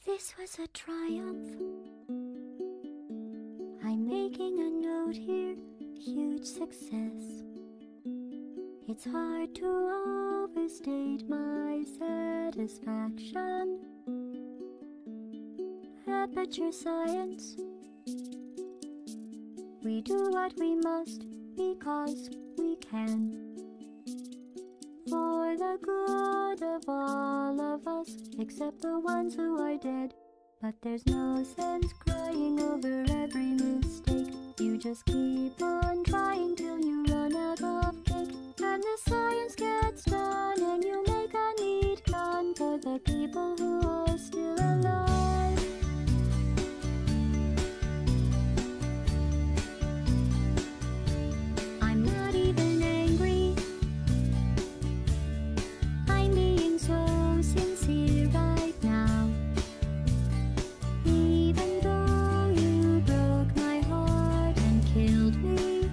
This was a triumph. I'm making a note here, huge success. It's hard to overstate my satisfaction. Aperture science. We do what we must because we can. For the good of all of us, except the ones who are dead. But there's no sense crying over every mistake. You just keep on trying till you run out of cake. And the science gets done and you make a neat gun for the people who are still alive. I'm not even angry. I'm being so sincere right now. Even though you broke my heart and killed me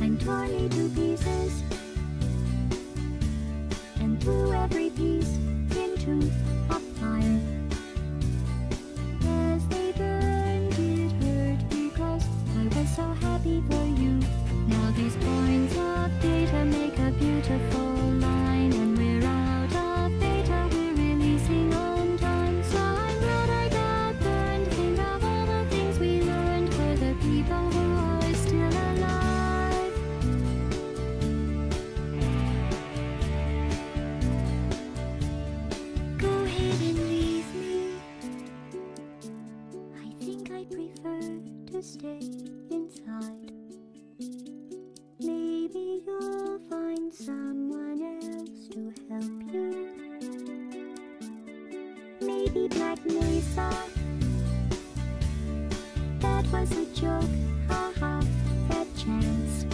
and tore me to pieces and threw every piece into a fire. As they burned, it hurt because I was so happy for you. Now these points of data make a beautiful line, and we're out of data, we're releasing on time. So I'm glad I got burned. Think of all the things we learned for the people who are still alive. Go ahead and leave me. I think I prefer to stay inside. Maybe you'll find someone else to help you. Maybe Black Mesa. That was a joke, haha, that chance.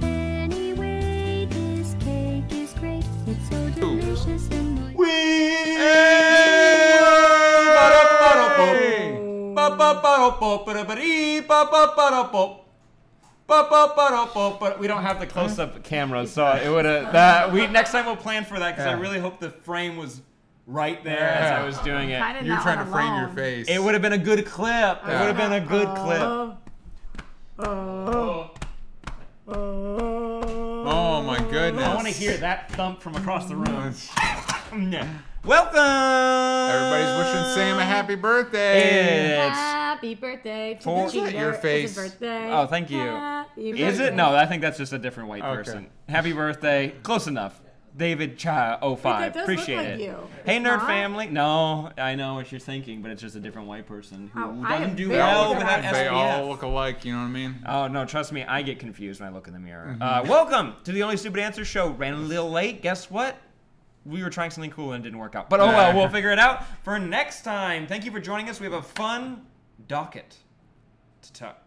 Anyway, this cake is great. It's so delicious and moist. We don't have the close-up camera, so it would have. Next time we'll plan for that because I really hope the frame was right there as I was doing it. You're trying to frame your face. It would have been a good clip. It would have been a good clip. Oh my goodness! I want to hear that thump from across the room. Welcome. Everybody's wishing Sam a happy birthday. Happy birthday to For the cheater. your face. It's a birthday. Oh, thank you. Happy Is birthday. it? No, I think that's just a different white Okay. person. Happy birthday. Close enough. David Cha 05. It does Appreciate look it. like you. Hey, It's nerd not? family. No, I know what you're thinking, but it's just a different white person who Oh, I am doesn't do very well surprised. without They all SPF. look alike. You know what I mean? Oh, no, trust me, I get confused when I look in the mirror. Welcome to the Only Stupid Answer Show. Ran a little late. Guess what? We were trying something cool and it didn't work out. But oh well, we'll figure it out for next time. Thank you for joining us. We have a fun docket to talk.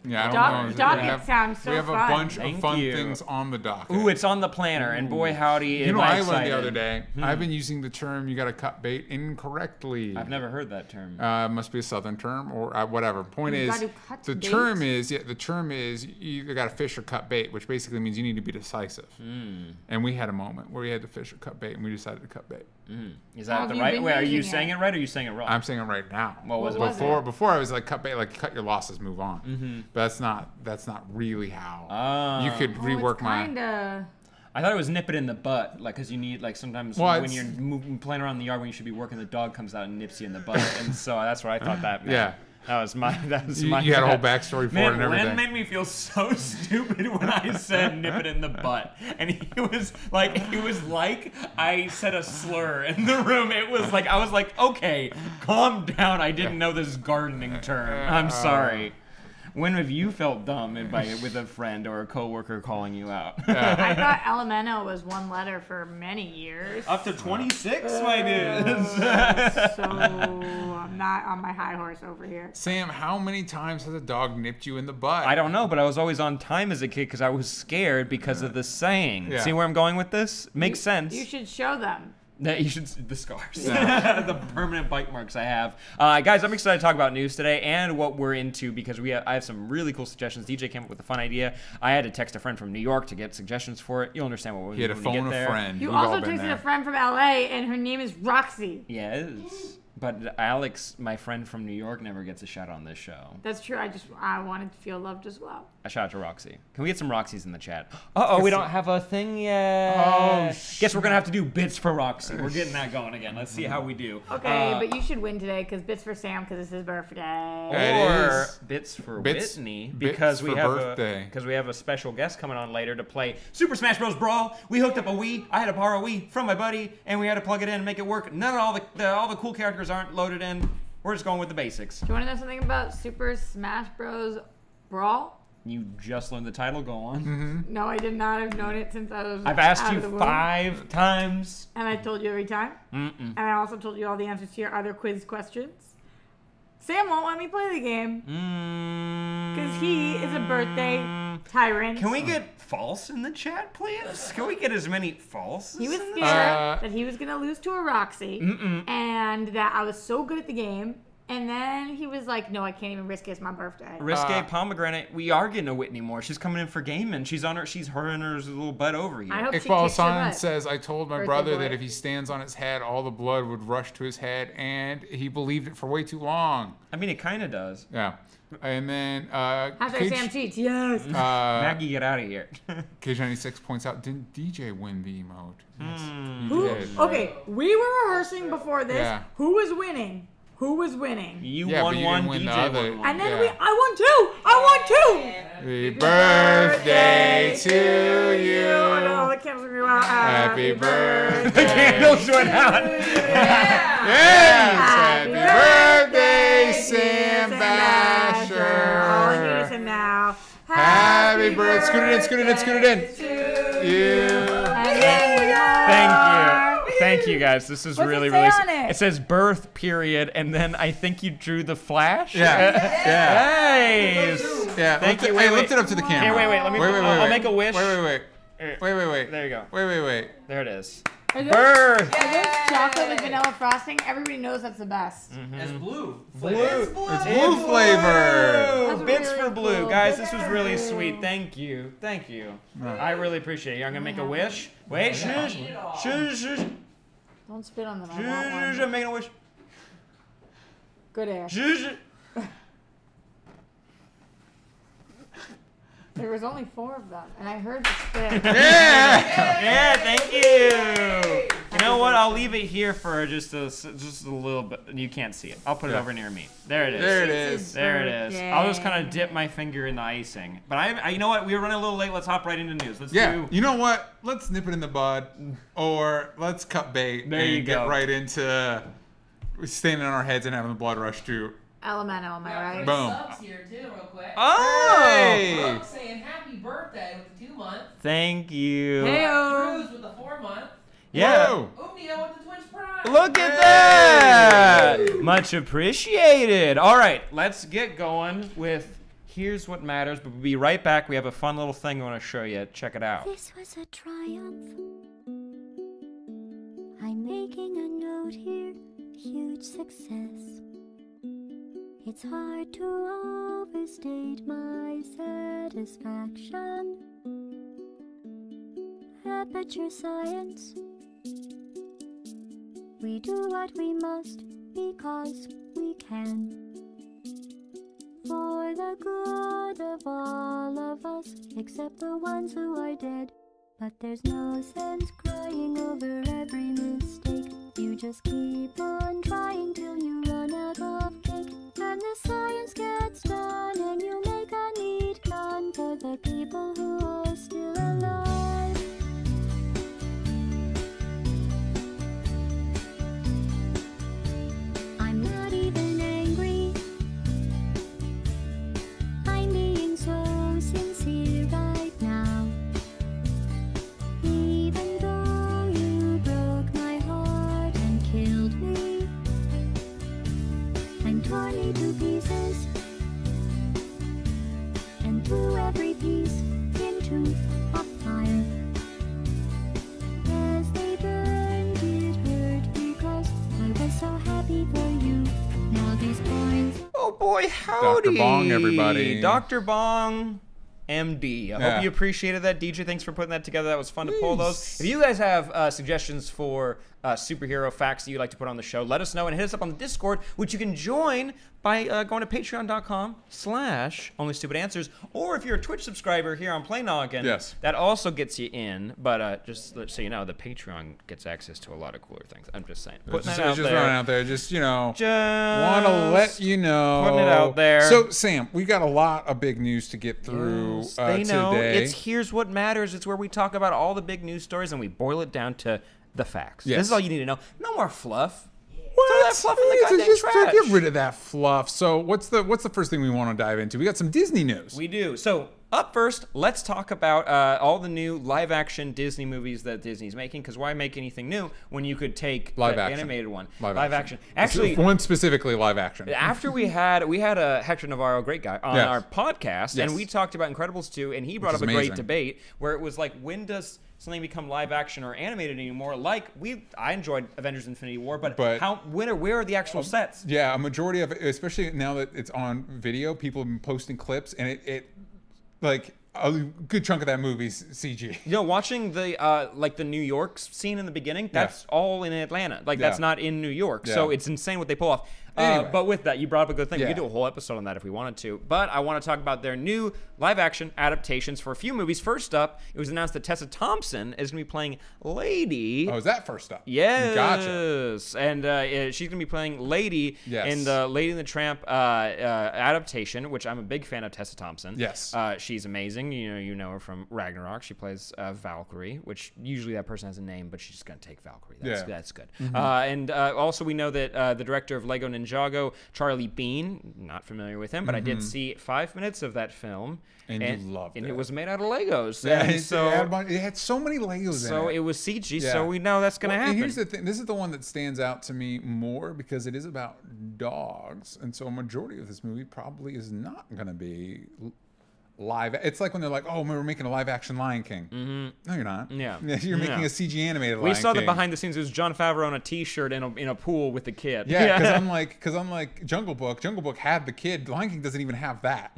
Yeah, I don't know. Docket sounds so We have a fun. bunch Thank of fun you. things on the docket. Ooh, it's on the planner, and boy howdy, You know, am I excited. learned the other day. I've been using the term "you got to cut bait" incorrectly. I've never heard that term. Must be a southern term or whatever. Point You is, gotta cut the bait? term is you either got to fish or cut bait, which basically means you need to be decisive. And we had a moment where we had to fish or cut bait, and we decided to cut bait. Is How that have the you right been way? Are you using saying it? it right or are you saying it wrong? I'm saying it right now. What was it? was Before I was like cut bait, like cut your losses, move on. But that's not really how. Oh. You could rework my. Kinda. I thought it was nip it in the butt, like, because you need, like, sometimes Well, when you're playing around in the yard when you should be working, the dog comes out and nips you in the butt, and so that's what I thought that meant. Yeah. That was my. You had a whole backstory for it Man, and everything. Len made me feel so stupid when I said nip it in the butt, and he was like I said a slur in the room. It was like I was like, okay, calm down. I didn't know this gardening term. I'm sorry. When have you felt dumb with a friend or a coworker calling you out? I thought Elemento was one letter for many years. Up to 26, my dudes. So I'm not on my high horse over here. Sam, how many times has a dog nipped you in the butt? I don't know, but I was always on time as a kid because I was scared because of the saying. Yeah. See where I'm going with this? Makes sense. You should show them. You should the scars, the permanent bite marks I have. Guys, I'm excited to talk about news today and what we're into because I have some really cool suggestions. DJ came up with a fun idea. I had to text a friend from New York to get suggestions for it. You'll understand what we're He had to when we phone get a there. friend. You We've all also been texted there. a friend from LA, and her name is Roxy. Yes, but Alex, my friend from New York, never gets a shout on this show. That's true. I wanted to feel loved as well. A shout out to Roxy. Can we get some Roxys in the chat? We don't have a thing yet. Oh, Guess we're gonna have to do bits for Roxy. We're getting that going again. Let's see how we do. Okay, but you should win today because bits for Sam because it's his birthday. It Or is. bits for Bits- Whitney bits because we for have birthday. because we have a special guest coming on later to play Super Smash Bros. Brawl. We hooked up a Wii. I had to borrow a Wii from my buddy, and we had to plug it in and make it work. None of all the cool characters aren't loaded in. We're just going with the basics. Do you want to know something about Super Smash Bros. Brawl? You just learned the title. Go on. No, I did not. I've known it since I was I've asked out you of the womb. 5 times. And I told you every time. Mm-mm. And I also told you all the answers to your other quiz questions. Sam won't let me play the game because he is a birthday tyrant. Can we get false in the chat, please? Can we get as many false? He was in the scared that he was going to lose to a Roxy and that I was so good at the game. And then he was like, no, I can't even risk it. It's my birthday. Risque Pomegranate, we are getting a Whitney more. She's coming in for gaming. She's her and her little butt over here. I hope she Iqbal kicks your San butt. says, I told my Birthday brother boy. that if he stands on his head, all the blood would rush to his head, and he believed it for way too long. I mean, it kind of does. Yeah. And then Hashtag Sam cheats. Yes. Maggie, get out of here. K96 points out, didn't DJ win the emote? Yes, he Who, did. okay, we were rehearsing before this. Yeah. Who was winning? Who was winning? You Yeah, won but you one, didn't win the DJ other. won one. And then Yeah. I won two. I won two. Happy birthday to you. Oh no, the candles are going out. Happy birthday. The candles went out. Yes! Happy birthday, Sam Basher. All in Basher. unison now. Happy birthday. Scoot it in, scoot it in, scoot it in. to You. Thank you. Thank you, guys. This is What's really, it say really. on it? It says birth period, and then I think you drew the flash. Yeah. Nice. Yeah. Thank you. Hey, Wait, lift it up to the camera. Here, wait. Let me. I'll make a wish. Wait. There you go. Wait. There it is. Are those- Birth. Are those chocolate with vanilla frosting? Everybody knows that's the best. It's blue. Blue. It's blue flavor. That's Bits really for blue, cool. guys. Bits This was for really blue. sweet. Thank you. I really appreciate it. I'm gonna make a wish. Wait, shush. Don't spit on them. I want one. I'm making a wish. Good air. Shush. There was only 4 of them, and I heard the spit. Yeah, thank you. You know what? I'll leave it here for just a little bit. You can't see it. I'll put it over near me. There it is. There it It's is. his There it is. birthday. I'll just kind of dip my finger in the icing. But I, you know what? We were running a little late. Let's hop right into news. Let's Yeah. do. You know what? Let's nip it in the bud, or let's cut bait There and you get go. right into standing on our heads and having the blood rush too. Elemental, am I right? Boom. Subs here too, real quick. Oh! Hey! Brooke saying happy birthday with the 2 month. Thank you. Heyo. Cruz with the 4 month. Yeah. Whoa. Umnio with the Twitch Prime. Look at that! Much appreciated. All right, let's get going with Here's What Matters, but we'll be right back. We have a fun little thing I want to show you. Check it out. This was a triumph. I'm making a note here, huge success. It's hard to overstate my satisfaction. Aperture Science. We do what we must because we can. For the good of all of us, except the ones who are dead. But there's no sense crying over every mistake. You just keep on trying till you run out of cake. And the science gets done and you make a neat gun for the people who are still alive. I'm not even angry. I'm being so sincere right now. Even though you broke my heart and killed boy, howdy. Dr. Bong, everybody. Dr. Bong, MD. I Yeah. hope you appreciated that, DJ. Thanks for putting that together. That was fun to pull those. If you guys have suggestions for superhero facts that you'd like to put on the show, let us know and hit us up on the Discord, which you can join by going to patreon.com/onlystupidanswers. Or if you're a Twitch subscriber here on Play Noggin, Yes. that also gets you in. But just so you know, the Patreon gets access to a lot of cooler things. I'm just saying. Putting that out just there. running out there. Just, want Just to let you know. putting it out there. So, Sam, we got a lot of big news to get through They know today. it's Here's What Matters. It's where we talk about all the big news stories and we boil it down to the facts. Yes. This is all you need to know. No more fluff. What? Throw that fluff in the goddamn Just trash. get rid of that fluff. So, what's the first thing we want to dive into? We got some Disney news. We do. So, up first, let's talk about all the new live-action Disney movies that Disney's making, because why make anything new when you could take Live the action. animated one? Live action. Actually, one specifically live action. after we had a Hector Navarro, great guy, on Yes. our podcast, and Yes. we talked about Incredibles 2, and he brought up is a great amazing. debate where it was like, when does something become live action or animated anymore? Like I enjoyed Avengers: Infinity War, but where are the actual sets? Yeah, a majority of it, especially now that it's on video, people have been posting clips, and it like a good chunk of that movie's CG. You know, watching the New York scene in the beginning, that's all in Atlanta. Like that's not in New York. So Yeah. it's insane what they pull off. Anyway. But with that, you brought up a good thing. We Yeah. could do a whole episode on that if we wanted to. But I want to talk about their new live-action adaptations for a few movies. First up, it was announced that Tessa Thompson is going to be playing Lady. Oh, is that first up? Yes. Gotcha. And she's going to be playing Lady Yes. in the Lady and the Tramp adaptation, which I'm a big fan of Tessa Thompson. Yes. She's amazing. You know her from Ragnarok. She plays Valkyrie, which usually that person has a name, but she's just going to take Valkyrie. That's good. And also we know that the director of Lego Ninjago, Charlie Bean, not familiar with him, but I did see 5 minutes of that film. And you loved and it. it was made out of Legos. Yeah, And it had so many Legos so in it. it was CG, Yeah. so we know that's going to Well, happen. and here's the thing. This is the one that stands out to me more because it is about dogs. And so a majority of this movie probably is not going to be live. It's like when they're like, oh, we're making a live action Lion King. Mm-hmm. No, you're not. Yeah. You're making Yeah. a CG animated We Lion saw King. the behind the scenes. It was Jon Favreau in a T-shirt in a pool with the kid. Yeah, because unlike Jungle Book had the kid. Lion King doesn't even have that.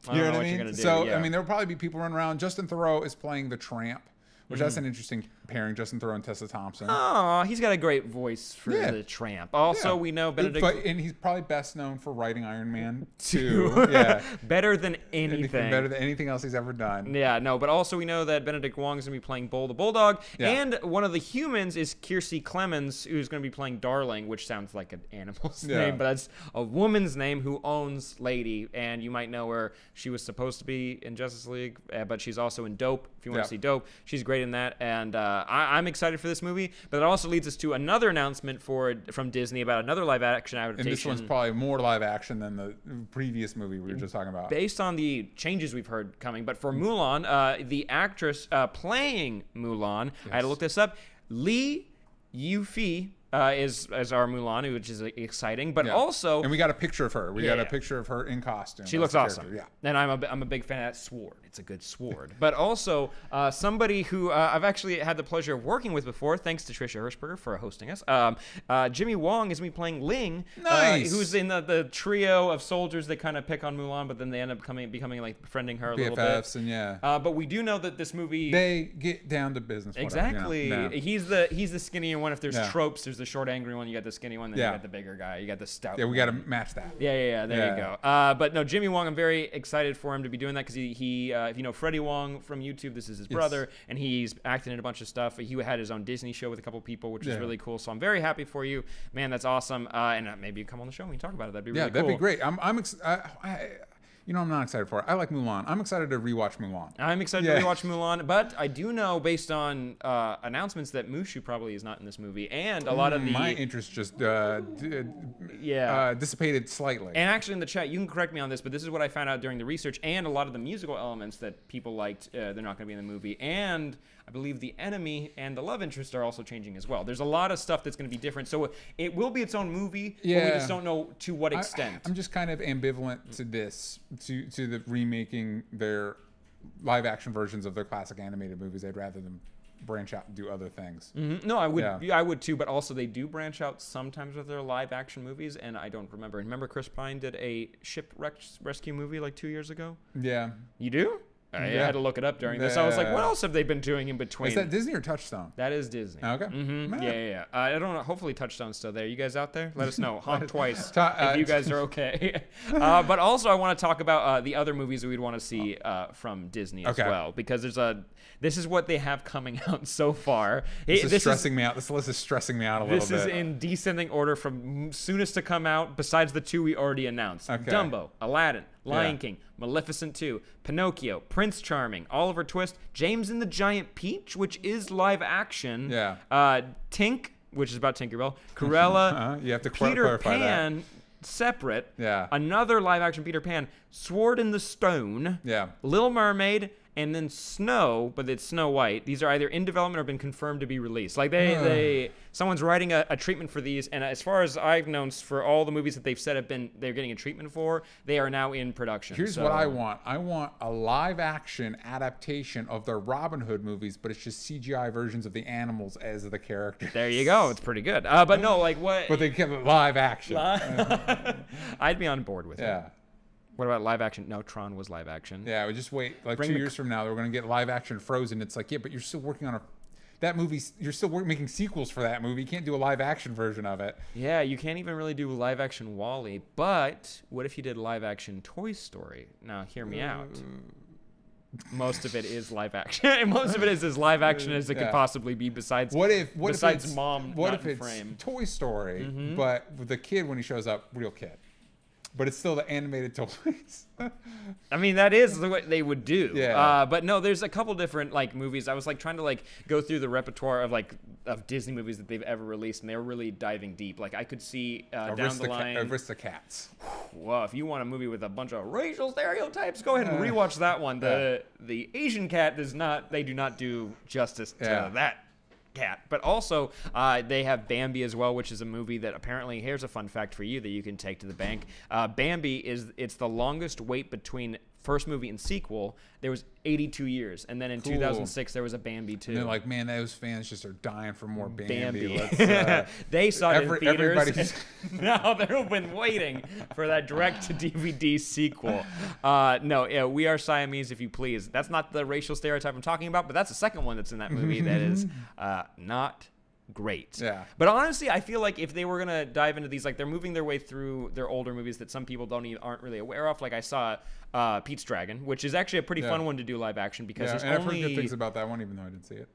I don't know what you're gonna do, So yeah. I mean, there'll probably be people running around. Justin Theroux is playing the Tramp, which that's an interesting pairing. Justin Theroux and Tessa Thompson. Oh, he's got a great voice for Yeah. the Tramp. Also, Yeah. we know Benedict and he's probably best known for writing Iron Man 2. Yeah, better than anything better than anything else he's ever done. Yeah, no, but also we know that Benedict Wong is going to be playing Bull the Bulldog, Yeah. and one of the humans is Kiersey Clemens, who's going to be playing Darling, which sounds like an animal's Yeah. name, but that's a woman's name who owns Lady, and you might know her. She was supposed to be in Justice League, but she's also in Dope. If you want Yeah. to see Dope, she's great in that, and I'm excited for this movie. But it also leads us to another announcement from Disney about another live-action adaptation. And this one's probably more live action than the previous movie we were just talking about. Based on the changes we've heard coming. But for Mulan, the actress playing Mulan, I had to look this up. Lee Yufei is our Mulan, which is exciting. But Yeah. also, and we got a picture of her. We got Yeah. a picture of her in costume. she That's looks the awesome. character, And I'm a big fan of that sword. It's a good sword. But also, somebody who I've actually had the pleasure of working with before, thanks to Trisha Hirschberger for hosting us. Jimmy Wong is me playing Ling, Nice. who's in the trio of soldiers that kind of pick on Mulan, but then they end up becoming like befriending her a little bit. BFFs and yeah. But we do know that this movie They get down to business. whatever, exactly. you know? He's the skinnier one. If there's Yeah. tropes, there's the short angry one. You got the skinny one. Then Yeah. you got the bigger guy. You got the stout. Yeah, we got to one. match that. Yeah. There you Yeah. go. But no, Jimmy Wong. I'm very excited for him to be doing that because he if you know Freddie Wong from YouTube, this is his brother, and he's acting in a bunch of stuff. He had his own Disney show with a couple people, which is Yeah. really cool. So I'm very happy for you, man. That's awesome. And maybe you come on the show and we talk about it. That'd be really That'd cool. be great. I'm I'm not excited for it. I like Mulan. I'm excited to rewatch Mulan. I'm excited Yeah. to rewatch Mulan, but I do know based on announcements that Mushu probably is not in this movie, and a lot of the My interest just Yeah. dissipated slightly. And actually, in the chat, you can correct me on this, but this is what I found out during the research. And a lot of the musical elements that people liked, they're not going to be in the movie. And I believe the enemy and the love interest are also changing as well. There's a lot of stuff that's going to be different. So it will be its own movie, but we Yeah. just don't know to what extent. I'm just kind of ambivalent to this, to the remaking their live action versions of their classic animated movies. I'd rather them branch out and do other things. No, I would. Yeah. I would too. But also, they do branch out sometimes with their live action movies, and I don't remember. Remember, Chris Pine did a shipwreck rescue movie like 2 years ago. Yeah. You do? I Yeah. had to look it up during this. I was like, what Yeah. else have they been doing in between? Is that Disney or Touchstone? That is Disney. Okay. Yeah, yeah, yeah. I don't know. Hopefully, Touchstone's still there. You guys out there? Let us know. Honk twice if you guys are okay. But also, I want to talk about the other movies that we'd want to see from Disney as Okay. well, because this is what they have coming out so far. This is stressing me out. This list is stressing me out a little bit. This is in descending order from soonest to come out, besides the 2 we already announced. Okay. Dumbo, Aladdin, Lion Yeah. King, Maleficent 2, Pinocchio, Prince Charming, Oliver Twist, James and the Giant Peach, which is live action. Yeah. Tink, which is about Tinkerbell, Cruella, You have to Peter clarify Pan, separate. Yeah. Another live action Peter Pan, Sword in the Stone. Yeah. Little Mermaid, and then Snow, but it's Snow White. These are either in development or been confirmed to be released. Like someone's writing a treatment for these, and as far as I've known, for all the movies that they've said they're getting a treatment for, they are now in production. Here's what I want. I want a live action adaptation of the Robin Hood movies, but it's just CGI versions of the animals as the characters. There you go. It's pretty good. But no, like what? But they kept it live action. I'd be on board with it. Yeah. What about live action? No, Tron was live action. Yeah, we just wait like Bring 2 the- years from now. We're gonna get live action Frozen. It's like, yeah, but you're still working on that movie. You're still making sequels for that movie. You can't do a live action version of it. Yeah, you can't even really do live action Wall-E. But what if you did live action Toy Story? Now, hear me out. Most of it is live action. Most of it is as live action as it could Yeah. possibly be. Besides, What if besides it's, mom What not if in it's frame. Toy Story, but with the kid when he shows up, real kid, but it's still the animated toys. I mean, that is what they would do. Yeah. But no, there's a couple different like movies. I was like trying to like go through the repertoire of Disney movies that they've ever released, and they were really diving deep. Like I could see down the line. Aristocats. Well, if you want a movie with a bunch of racial stereotypes, go ahead and rewatch that one. The Asian cat does not. They do not do justice to Yeah. that cat. But also, they have Bambi as well, which is a movie that apparently, here's a fun fact for you that you can take to the bank. Bambi it's the longest wait between first movie and sequel. There was 82 years, and then in Cool. 2006 there was a Bambi 2. And they're like, man, those fans just are dying for more Bambi. Bambi. Let's, They saw it in theaters. everybody's- Now they've been waiting for that direct-to-DVD sequel. No, we are Siamese, if you please. That's not the racial stereotype I'm talking about, but that's the second one that's in that movie that is not great. Yeah. But honestly, I feel like if they were gonna dive into these, like they're moving their way through their older movies that some people aren't really aware of. Like I saw Pete's Dragon, which is actually a pretty fun one to do live action because yeah, there's and I've heard only good things about that one, even though I didn't see it.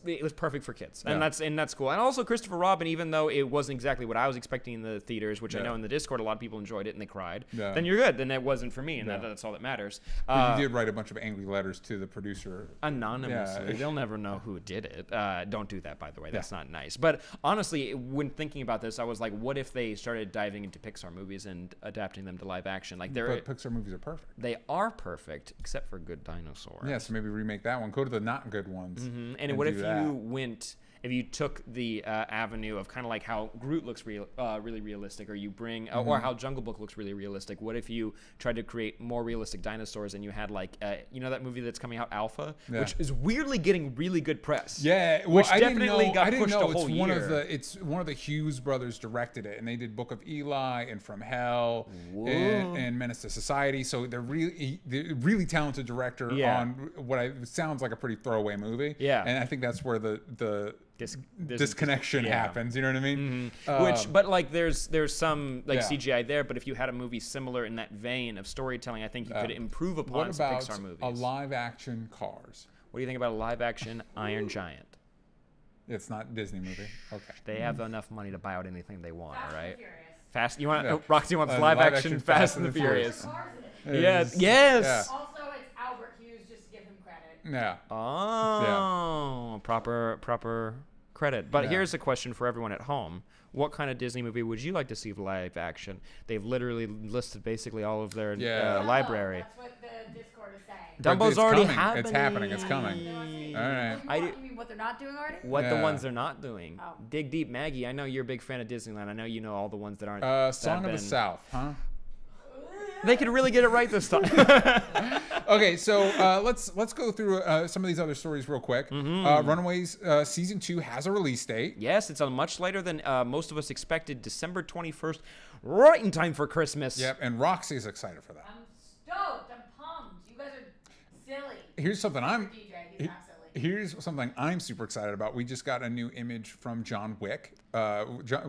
it was perfect for kids, and Yeah. that's cool. And also Christopher Robin, even though it wasn't exactly what I was expecting in the theaters, which I Yeah. know in the Discord a lot of people enjoyed it and they cried. Yeah. Then you're good. Then it wasn't for me, and Yeah. that's all that matters. But you did write a bunch of angry letters to the producer. Anonymously, Yeah. they'll never know who did it. Don't do that, by the way. That's not nice. But honestly, when thinking about this, I was like, what if they started diving into Pixar movies and adapting them to live action? Like But Pixar movies are perfect. they are perfect, except for Good Dinosaur. Yeah, so maybe remake that one. Go to the not good ones. And what do if that. you went, if you took the avenue of kind of like how Groot looks really realistic, or you bring, or how Jungle Book looks really realistic? What if you tried to create more realistic dinosaurs and you had like, you know that movie that's coming out, Alpha, Yeah. which is weirdly getting really good press. Yeah, well, which I didn't definitely know, got I didn't pushed know a whole it's one year. of the Hughes brothers directed it, and they did Book of Eli and From Hell and Menace to Society. So they're really talented director Yeah. on what sounds like a pretty throwaway movie. Yeah. and I think that's where the This disconnection yeah. happens. You know what I mean? But like there's some like Yeah. CGI there, but if you had a movie similar in that vein of storytelling, I think you could improve upon what about Pixar movies. a live action Cars? What do you think about a live action Iron Giant? It's not a Disney movie. Okay. They have enough money to buy out anything they want, all right? Furious. Fast. You want Yeah. Roxy wants live live action action Fast and the Furious. Cars in it. Yes. Is- Yes. Yeah. Also, it's Albert Hughes. Just give him credit. Yeah. Oh, proper credit. But Yeah. here's a question for everyone at home. What kind of Disney movie would you like to see live action? They've literally listed basically all of their Yeah. library. That's what the Discord is saying. But Dumbo's it's already coming. happening. It's happening. It's coming. All right. You mean what they're not doing already? What the Yeah. ones they're not doing. Oh. Dig deep, Maggie. I know you're a big fan of Disneyland. I know you know all the ones that aren't. Song of the been- South, huh? They could really get it right this time. Okay, so let's go through some of these other stories real quick. Runaways season 2 has a release date. Yes, it's on much later than most of us expected. December 21st, right in time for Christmas. Yep, and Roxy's excited for that. I'm stoked. I'm pumped. You guys are silly. Here's something I'm. DJ, he's not silly. Here's something I'm super excited about. We just got a new image from John Wick,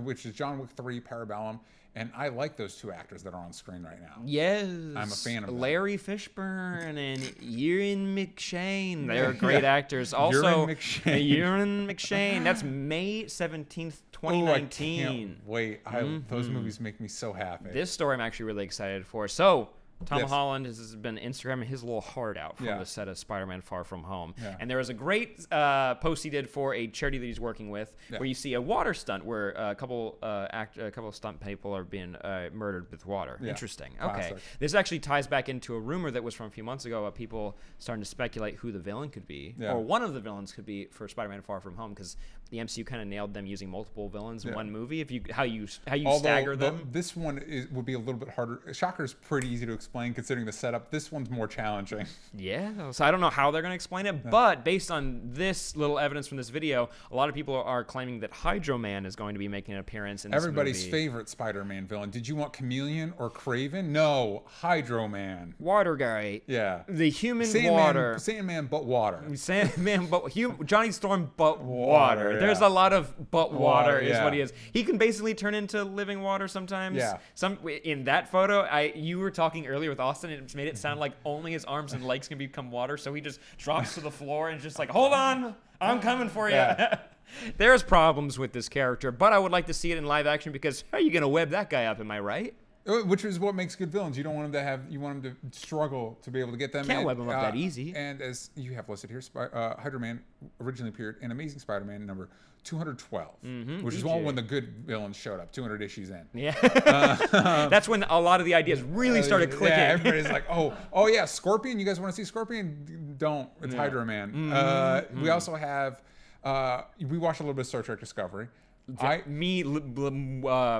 which is John Wick 3 Parabellum, and I like those two actors that are on screen right now. Yes. I'm a fan of them. Larry Fishburne and Ewan McShane. They're great actors. Also, Ewan McShane. Ewan McShane. That's May 17th, Oh, I 2019. can't wait. Those movies make me so happy. This story I'm actually really excited for. So, Tom Yes. Holland has been Instagramming his little heart out from Yeah. the set of Spider-Man Far From Home. Yeah. And there was a great post he did for a charity that he's working with Yeah. where you see a water stunt where a couple of stunt people are being murdered with water. Yeah. Interesting. Okay. Classic. This actually ties back into a rumor that was from a few months ago about people starting to speculate who the villain could be, Yeah. or one of the villains could be for Spider-Man Far From Home, because the MCU kind of nailed them using multiple villains in Yeah. one movie. If you how you Although stagger them. this one would be a little bit harder. Shocker's pretty easy to explain considering the setup. This one's more challenging. Yeah, so I don't know how they're going to explain it, but based on this little evidence from this video, a lot of people are claiming that Hydro Man is going to be making an appearance in this Everybody's movie. favorite Spider-Man villain. Did you want Chameleon or Craven? No, Hydro Man. Water guy. Yeah. The human Sandman, water. Sandman, but water. Sandman, but Johnny Storm, but water. yeah. There's a lot of but water, is yeah. what he is. He can basically turn into living water sometimes. Yeah. In that photo, you were talking earlier with Austin, and it made it sound like only his arms and legs can become water. So he just drops to the floor and just like, hold on, I'm coming for you. Yeah. There's problems with this character, but I would like to see it in live action because how are you gonna web that guy up? Am I right? Which is what makes good villains. You don't want them to have. You want them to struggle to be able to get them. Can't in. web them up that easy. And as you have listed here, Hydro Man originally appeared in Amazing Spider-Man number 212, which is when the good villains showed up. 200 issues in. Yeah. That's when a lot of the ideas really started clicking. Yeah, everybody's like, oh yeah, Scorpion. You guys want to see Scorpion? Don't. It's Hydro Man. We also have. We watched a little bit of Star Trek Discovery.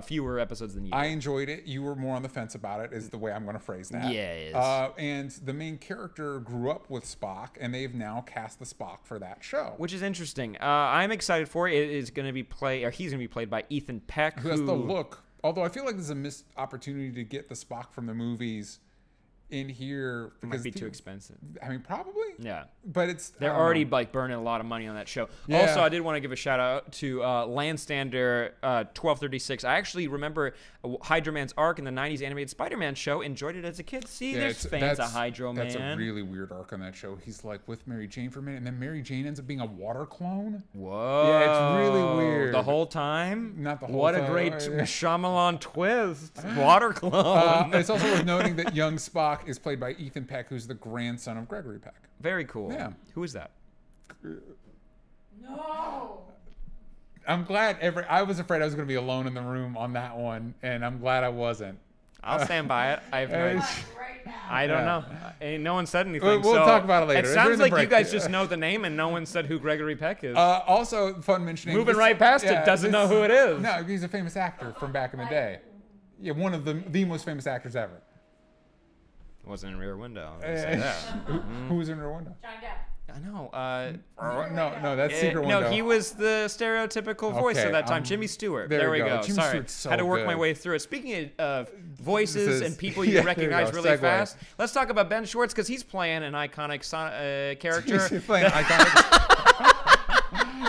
Fewer episodes than you. I enjoyed it. You were more on the fence about it, is the way I'm going to phrase that. Yes. And the main character grew up with Spock, and they've now cast the Spock for that show. Which is interesting. I'm excited for it. It is going to be he's going to be played by Ethan Peck, Who has the look. Although I feel like this is a missed opportunity to get the Spock from the movies in here. might be too expensive. I mean, probably. Yeah. But it's They're already like burning a lot of money on that show. Yeah. Also, I did want to give a shout out to Landstander 1236. I actually remember Hydro Man's arc in the 90s animated Spider-Man show. Enjoyed it as a kid. See, there's fans of Hydro Man. That's a really weird arc on that show. He's like with Mary Jane for a minute, and then Mary Jane ends up being a water clone. Whoa. Yeah, it's really weird. The whole time? Not the whole What time. a great Shyamalan twist. Water clone. It's also worth noting that young Spock is played by Ethan Peck, who's the grandson of Gregory Peck. Very cool. Yeah. Who is that? No. I'm glad I was afraid I was going to be alone in the room on that one, and I'm glad I wasn't. I'll stand by it. I have no idea. Right now. I don't Yeah. know. Ain't no one said anything. We'll so talk about it later. It During sounds the like you break. guys just know the name and no one said who Gregory Peck is. Also, fun mentioning. Moving right past it, doesn't know who it is. No, he's a famous actor from back in the day. Yeah, one of the most famous actors ever. Wasn't in Rear Window. I'm gonna say that. Who was in Rear Window? John Depp. I know. No, that's Secret Window. No, he was the stereotypical voice Okay, of that time. Jimmy Stewart. there There we we go. go. Jimmy Sorry. Stewart's so Had to work my good. way through it. Speaking of voices This is- and people you Yeah, there you recognize go. really Segue. fast, let's talk about Ben Schwartz because he's playing an iconic character. He's playing iconic.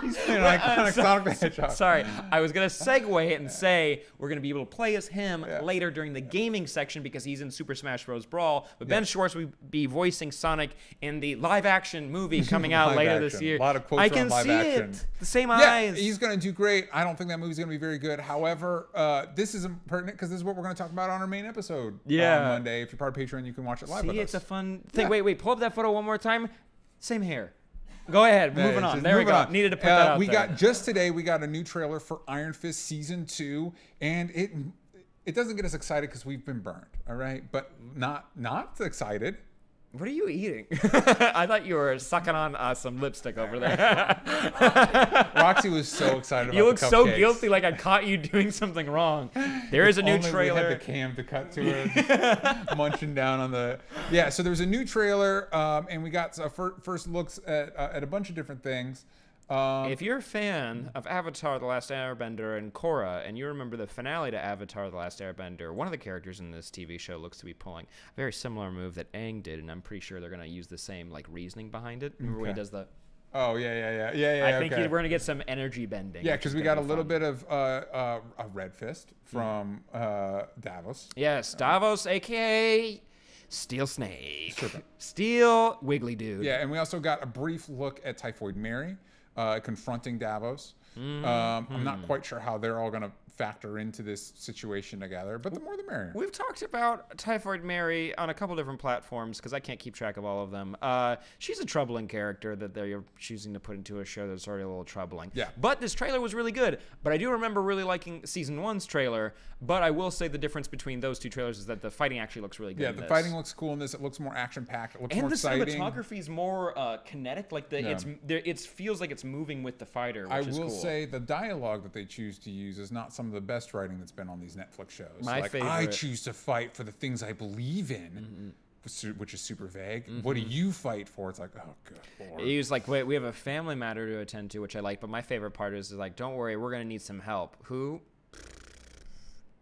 He's playing an iconic Sonic the Hedgehog. Sorry, I was gonna segue it and say we're gonna be able to play as him Yeah. later during the gaming section because he's in Super Smash Bros. Brawl. But Ben Schwartz will be voicing Sonic in the live-action movie coming out Live later action. this year. A lot of quotes I around can live see action. it. The same Yeah, eyes. he's going to do great. I don't think that movie's going to be very good. However, this is pertinent because this is what we're going to talk about on our main episode Yeah. on Monday. If you're part of Patreon, you can watch it live See, with it's a us. fun thing. Yeah. Wait, pull up that photo one more time. Same hair. Go ahead. Yeah, Moving it's on. just There we moving go. on. Needed to put that out we there. got just today. We got a new trailer for Iron Fist season 2, and it doesn't get us excited because we've been burned. All right, but not excited. What are you eating? I thought you were sucking on some lipstick over there. Roxy was so excited about You look the so cupcakes. guilty, like I caught you doing something wrong. There is a new Only trailer. We had the cam to cut to her, just munching down on the. Yeah, so there's a new trailer, and we got first looks at a bunch of different things. If you're a fan of Avatar: The Last Airbender and Korra, and you remember the finale to Avatar: The Last Airbender, one of the characters in this TV show looks to be pulling a very similar move that Aang did, and I'm pretty sure they're going to use the same like reasoning behind it. Remember when he Okay. does the? Oh yeah. I think okay. we're going to get some energy bending. Yeah, which because is we gonna got a be little fun. bit of a red fist from Davos. Yes, Davos, aka Steel Snake, Serpent. Steel Wiggly Dude. Yeah, and we also got a brief look at Typhoid Mary confronting Davos. I'm Mm-hmm. not quite sure how they're all going to factor into this situation together, but the more the merrier. We've talked about Typhoid Mary on a couple different platforms because I can't keep track of all of them. She's a troubling character that they're choosing to put into a show that's already a little troubling. Yeah. But this trailer was really good. But I do remember really liking season 1's trailer. But I will say the difference between those two trailers is that the fighting actually looks really good. Yeah, in the this. fighting looks cool in this. It looks more action packed. It looks And more the exciting. cinematography is more kinetic. Like it feels like it's moving with the fighter, which I is will cool. say the dialogue that they choose to use is not some of the best writing that's been on these Netflix shows. My like, I favorite. choose to fight for the things I believe in, which is super vague. What do you fight for? It's like, oh, good lord. He was like, wait, we have a family matter to attend to, which I like. But my favorite part is like, don't worry, we're going to need some help. Who?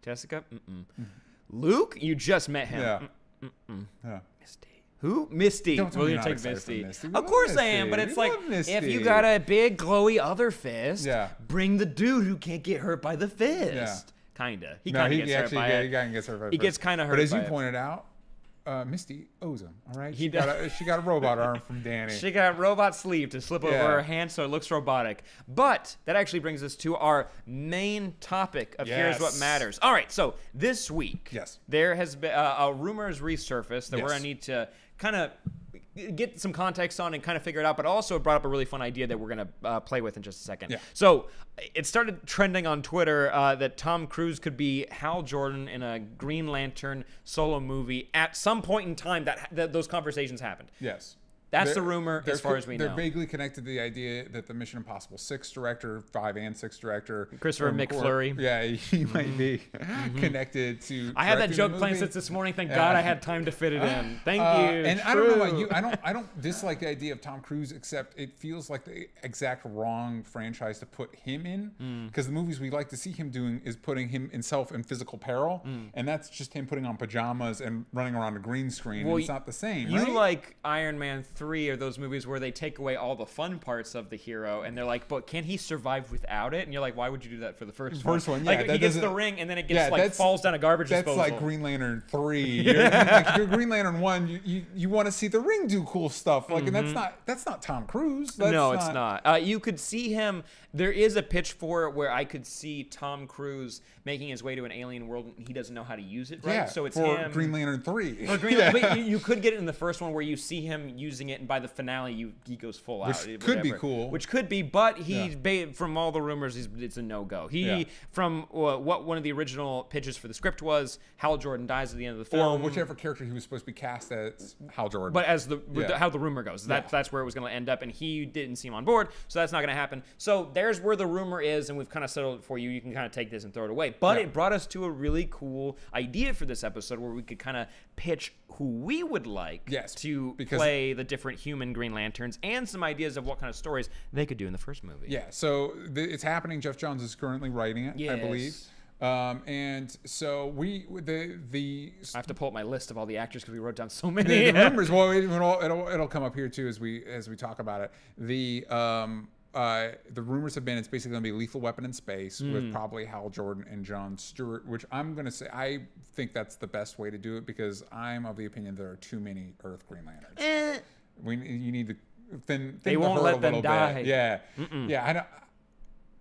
Jessica? Luke? You just met him. Yeah. Yeah. Misty. Who? Misty. Don't tell Will me you you're not take excited for Misty? Misty. We Of love course I Misty. am, but We it's like, love if you Misty. got a big glowy other fist, Yeah. bring the dude who can't get hurt by the fist. Yeah. Kinda. He No, kind of he gets hurt actually by he it. gets hurt by it He gets first. kinda hurt But as by you it. pointed out, Misty owes him. All right, He she got a robot arm from Danny. She got robot sleeve to slip over Yeah. her hand so it looks robotic. But that actually brings us to our main topic of Here's What Yes. Matters. All right, so this week, Yes. there has been a rumor has resurfaced that we're Yes. going to need to kind of get some context on and kind of figure it out, but also it brought up a really fun idea that we're going to play with in just a second. Yeah. So it started trending on Twitter that Tom Cruise could be Hal Jordan in a Green Lantern solo movie at some point in time that those conversations happened. Yes. That's They're- the rumor they're as far as we They're know. vaguely connected to the idea that the Mission Impossible 6 director, 5 and 6 director, Christopher McFlurry. Yeah, he might be connected to. I had that directing joke the planned movie. since this morning. Thank Yeah. God I had time to fit it in. Thank you. And I don't know about True. you. I don't dislike the idea of Tom Cruise, except it feels like the exact wrong franchise to put him in. Because the movies we like to see him doing is putting himself in physical peril, and that's just him putting on pajamas and running around a green screen. Well, and it's not the same. You right? like Iron Man 3 or those movies where they take away all the fun parts of the hero and they're like, but can he survive without it? And you're like, why would you do that for the first one? First one, yeah, Like, he that gets the doesn't- ring and then it Yeah, gets like that's- falls down a garbage That's disposal. like Green Lantern 3. Like, if you're Green Lantern 1, you want to see the ring do cool stuff. Like, and that's not Tom Cruise. That's No, it's not. You could see him. There is a pitch for it where I could see Tom Cruise making his way to an alien world and he doesn't know how to use it right. Yeah, So it's for him. Green Lantern 3. Or Green Yeah. but you could get it in the first one where you see him using it, and by the finale, he goes full Which out. could be whatever. cool. Which could be, but from all the rumors, it's a no-go. Yeah. From what one of the original pitches for the script was, Hal Jordan dies at the end of the Or film. whichever character he was supposed to be cast as Hal Jordan. But as Yeah. how the rumor goes, that's where it was going to end up, and he didn't seem on board, so that's not going to happen. So there's where the rumor is, and we've kind of settled it for you. You can kind of take this and throw it away. But Yeah. it brought us to a really cool idea for this episode, where we could kind of pitch who we would like Yes, to because- play the different human Green Lanterns, and some ideas of what kind of stories they could do in the first movie. Yeah, so it's happening. Jeff Johns is currently writing it, I believe. Yes. And so the I have to pull up my list of all the actors because we wrote down so the many. rumors. Well, it'll come up here too as we talk about it. The rumors have been it's basically going to be Lethal Weapon in space with probably Hal Jordan and Jon Stewart, which I'm going to say I think that's the best way to do it because I'm of the opinion there are too many Earth Green Lanterns. You need to thin They the won't herd let a them little die. bit. Yeah, yeah. I don't.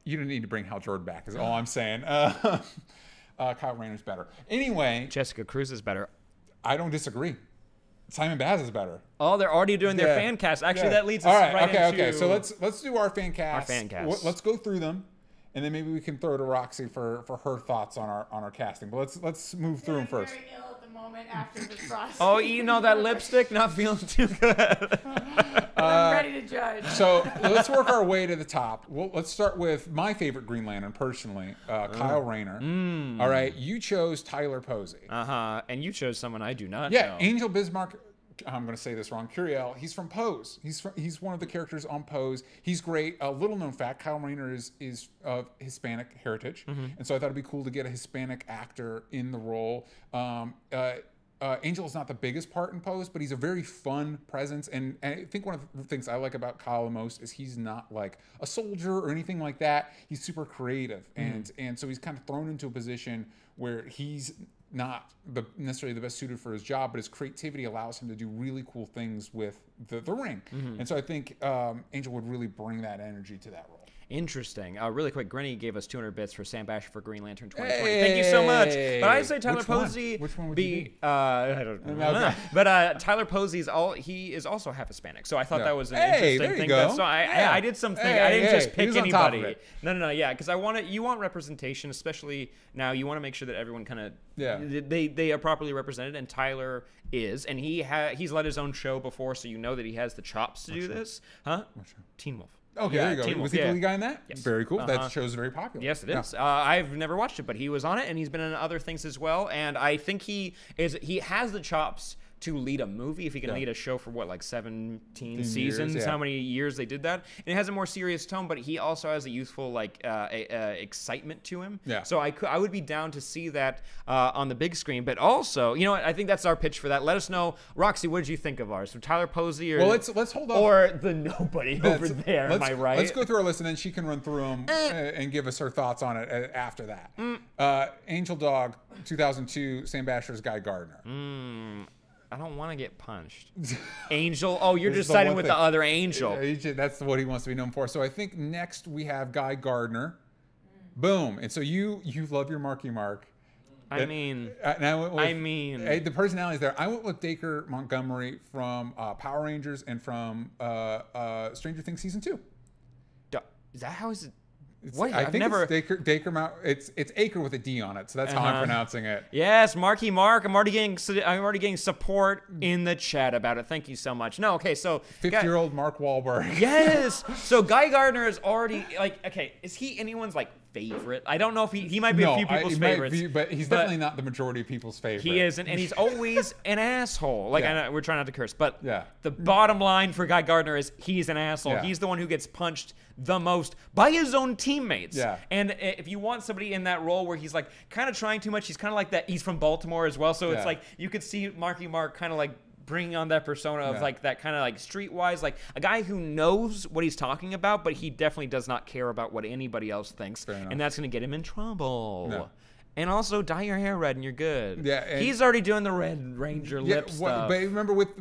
You don't need to bring Hal Jordan back. Is all I'm saying. Kyle Rayner's better. Anyway, Jessica Cruz is better. I don't disagree. Simon Baz is better. Oh, they're already doing their Yeah. fan cast. Actually, Yeah. that leads us All right, right okay, into... okay. So let's do our fan cast. fan cast. Let's go through them, and then maybe we can throw to Roxy for her thoughts on our casting. But let's move through them first. Very ill at the the moment after the process. Oh, eating all that lipstick, not feeling too good. I'm ready to judge. So let's work our way to the top. Well, let's start with my favorite Green Lantern, personally, Kyle Rayner. All right, you chose Tyler Posey. And you chose someone I do not Yeah, know. Angel Bismarck. I'm going to say this wrong. Curiel. He's from Pose. He's one of the characters on Pose. He's great. A little known fact: Kyle Rayner is of Hispanic heritage, and so I thought it'd be cool to get a Hispanic actor in the role. Angel is not the biggest part in Pose, but he's a very fun presence. And I think one of the things I like about Kyle the most is he's not like a soldier or anything like that. He's super creative, and so he's kind of thrown into a position where he's not necessarily the best suited for his job, but his creativity allows him to do really cool things with the ring. And so I think Angel would really bring that energy to that role. Interesting. Really quick, Grinny gave us 200 bits for Sam Basher for Green Lantern 2020. Thank you so much. But I say Tyler Which one? Posey. Which one would you be? I don't know. Okay. But Tyler Posey he is also half Hispanic, so I thought that was an Hey, interesting there you thing. go. So Yeah. I did something. Hey, I didn't just he pick was on top of anybody. it. No, yeah, because you want representation, especially now. You want to make sure that everyone kind of they are properly represented, and Tyler is, and he's led his own show before, so you know that he has the chops to do this, huh? Teen Wolf. Okay, Yeah, there you go. Teen Wolf, Was he the lead guy in that? Yes. Very cool. That show is very popular. Yes, it is. I've never watched it, but he was on it, and he's been in other things as well. And I think he has the chops to lead a movie if he can lead a show for like 17 seasons. years, How many years they did that? And it has a more serious tone, but he also has a youthful excitement to him. Yeah. So I would be down to see that on the big screen. But also, you know what? I think that's our pitch for that. Let us know, Roxy. What did you think of ours? So Tyler Posey, or Well, let's hold off. or the nobody over there. Am I right? Let's go through our list, and then she can run through them and give us her thoughts on it after that. Angel Dog, 2002, Sam Basher's Guy Gardner. I don't want to get punched. Angel. Oh, you're This just is the siding one with thing. the other Angel. That's what he wants to be known for. So I think next we have Guy Gardner. Boom. And so you love your Marky Mark. I mean, And I went with, I mean- the personalities there. I went with Dacre Montgomery from Power Rangers and from Stranger Things season 2. is that how is it? It's- What? I I've think never. it's Dacre Mount. It's Acre with a D on it, so that's how I'm pronouncing it. Yes, Marky Mark. I'm already getting support in the chat about it. Thank you so much. No, okay, so 50-year-old Mark Wahlberg. Yes. So Guy Gardner is already like, okay, is he anyone's like favorite? I don't know if he might be a few people's he might favorites. be, but he's definitely not the majority of people's favorite. He isn't, and he's always an asshole. Like, Yeah. I know, we're trying not to curse, but Yeah. the bottom line for Guy Gardner is he's an asshole. Yeah. He's the one who gets punched the most by his own teammates. Yeah. And if you want somebody in that role where he's like kind of trying too much, he's kind of like that. He's from Baltimore as well, so it's Yeah. like you could see Marky Mark kind of like bringing on that persona of Yeah. like that kind of like streetwise, like a guy who knows what he's talking about, but he definitely does not care about what anybody else thinks, Fair enough. and that's going to get him in trouble. No. And also dye your hair red and you're good. Yeah, and- he's already doing the Red Ranger lip stuff. But remember with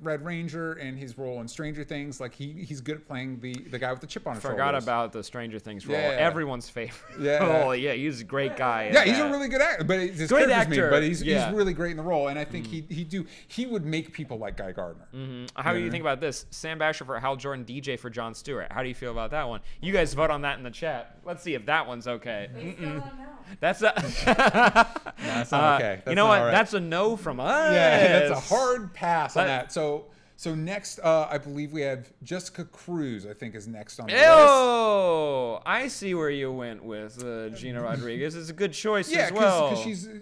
Red Ranger and his role in Stranger Things, like he's good at playing the guy with the chip on his Forgot shoulders. about the Stranger Things role. Yeah. Everyone's favorite. Yeah. Oh yeah, he's a great guy. Yeah, at he's a that. really good actor, but his Great character's mean, actor, but he's yeah. really great in the role, and I think he would make people like Guy Gardner. How do you think about this? Sam Basher for Hal Jordan, DJ for Jon Stewart. How do you feel about that one? You guys vote on that in the chat. Let's see if that one's okay. They still don't know. That's a. That's not okay. That's you know not what? all right. That's a no from us. Yeah, that's a hard pass on That- that. So next, I believe we have Jessica Cruz. I think is next on the list. Ew! I see where you went with Gina Rodriguez. It's a good choice Yeah, as well.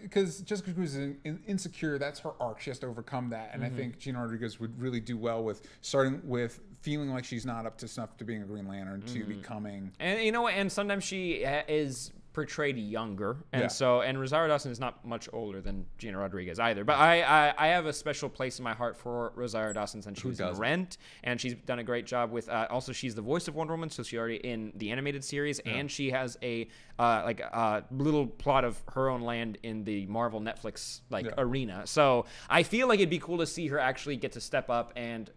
because Jessica Cruz is insecure. That's her arc. She has to overcome that, and I think Gina Rodriguez would really do well with starting with feeling like she's not up to snuff to being a Green Lantern to becoming. And you know what? And sometimes she is portrayed younger, and Yeah. so Rosario Dawson is not much older than Gina Rodriguez either. But I have a special place in my heart for Rosario Dawson since she was in doesn't? Rent, and she's done a great job with. Also, she's the voice of Wonder Woman, so she's already in the animated series, and she has a little plot of her own land in the Marvel Netflix arena. So I feel like it'd be cool to see her actually get to step up and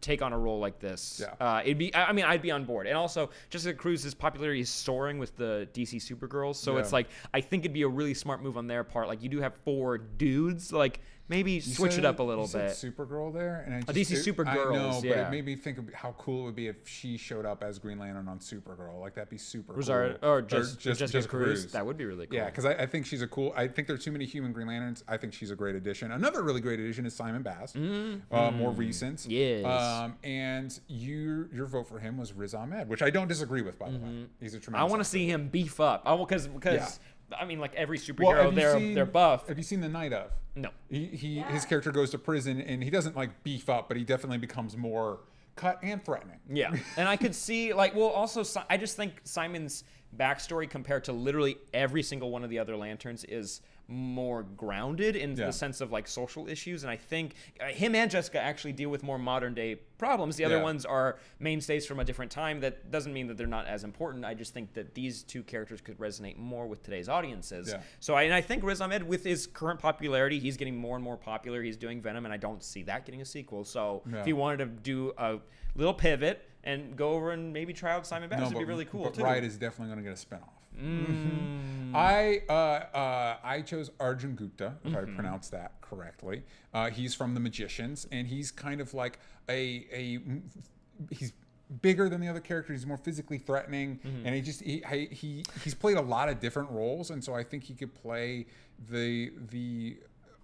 take on a role like this. Yeah. It'd be. I mean, I'd be on board. And also, Jessica Cruz's popularity is soaring with the DC Supergirls. So Yeah. it's like I think it'd be a really smart move on their part. Like you do have 4 dudes. Like maybe You switch said- it up a little you said bit. Supergirl there, and I Oh, just, DC I know, Supergirls, but yeah. it made me think of how cool it would be if she showed up as Green Lantern on Supergirl. Like that'd be super Rosario, cool. or just Jessica Cruz. That would be really cool. Yeah, because I think she's a cool. I think there's too many human Green Lanterns. I think she's a great addition. Another really great addition is Simon Bass, more recent. Yes. And your vote for him was Riz Ahmed, which I don't disagree with, by the way. He's a I tremendous. want to actor. see him beef up. Because Yeah. I mean, like every Well, superhero, have you seen- they're buff. Have you seen The Night of? No. His character goes to prison and he doesn't like beef up, but he definitely becomes more cut and threatening. Yeah, and I could see also I just think Simon's backstory compared to literally every single one of the other Lanterns is more grounded in Yeah. the sense of like social issues, and I think him and Jessica actually deal with more modern day problems. The other Yeah. ones are mainstays from a different time. That doesn't mean that they're not as important. I just think that these two characters could resonate more with today's audiences. Yeah. So I think Riz Ahmed, with his current popularity, he's getting more and more popular. He's doing Venom, and I don't see that getting a sequel. So Yeah. if he wanted to do a little pivot and go over and maybe try out Simon Bass, No, would be really cool but too. Riot is definitely going to get a spinoff. I chose Arjun Gupta, if I pronounced that correctly. He's from The Magicians, and he's kind of like he's bigger than the other characters. He's more physically threatening, and he's played a lot of different roles, and so I think he could play the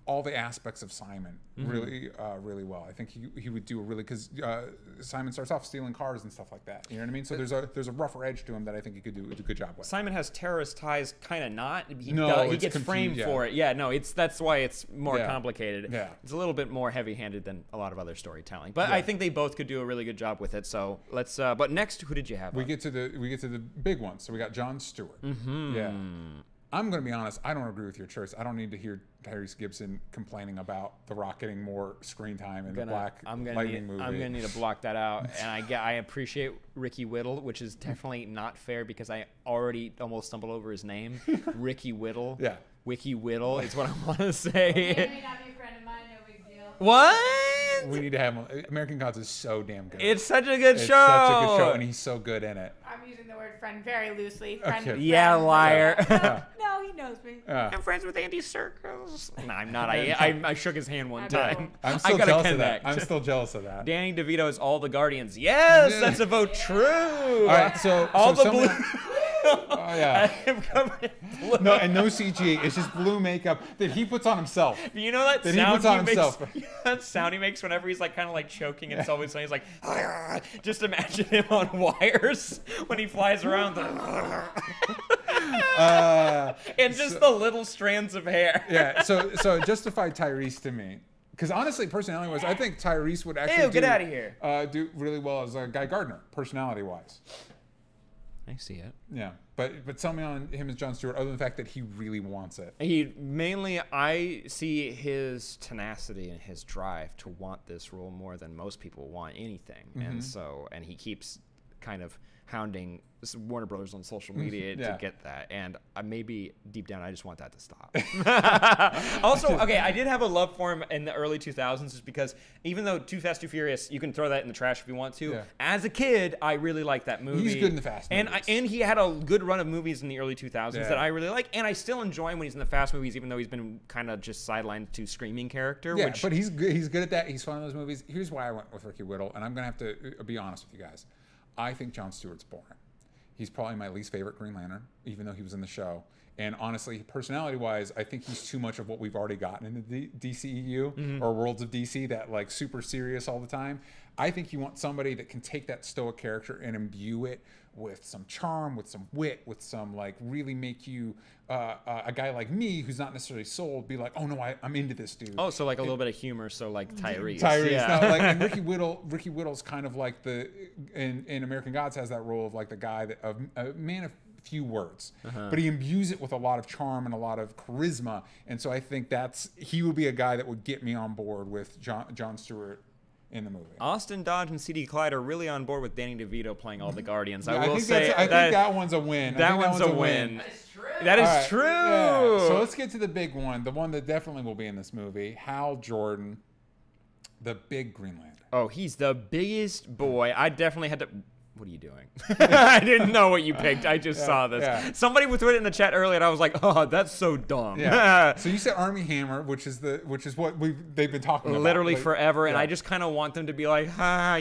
all the aspects of Simon really well. I think he would do a really, because Simon starts off stealing cars and stuff like that. You know what I mean? So there's a rougher edge to him that I think he could do a good job with. Simon has terrorist ties, kind of not. He it's gets framed confused, yeah. for it. Yeah, no, that's why it's more Yeah. complicated. Yeah. It's a little bit more heavy-handed than a lot of other storytelling. But Yeah. I think they both could do a really good job with it. So let's. But next, who did you have? We up? get to the big ones. So we got Jon Stewart. Yeah. I'm going to be honest. I don't agree with your choice. I don't need to hear Tyrese Gibson complaining about The Rock getting more screen time in the Black Lightning movie. I'm gonna need to block that out. And I appreciate Ricky Whittle, which is definitely not fair because I already almost stumbled over his name. Ricky Whittle. Yeah. Wiki Whittle is what I want to He say. may not be a friend of mine, no big deal. What? We need to have him. American Gods is so damn good. It's such a good It's show. such a good show, and he's so good in it. I'm using the word friend very loosely. Friend Okay. of Yeah, friend. liar. No, he knows me. I'm friends with Andy Serkis. No, I'm not. I shook his hand one I time. I'm I still gotta jealous of that. connect. I'm still jealous of that. Danny DeVito is all the Guardians. Yes, Yeah. that's a vote true. All right, so all so the blue. someone- Oh yeah. I'm covered in blue. No, and no CG. It's just blue makeup that he puts on himself. You know that That he sound puts on makes? himself. That sound he makes whenever he's like kind of like choking and so he's like, just imagine him on wires when he flies around. And just the little strands of hair. Yeah. So it justified Tyrese to me. Because honestly, personality-wise, I think Tyrese would actually Ew, get outta here. Do really well as Guy Gardner, personality-wise. I see it. Yeah. But tell me on him as Jon Stewart, other than the fact that he really wants it. I see his tenacity and his drive to want this role more than most people want anything. And he keeps kind of hounding Warner Brothers on social media Yeah. to get that. And maybe deep down, I just want that to stop. Also, okay, I did have a love for him in the early 2000s just because even though Too Fast, Too Furious, you can throw that in the trash if you want to. Yeah. As a kid, I really liked that movie. He's good in the Fast and movies. and he had a good run of movies in the early 2000s Yeah. that I really like. And I still enjoy him when he's in the Fast movies, even though he's been kind of just sidelined to screaming character. Yeah, which, but he's good. He's good at that. He's fun in those movies. Here's why I went with Ricky Whittle, and I'm gonna have to be honest with you guys. I think Jon Stewart's boring. He's probably my least favorite Green Lantern, even though he was in the show. And honestly, personality-wise, I think he's too much of what we've already gotten in the DCEU or Worlds of DC, that like super serious all the time. I think you want somebody that can take that stoic character and imbue it with some charm, with some wit, with some like really make you a guy like me who's not necessarily sold be like, oh no, I'm into this dude. oh, so like a little bit of humor, so like Tyrese. Tyrese. Yeah. No, like, and Ricky Whittle's kind of like in American Gods has that role of like the guy a man of few words, but he imbues it with a lot of charm and a lot of charisma. And so I think he would be a guy that would get me on board with Jon Stewart in the movie. Austin Dodge and C.D. Clyde are really on board with Danny DeVito playing all the Guardians. Yeah, I will think say I think that one's a win. I that think one's a win. That's true. That is All right, true. yeah. So let's get to the big one, the one that definitely will be in this movie. Hal Jordan, the big Green Lantern. Oh, he's the biggest boy. I definitely had to. what are you doing? I didn't know what you picked. I just saw this. yeah. Somebody threw it in the chat earlier, and I was like, oh, that's so dumb. Yeah. So you said Army Hammer, which is what they've been talking about Literally like, forever, and yeah. I just kind of want them to be like,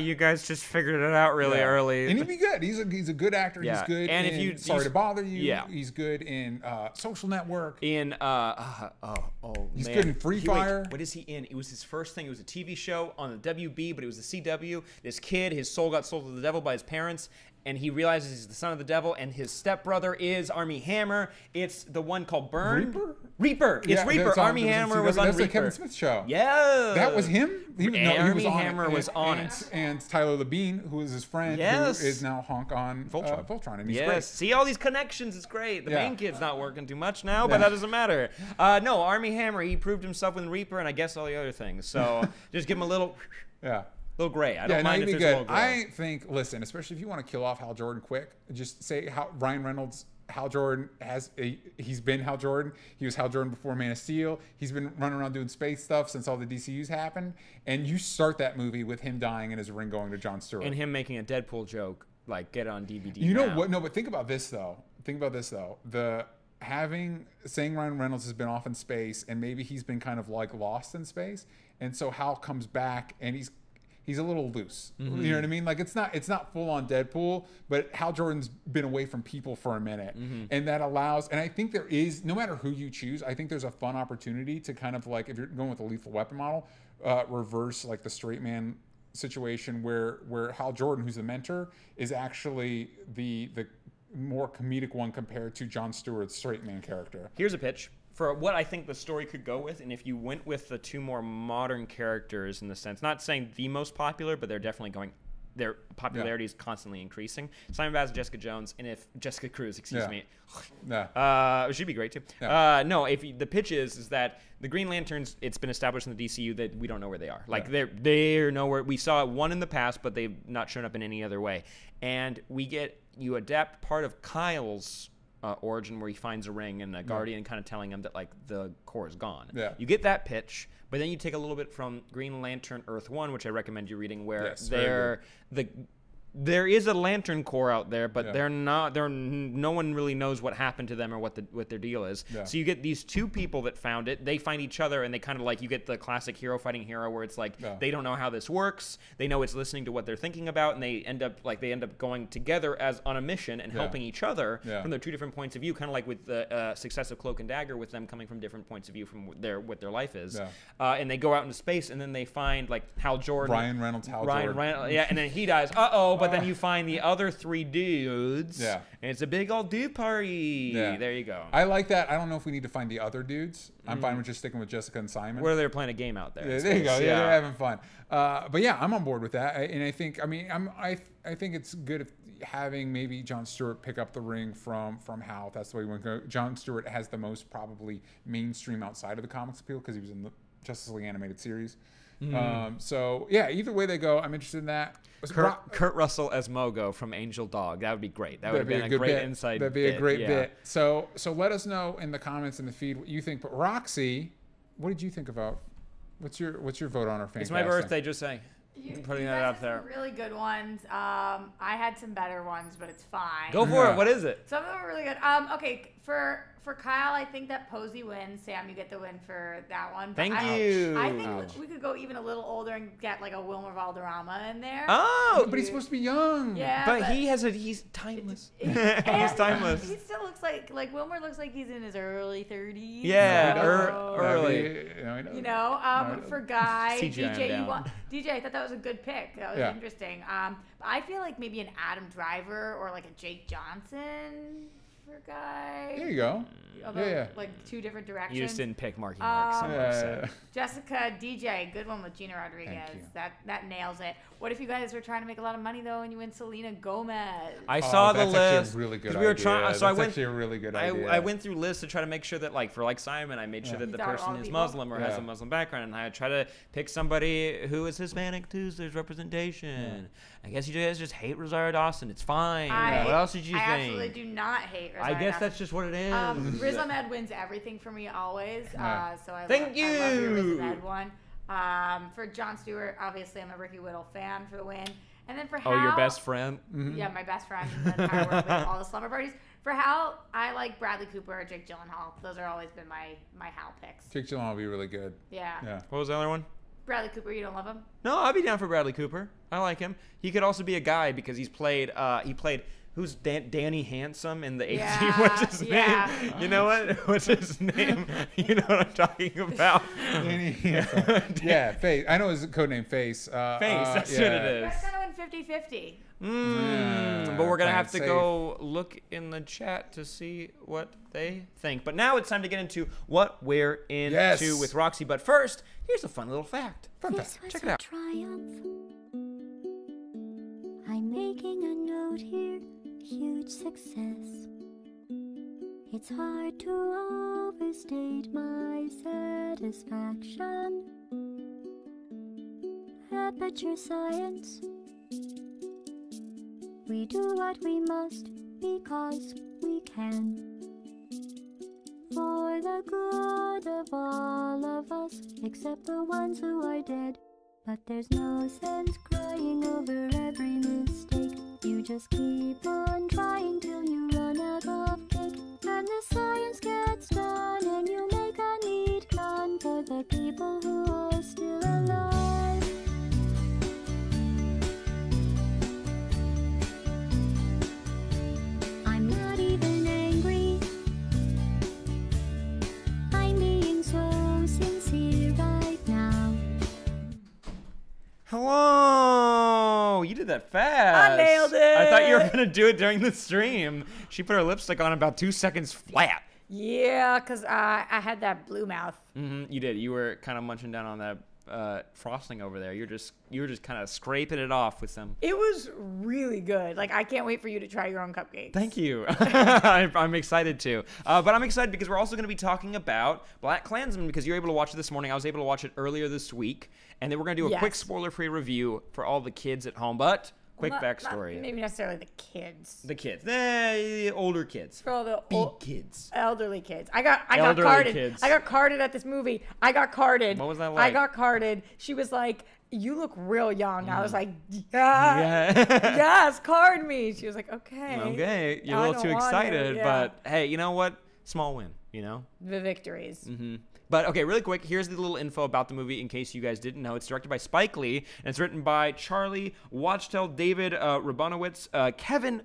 you guys just figured it out really early. And he'd be good. He's a good actor. Yeah. He's good. And in if you- Sorry to Bother You. Yeah. He's good in Social Network. In He's man. good in Free Fire. What is he in? It was his first thing. It was a TV show on the WB, but it was the CW. This kid, his soul got sold to the devil by his parents, and he realizes he's the son of the devil, and his stepbrother is Army Hammer. It's the one called Burn. Reaper. It's Yeah, Reaper. that's on- Army that Hammer was on That's the Reaper. Kevin Smith show. Yeah. That was him? He was Army on it. Hammer was on and, it. And Tyler Labine, who is his friend, Yes. who is now Honk on Voltron. And he's Yes. great. See all these connections. It's great. The Yeah. main kid's not working too much now, but Yeah. that doesn't matter. No, Army Hammer, he proved himself with Reaper, and I guess all the other things. So just give him a little Yeah. gray. I Yeah, don't no, mind he'd if be there's a good. little gray. I think, listen, especially if you want to kill off Hal Jordan quick, just say how Ryan Reynolds, Hal Jordan he's been Hal Jordan. He was Hal Jordan before Man of Steel. He's been running around doing space stuff since all the DCUs happened. And you start that movie with him dying in his ring going to Jon Stewart. And him making a Deadpool joke, like get it on DVD. You know now. what? No, but think about this though. Saying Ryan Reynolds has been off in space and maybe he's been kind of like lost in space, and so Hal comes back and he's a little loose. You know what I mean? Like it's not full on Deadpool, but Hal Jordan's been away from people for a minute, and that allows. And I think there is, no matter who you choose, I think there's a fun opportunity to kind of like, if you're going with the Lethal Weapon model, reverse like the straight man situation where Hal Jordan, who's the mentor, is actually the more comedic one compared to Jon Stewart's straight man character. Here's a pitch for what I think the story could go with, and if you went with the two more modern characters in the sense, not saying the most popular, but they're definitely going. Their popularity is constantly increasing. Simon Bass, Jessica Jones, and if Jessica Cruz, excuse me, she'd be great too. Yeah. No, the pitch is that the Green Lanterns, it's been established in the DCU that we don't know where they are. Like they're nowhere. We saw one in the past, but they've not shown up in any other way. And you adapt part of Kyle's origin where he finds a ring and a guardian kind of telling him that like the core is gone. Yeah. You get that pitch, but then you take a little bit from Green Lantern Earth 1, which I recommend you reading, where Yes, very there is a Lantern Corps out there, but Yeah. no one really knows what happened to them or what their deal is. Yeah. So you get these two people that found it. They find each other, and they kind of like, you get the classic hero fighting hero where it's like they don't know how this works. They know it's listening to what they're thinking about, and they end up going together as on a mission and helping each other from their two different points of view, kind of like with the success of Cloak and Dagger, with them coming from different points of view from what their life is. And they go out into space, and then they find like Hal Jordan, Ryan Reynolds, Hal Jordan. and then he dies. But then you find the other three dudes. Yeah. And it's a big old dude party. Yeah. There you go. I like that. I don't know if we need to find the other dudes. I'm fine with just sticking with Jessica and Simon. Where they're playing a game out there. Yeah, in there you go. space. Yeah, they're having fun. But yeah, I'm on board with that. And I think, I think it's good if having maybe Jon Stewart pick up the ring from Hal. That's the way we want to go. Jon Stewart has the most probably mainstream outside of the comics appeal because he was in the Justice League animated series. So yeah, either way they go, I'm interested in that. Kurt Russell as Mogo from Angel Dog. That would be great. That would have been a good great bit. inside That'd be a great yeah. bit. So let us know in the comments in the feed what you think. But Roxy, what did you think about? What's your vote on our fan? It's my birthday, just saying. Putting that out there. Some really good ones. I had some better ones, but it's fine. Go for it. What is it? Some of them are really good. Okay, for Kyle, I think that Posey wins. Sam, you get the win for that one. But Thank I you. think we could go even a little older and get like a Wilmer Valderrama in there. Oh, But he's supposed to be young. Yeah, but he's timeless. He's and timeless. He still looks like Wilmer looks like he's in his early 30s. Yeah, so, early. You know, for Guy, CGI DJ, DJ, I thought that was a good pick. That was interesting. But I feel like maybe an Adam Driver or like a Jake Johnson for Guy. There you go. Although, like two different directions. You just didn't pick Marky Mark. So upset. Jessica, DJ, good one with Gina Rodriguez. That nails it. What if you guys were trying to make a lot of money though, and you win Selena Gomez? I saw the that's list. Actually a really good we were idea. trying. So that's actually a really good idea. I went through lists to try to make sure that, like, for like Simon, I made sure that the You thought all person the is people? Muslim or has a Muslim background, and I try to pick somebody who is Hispanic too, so there's representation. I guess you guys just hate Rosario Dawson. It's fine. What else did you I think? absolutely do not hate Rosario I guess Dawson. that's just what it is. Riz Ahmed wins everything for me always. So I Thank love your Riz you. Ahmed one. For Jon Stewart, obviously I'm a Ricky Whittle fan for the win. And then for how Oh, your best friend? Yeah, my best friend in the entire world with all the slumber parties. For Hal, I like Bradley Cooper or Jake Gyllenhaal. Those are always been my Hal picks. Jake Gyllenhaal will be really good. Yeah. Yeah. What was the other one? Bradley Cooper, you don't love him? No, I'd be down for Bradley Cooper. I like him. He could also be a guy because he played who's Danny Handsome in the 18? Yeah, What's his yeah. name? You know what? What's his name? You know what I'm talking about? Yeah, Face. I know his code name Face. Face, that's what it is. That's kind of went 50-50. But we're going to have to Playing go look in the chat to see what they think. But now it's time to get into what we're into Yes. with Roxy. But first, here's a fun little fact. This was Check it a out. triumph. I'm making a note here, huge success. It's hard to overstate my satisfaction. Aperture Science. We do what we must because we can. For the good of all of us, except the ones who are dead. But there's no sense crying over every mistake. You just keep on trying till you run out of cake. And the science gets done and you make a neat gun for the people who are still alive. I'm not even angry. I'm being so sincere right now. Hello! You did that fast. I nailed it. I thought you were going to do it during the stream. She put her lipstick on about 2 seconds flat. Yeah, because I had that blue mouth. You did. You were kind of munching down on that frosting over there. You were just kind of scraping it off with some. It was really good. Like, I can't wait for you to try your own cupcakes. Thank you. I'm excited to. But I'm excited because we're also going to be talking about Black Klansman because you're able to watch it this morning. I was able to watch it earlier this week. And then we're going to do a quick Yes. spoiler-free review for all the kids at home. But quick Not backstory. maybe necessarily the kids. The kids. The older kids. For all the Big kids. elderly kids. I got Elderly carded. kids. I got carded at this movie. I got carded. What was that I like? got carded. She was like, "You look real young." I was like, Yeah. yes, card me." She was like, "Okay." Okay. You're a I little too don't want it, excited. yeah. But hey, you know what? Small win, you know? The victories. But okay, really quick, here's the little info about the movie in case you guys didn't know. It's directed by Spike Lee, and it's written by Charlie Watchtel, David Rabinowitz, Kevin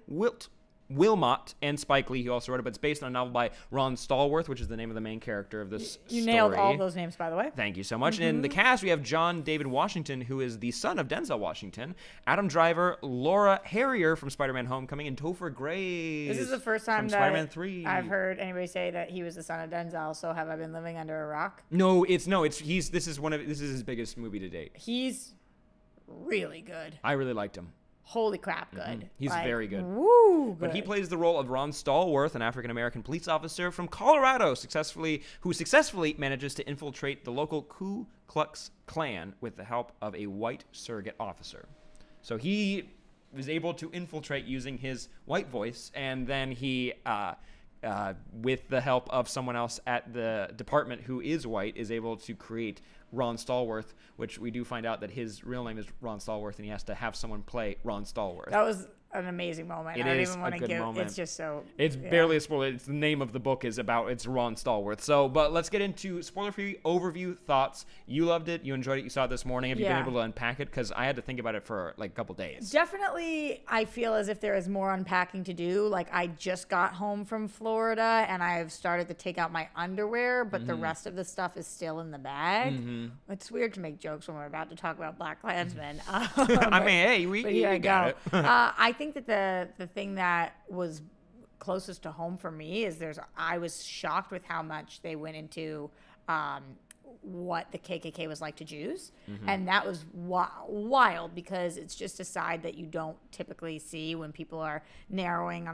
Wilmot, and Spike Lee. He also wrote it, but it's based on a novel by Ron Stallworth, which is the name of the main character of this You story. nailed all those names, by the way. Thank you so much. And in the cast, we have John David Washington, who is the son of Denzel Washington, Adam Driver, Laura Harrier from Spider-Man Homecoming, and Topher Grace. This is the first time from that Spider-Man 3. I've heard anybody say that he was the son of Denzel. So have I been living under a rock? This is his biggest movie to date. He's really good. I really liked him. Holy crap, good. He's very good. Woo, good. But he plays the role of Ron Stallworth, an African-American police officer from Colorado, who successfully manages to infiltrate the local Ku Klux Klan with the help of a white surrogate officer. So he was able to infiltrate using his white voice, and then he, with the help of someone else at the department who is white, is able to create Ron Stallworth, which we do find out that his real name is Ron Stallworth, and he has to have someone play Ron Stallworth. That was an amazing moment. It I don't is even a want to good give. moment. It's just so. It's yeah. barely a spoiler. It's the name of the book is about. It's Ron Stallworth. So, but let's get into spoiler-free overview thoughts. You loved it. You enjoyed it. You saw it this morning. Have you Yeah. been able to unpack it? Because I had to think about it for like a couple days. Definitely, I feel as if there is more unpacking to do. Like, I just got home from Florida and I've started to take out my underwear, but the rest of the stuff is still in the bag. It's weird to make jokes when we're about to talk about Black Klansman. I mean, hey, But here I got go. it. I think that the thing that was closest to home for me is I was shocked with how much they went into what the KKK was like to Jews, and that was wild because it's just a side that you don't typically see when people are narrowing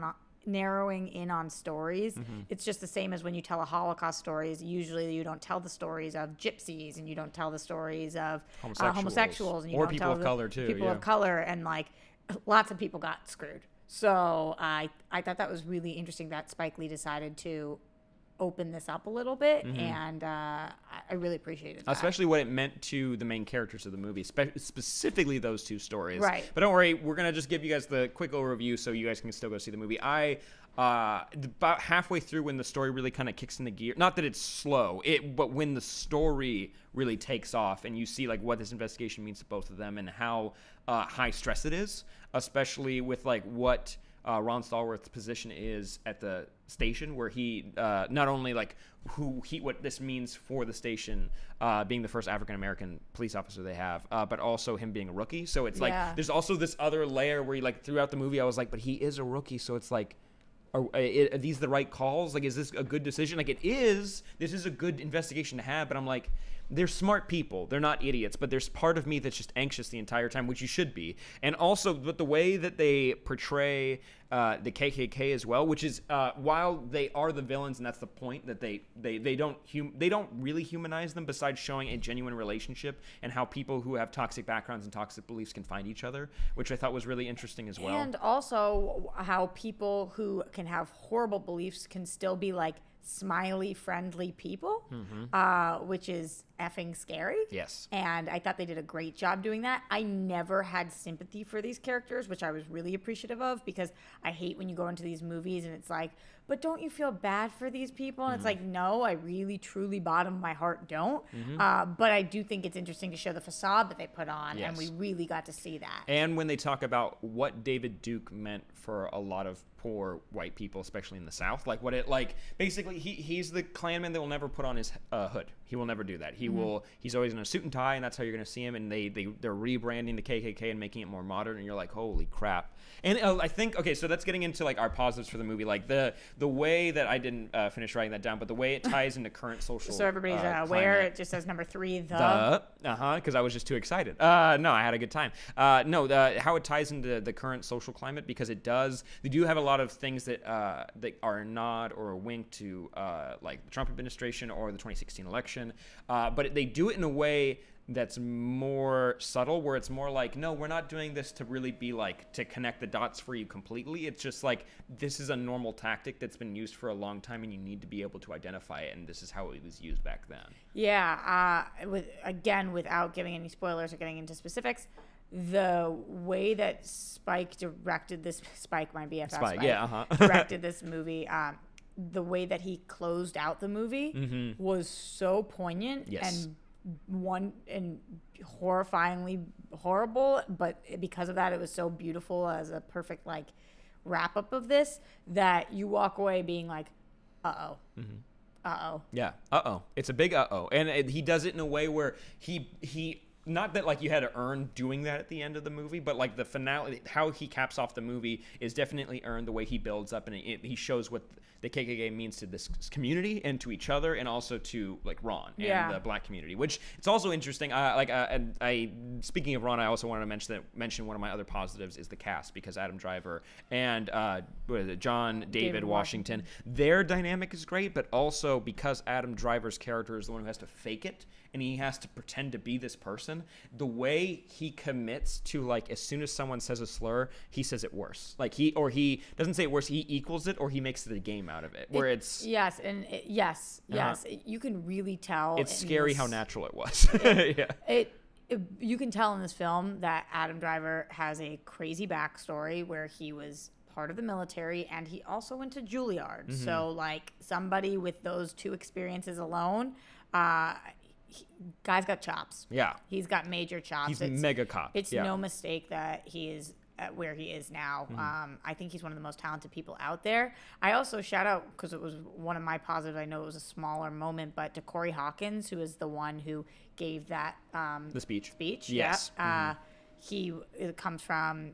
in on stories. It's just the same as when you tell a Holocaust stories. Usually you don't tell the stories of gypsies and you don't tell the stories of homosexuals and you Or don't people tell of color, too, people yeah. of color, and like lots of people got screwed. So I thought that was really interesting that Spike Lee decided to open this up a little bit, and I really appreciated that. Especially what it meant to the main characters of the movie, specifically those two stories. Right. But don't worry, we're going to just give you guys the quick overview so you guys can still go see the movie. About halfway through when the story really kind of kicks into gear, not that it's slow, but when the story really takes off and you see like what this investigation means to both of them and how high stress it is, especially with like what Ron Stallworth's position is at the station, where he not only like what this means for the station, being the first African American police officer they have, but also him being a rookie. So it's like there's also this other layer where like throughout the movie I was like, but he is a rookie, so it's like, are these the right calls? Like, is this a good decision? Like, it is. This is a good investigation to have, but I'm like, they're smart people. They're not idiots, but there's part of me that's just anxious the entire time, which you should be. And also, but the way that they portray the KKK as well, which is while they are the villains, and that's the point, that they don't really humanize them besides showing a genuine relationship and how people who have toxic backgrounds and toxic beliefs can find each other, which I thought was really interesting as well. And also how people who can have horrible beliefs can still be like smiley, friendly people, which is effing scary. Yes. And I thought they did a great job doing that. I never had sympathy for these characters, which I was really appreciative of, because I hate when you go into these movies and it's like, but don't you feel bad for these people? And it's like, no, I really, truly, bottom of my heart don't. But I do think it's interesting to show the facade that they put on, and we really got to see that. And when they talk about what David Duke meant for a lot of poor white people, especially in the South, like what it like, basically he's the Klanman that will never put on his hood. He will never do that. He's always in a suit and tie, and that's how you're going to see him. And they're rebranding the KKK and making it more modern, and you're like, holy crap. And I think, okay, so that's getting into like our positives for the movie, like the way that I didn't finish writing that down, but the way it ties into current social. So everybody's aware. climate. It just says number 3. Because I was just too excited. No, I had a good time. How it ties into the current social climate, because they do have a lot of things that are a nod or a wink to like the Trump administration or the 2016 election, but they do it in a way that's more subtle, where it's more like, no, we're not doing this to really be like to connect the dots for you completely. It's just like, this is a normal tactic that's been used for a long time, and you need to be able to identify it, and this is how it was used back then. Yeah. Without giving any spoilers or getting into specifics, the way that Spike directed this, my BFF Spike, directed this movie, the way that he closed out the movie was so poignant and horrifyingly horrible, but because of that, it was so beautiful as a perfect like wrap up of this, that you walk away being like, yeah, it's a big and he does it in a way where he not that like you had to earn doing that at the end of the movie, but like the finale, how he caps off the movie is definitely earned, the way he builds up, and he shows what the KKK means to this community and to each other, and also to like Ron and the black community, which it's also interesting. Speaking of Ron, I also wanted to mention one of my other positives is the cast, because Adam Driver and John David Washington, their dynamic is great, but also because Adam Driver's character is the one who has to fake it, and he has to pretend to be this person, the way he commits to, like, as soon as someone says a slur, he says it worse. Like, he doesn't say it worse, he equals it, or he makes it a game out of it. Where yes, you can really tell. It's scary how natural it was. You can tell in this film that Adam Driver has a crazy backstory where he was part of the military, and he also went to Juilliard. So, like, somebody with those two experiences alone, guy's got chops. Yeah. He's got major chops. He's mega cop. It's no mistake that he is at where he is now. I think he's one of the most talented people out there. I also shout out, because it was one of my positives, I know it was a smaller moment, but to Corey Hawkins, who is the one who gave that the speech. Yes. He comes from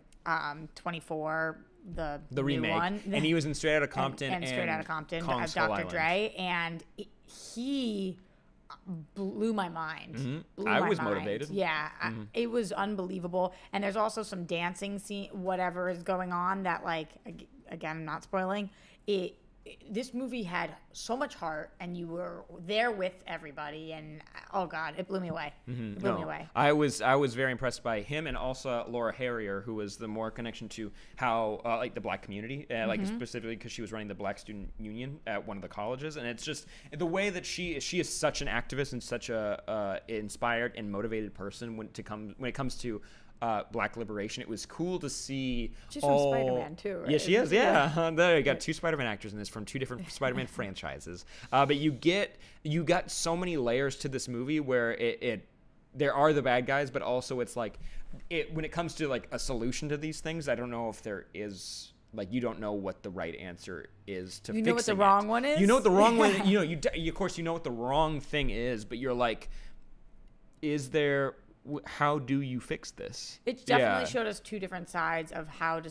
24, the remake one. And he was in Straight Outta Compton and Straight Outta Compton Kong as Skull Dr. Island. Dre, and he blew my mind. I was motivated. Yeah, it was unbelievable. And there's also some dancing scene, whatever is going on, that, like, again, I'm not spoiling it. this movie had so much heart, and you were there with everybody, and oh god, it blew me away. It blew me away. I was very impressed by him, and also Laura Harrier, who was the more connection to how like the black community, like specifically because she was running the Black Student Union at one of the colleges, and it's just the way that she is such an activist and such a inspired and motivated person when it comes to Black liberation. It was cool to see. She's from Spider-Man too, right? Yeah, she is. Yeah, there you got 2 Spider-Man actors in this from 2 different Spider-Man franchises. But you got so many layers to this movie where there are the bad guys, but also it's like when it comes to like a solution to these things, I don't know if there is. Like, you don't know what the right answer is to fixing it. You know what the wrong one is? You know what the wrong one. You of course you know what the wrong thing is, but you're like, is there? How do you fix this? It definitely showed us 2 different sides of how to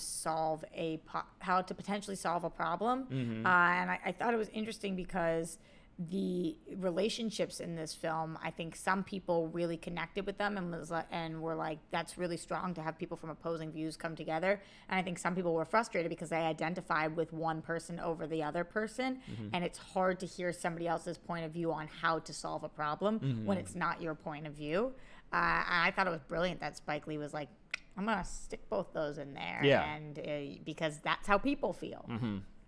potentially solve a problem, and I thought it was interesting because the relationships in this film, I think some people really connected with them and were like, that's really strong to have people from opposing views come together. And I think some people were frustrated because they identified with one person over the other person, and it's hard to hear somebody else's point of view on how to solve a problem when it's not your point of view. I thought it was brilliant that Spike Lee was like, I'm gonna stick both those in there, and because that's how people feel.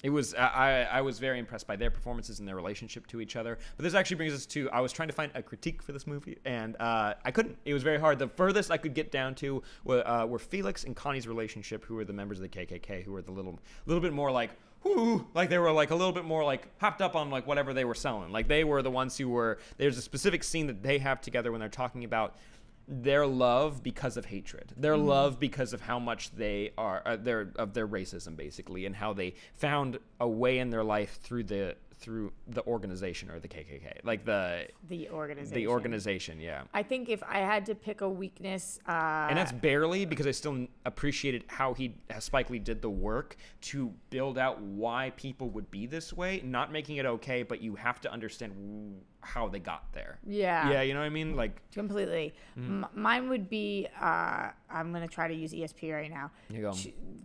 It was I was very impressed by their performances and their relationship to each other. But this actually brings us to, I was trying to find a critique for this movie, and I couldn't. It was very hard. The furthest I could get down to were Felix and Connie's relationship, who were the members of the KKK, who were the little bit more like, whoo, like they were like a little bit more like hopped up on like whatever they were selling. Like they were the ones who were, there's a specific scene that they have together when they're talking about their love because of hatred, their love because of how much they are of their racism, basically, and how they found a way in their life through the organization, or the KKK, like the organization. Yeah, I think if I had to pick a weakness, and that's barely, because I still appreciated how Spike Lee did the work to build out why people would be this way, not making it okay, but you have to understand how they got there. Yeah, you know what I mean? Like, completely. Mine would be, I'm going to try to use ESP right now. Here you go.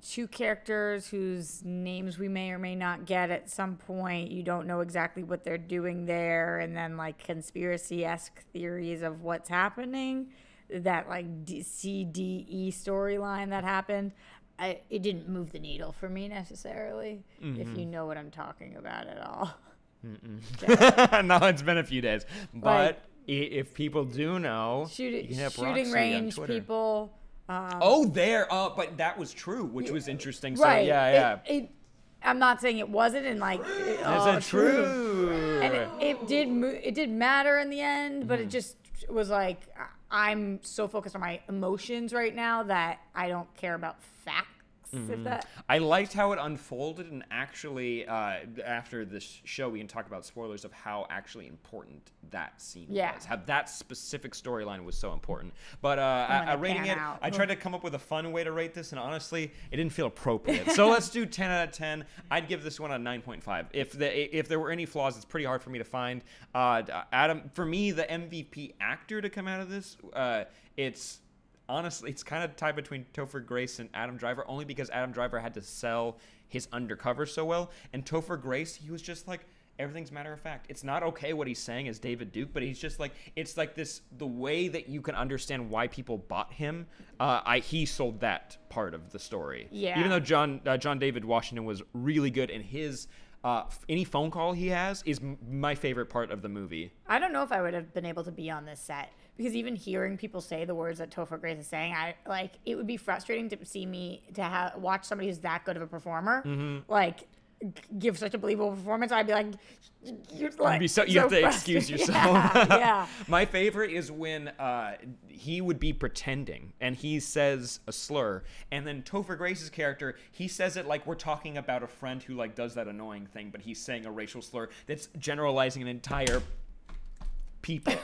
2 characters whose names we may or may not get at some point. You don't know exactly what they're doing there, and then like conspiracy-esque theories of what's happening. That like CDE storyline that happened. It didn't move the needle for me necessarily, if you know what I'm talking about at all. No, it's been a few days, but if people do know, shooting range people. But that was true, which was interesting. So right. I'm not saying it wasn't, and like, is it true? And it did matter in the end, but it just was like, I'm so focused on my emotions right now that I don't care about facts. I liked how it unfolded, and actually, after this show, we can talk about spoilers of how actually important that scene was. How that specific storyline was so important. But rating it, I tried to come up with a fun way to rate this, and honestly, it didn't feel appropriate. So let's do 10 out of 10. I'd give this one a 9.5. If there were any flaws, it's pretty hard for me to find. Adam, for me, the MVP actor to come out of this, honestly, it's kind of tied between Topher Grace and Adam Driver, only because Adam Driver had to sell his undercover so well. And Topher Grace, he was just like, everything's matter of fact. It's not okay what he's saying as David Duke, but he's just like, it's like this, the way that you can understand why people bought him. He sold that part of the story. Yeah. Even though John David Washington was really good, and his any phone call he has is my favorite part of the movie. I don't know if I would have been able to be on this set, because even hearing people say the words that Topher Grace is saying, it would be frustrating to see me watch somebody who's that good of a performer, like give such a believable performance. I'd be like, you have to excuse yourself. Yeah. My favorite is when he would be pretending and he says a slur, and then Topher Grace's character, he says it like we're talking about a friend who like does that annoying thing, but he's saying a racial slur that's generalizing an entire people.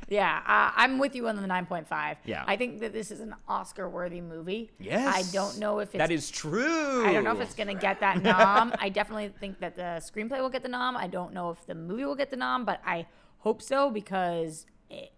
Yeah, I'm with you on the 9.5. Yeah. I think that this is an Oscar-worthy movie. Yes. I don't know if it's... That is true. I don't know if it's going to get that nom. I definitely think that the screenplay will get the nom. I don't know if the movie will get the nom, but I hope so, because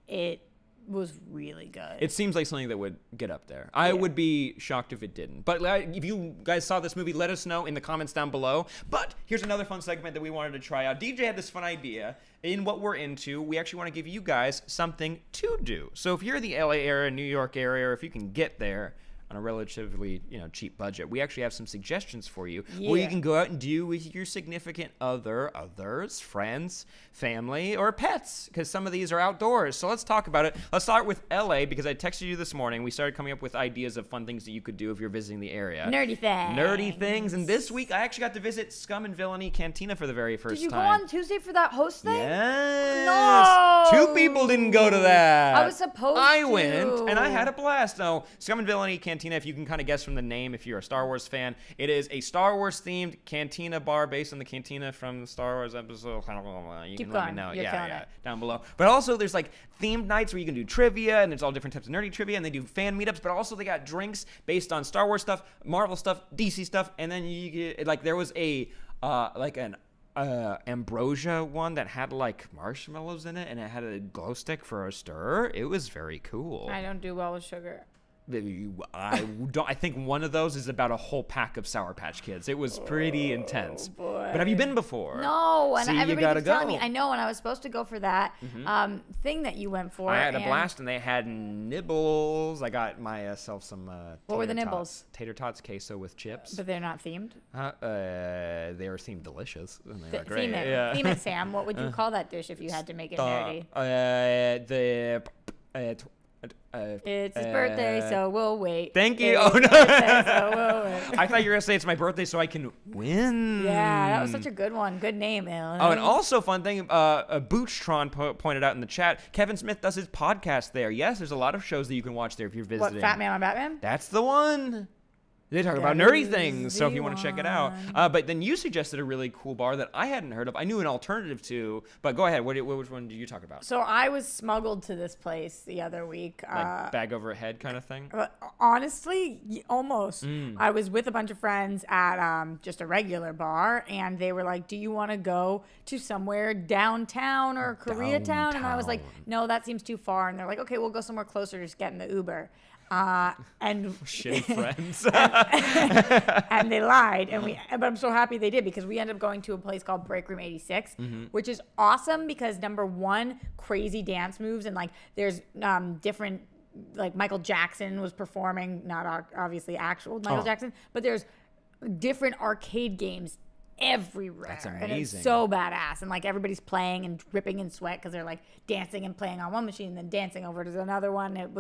it was really good. It seems like something that would get up there. I would be shocked if it didn't. But if you guys saw this movie, let us know in the comments down below. But here's another fun segment that we wanted to try out. DJ had this fun idea. In what we're into, we actually want to give you guys something to do. So if you're in the LA area, New York area, or if you can get there on a relatively, cheap budget, we actually have some suggestions for you where you can go out and do with your significant others, friends, family, or pets, because some of these are outdoors. So let's talk about it. Let's start with LA, because I texted you this morning. We started coming up with ideas of fun things that you could do if you're visiting the area. Nerdy things. And this week, I actually got to visit Scum and Villainy Cantina for the very first time. Did you go on Tuesday for that host thing? Yes. No. 2 people didn't go to that. I was supposed I to. went, and I had a blast. No, Scum and Villainy Cantina, if you can kind of guess from the name, if you're a Star Wars fan, it is a Star Wars-themed cantina bar based on the cantina from the Star Wars episode. You Keep can let me going. know. You're killing it. Down below. But also, there's like themed nights where you can do trivia, and it's all different types of nerdy trivia, and they do fan meetups, but also they got drinks based on Star Wars stuff, Marvel stuff, DC stuff, and then you get, like, there was a, an ambrosia one that had like marshmallows in it, and it had a glow stick for a stir. It was very cool. I don't do well with sugar. I think one of those is about a whole pack of Sour Patch Kids. It was pretty intense. Boy. But have you been before? No, and See, you everybody gotta keeps telling go. me. I know, and I was supposed to go for that thing that you went for. I had a and blast, and they had nibbles. I got myself some. What were the tater nibbles? tots. Tater tots, queso with chips. But they're not themed. They were themed delicious. And they were great. Theme it. Yeah. Theme it, Sam. What would you call that dish if you had to make it nerdy? It's his birthday, so we'll wait. Thank you. It's Oh, his no. birthday, so we'll wait. I thought you were gonna say it's my birthday so I can win. Yeah, that was such a good one. Good name, Ellen. Oh, and also fun thing, Boochtron pointed out in the chat, Kevin Smith does his podcast there. Yes, there's a lot of shows that you can watch there if you're visiting. What, Fat Man on Batman? That's the one. They talk about That nerdy is things, so if the you want to check it out. But then you suggested a really cool bar that I hadn't heard of. I knew an alternative to, but go ahead. Which one did you talk about? So I was smuggled to this place the other week. Like bag over head kind of thing? Honestly, almost. Mm. I was with a bunch of friends at just a regular bar, and they were like, "Do you want to go to somewhere downtown or Koreatown?" And I was like, Downtown. "No, that seems too far." And they're like, "Okay, we'll go somewhere closer. Just get in the Uber." And Shitty friends. and they lied, but I'm so happy they did, because we ended up going to a place called Break Room 86, which is awesome because number one, crazy dance moves, and like there's different, like Michael Jackson was performing, not obviously actual Michael Jackson, but there's different arcade games everywhere. That's And amazing. it's so badass, and like everybody's playing and dripping in sweat because they're like dancing and playing on one machine and then dancing over to another one. It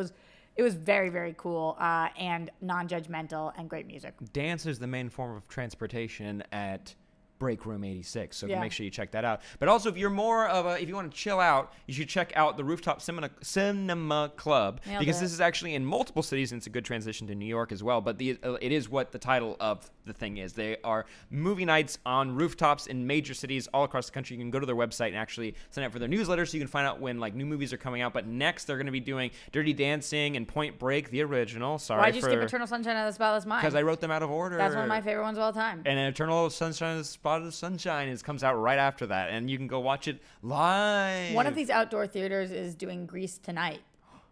was very, very cool and non-judgmental and great music. Dance is the main form of transportation at Break Room 86, so Yeah. make sure you check that out. But also, if you're more of a, if you want to chill out, you should check out the Rooftop Cinema Club, Nailed because it. this is actually in multiple cities, and it's a good transition to New York as well. But it is what the title of the thing is. They are movie nights on rooftops in major cities all across the country. You can go to their website and actually sign up for their newsletter, so you can find out when like new movies are coming out. But next, they're going to be doing Dirty Dancing and Point Break, the original. Sorry, Why'd you skip Eternal Sunshine of the Spotless Mind? because I wrote them out of order. That's one of my favorite ones of all time. And Eternal Sunshine of the Spot of Sunshine comes out right after that, and you can go watch it live. One of these outdoor theaters is doing Grease tonight.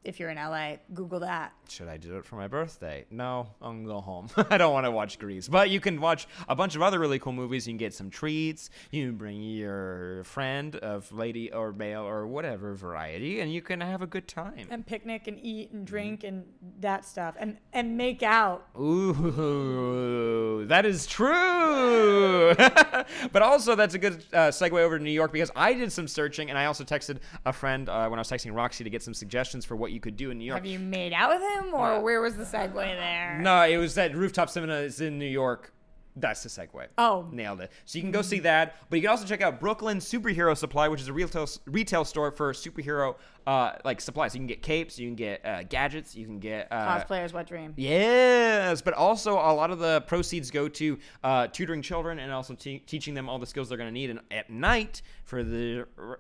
If you're in LA, Google that. Should I do it for my birthday? No, I'm gonna go home. I don't want to watch Grease. But you can watch a bunch of other really cool movies. You can get some treats. You can bring your friend of lady or male or whatever variety, and you can have a good time. And picnic and eat and drink and that stuff. And make out. Ooh, that is true. But also, that's a good segue over to New York, because I did some searching, and I also texted a friend when I was texting Roxy to get some suggestions for what you could do in New York. Have you made out with him, or where was the segue there? No, it was that Rooftop Cinema is in New York. That's the segue. Oh. Nailed it. So you can go see that, but you can also check out Brooklyn Superhero Supply, which is a retail store for superhero like supplies. So you can get capes, you can get gadgets, you can get Cosplayers, what dream? Yes, but also a lot of the proceeds go to tutoring children and also teaching them all the skills they're going to need. And at night, for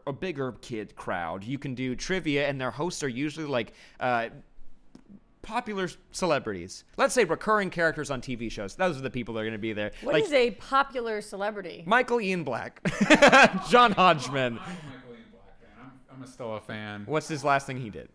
a bigger kid crowd, you can do trivia, and their hosts are usually like popular celebrities. Let's say recurring characters on TV shows. Those are the people that are going to be there. What like is a popular celebrity? Michael Ian Black, John Hodgman. I'm a Michael Ian Black fan. I'm still a fan. What's his last thing he did?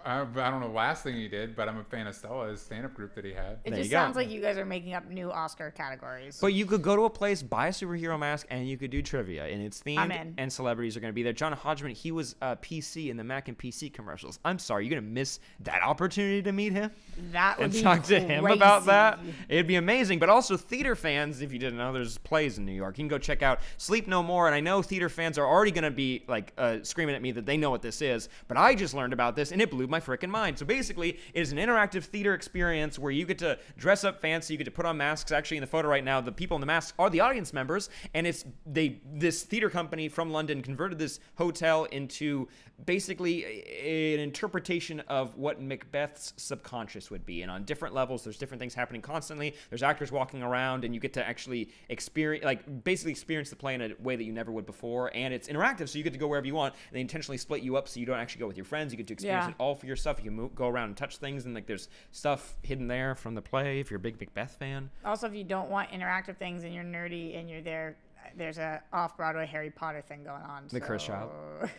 I don't know the last thing he did, but I'm a fan of Stella's stand-up group that he had. It There just you go. sounds like you guys are making up new Oscar categories. But you could go to a place, buy a superhero mask, and you could do trivia, and it's I'm themed, in. and celebrities are going to be there. John Hodgman, he was PC in the Mac and PC commercials. I'm sorry, you're going to miss that opportunity to meet him that would and be talk to him about that. crazy. It'd be amazing. But also theater fans, if you didn't know, there's plays in New York. You can go check out Sleep No More, and I know theater fans are already going to be like screaming at me that they know what this is, but I just learned about this, and it blew my freaking mind. So basically, it is an interactive theater experience where you get to dress up fancy, you get to put on masks. Actually, in the photo right now, the people in the masks are the audience members, and this theater company from London converted this hotel into basically an interpretation of what Macbeth's subconscious would be. And on different levels, there's different things happening constantly. There's actors walking around, and you get to actually basically experience the play in a way that you never would before. And it's interactive, so you get to go wherever you want. And they intentionally split you up so you don't actually go with your friends. You get to experience Yeah. it all for yourself. You can go around and touch things, and like there's stuff hidden there from the play if you're a big Macbeth fan. Also, if you don't want interactive things and you're nerdy and you're there, there's a off-Broadway Harry Potter thing going on. The Cursed Child.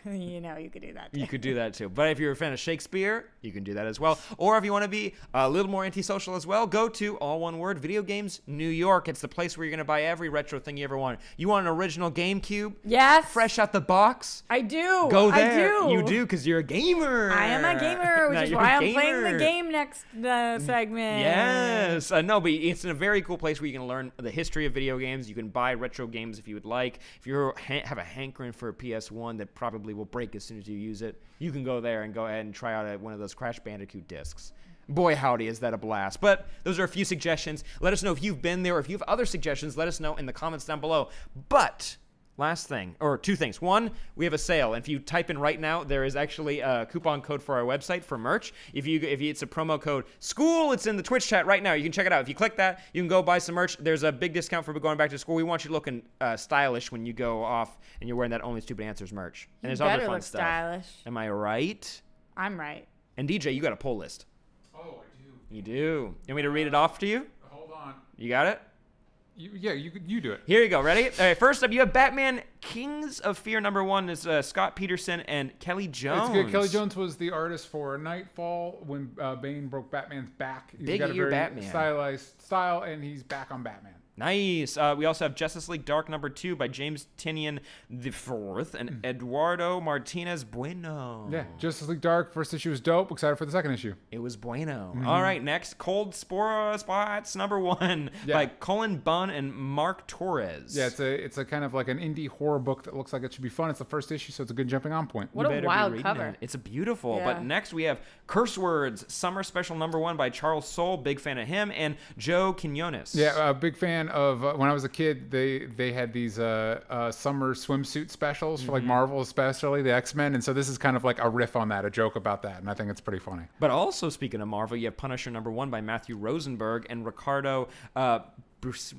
You could do that. You could do that too. But if you're a fan of Shakespeare, you can do that as well. Or if you want to be a little more antisocial as well, go to, all one word, Video Games New York. It's the place where you're going to buy every retro thing you ever wanted. You want an original GameCube? Yes. Fresh out the box? I do. Go there. I do. You do, because you're a gamer. I am a gamer, which Now is you're why a I'm playing the gamer. game next segment. Yes. No, but it's in a very cool place where you can learn the history of video games. You can buy retro games if you would like. If you have a hankering for a PS1 that probably will break as soon as you use it, you can go there and go ahead and try out one of those Crash Bandicoot discs. Boy, howdy, is that a blast. But those are a few suggestions. Let us know if you've been there, or if you have other suggestions, let us know in the comments down below. But last thing, or two things. One, we have a sale, and if you type in right now, there is actually a coupon code for our website for merch. If it's a promo code SCHOOL, it's in the Twitch chat right now. You can check it out. If you click that, you can go buy some merch. There's a big discount for going back to school. We want you looking stylish when you go off and you're wearing that Only Stupid Answers merch. And there's other better fun look stuff. stylish. Am I right? I'm right. And DJ, you got a poll list. Oh, I do. You do. You want me to read it off to you? Hold on. You got it? You do it. Here you go. Ready? All right, first up, you have Batman Kings of Fear #1 is Scott Peterson and Kelly Jones. It's good. Kelly Jones was the artist for Nightfall when Bane broke Batman's back. He's Big got a ear very Batman. stylized style, and he's back on Batman. Nice. We also have Justice League Dark #2 by James Tynion IV and Eduardo Martinez Bueno. Yeah, Justice League Dark first issue was dope. Excited for the second issue. It was bueno. All right, next, Cold Spora Spots #1 Yeah. by Cullen Bunn and Mark Torres. Yeah, it's a kind of like an indie horror book that looks like it should be fun. It's the first issue, so it's a good jumping on point. What You a better be wild reading cover. it. It's a beautiful. Yeah. But next we have Curse Words Summer Special #1 by Charles Soule. Big fan of him, and Joe Quinones. Yeah, a big fan of when I was a kid. They had these summer swimsuit specials for like Marvel, especially the X-Men, and so this is kind of like a riff on that, a joke about that, and I think it's pretty funny. But also, speaking of Marvel, you have Punisher #1 by Matthew Rosenberg and Ricardo. Bruce.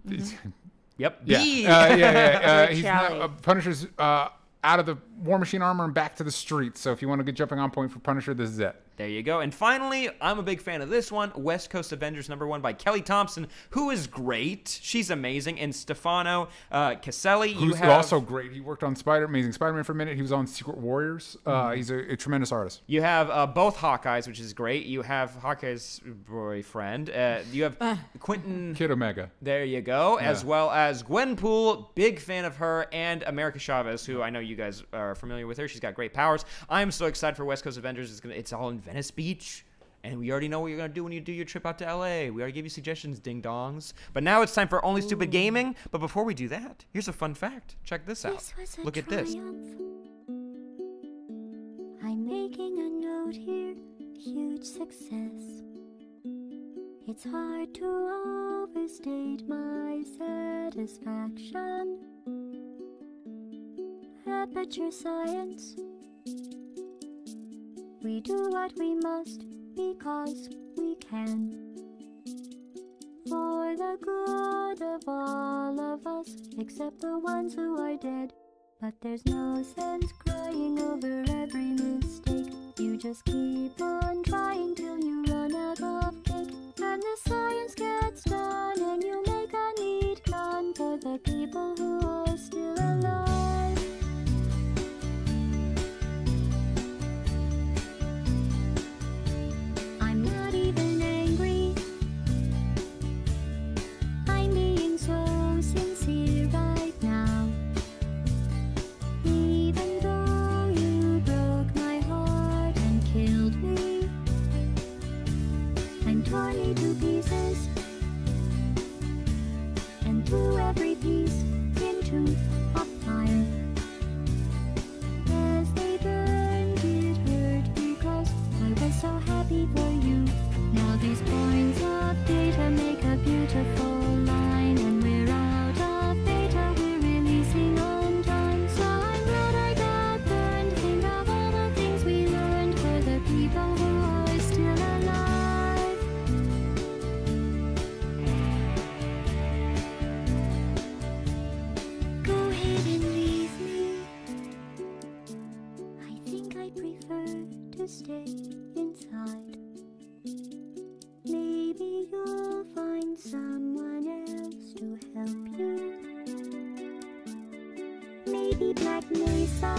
Yep. Yeah, B. yeah. Great He's Charlie. not, Punisher's out of the War Machine armor and back to the streets. So if you want a good jumping on point for Punisher, this is it. There you go. And finally, I'm a big fan of this one, West Coast Avengers #1 by Kelly Thompson, who is great. She's amazing. And Stefano Caselli. Who's also great. He worked on Amazing Spider-Man for a minute. He was on Secret Warriors. He's a tremendous artist. You have both Hawkeyes, which is great. You have Hawkeye's boyfriend. You have Quentin. Kid Omega. There you go. Yeah. As well as Gwenpool, big fan of her, and America Chavez, who I know you guys are familiar with her. She's got great powers. I'm so excited for West Coast Avengers. It's all in Venice Beach. And we already know what you're going to do when you do your trip out to LA. We already gave you suggestions, ding-dongs. But now it's time for Only Stupid Gaming. But before we do that, here's a fun fact. Check this out. This was a Look at this. triumph. I'm making a note here, huge success. It's hard to overstate my satisfaction. Aperture Science. We do what we must because we can. For the good of all of us, except the ones who are dead. But there's no sense crying over every mistake. You just keep on trying till you run out of cake. And the science gets done and you make a neat gun for the people who are still alive. baby black mesa.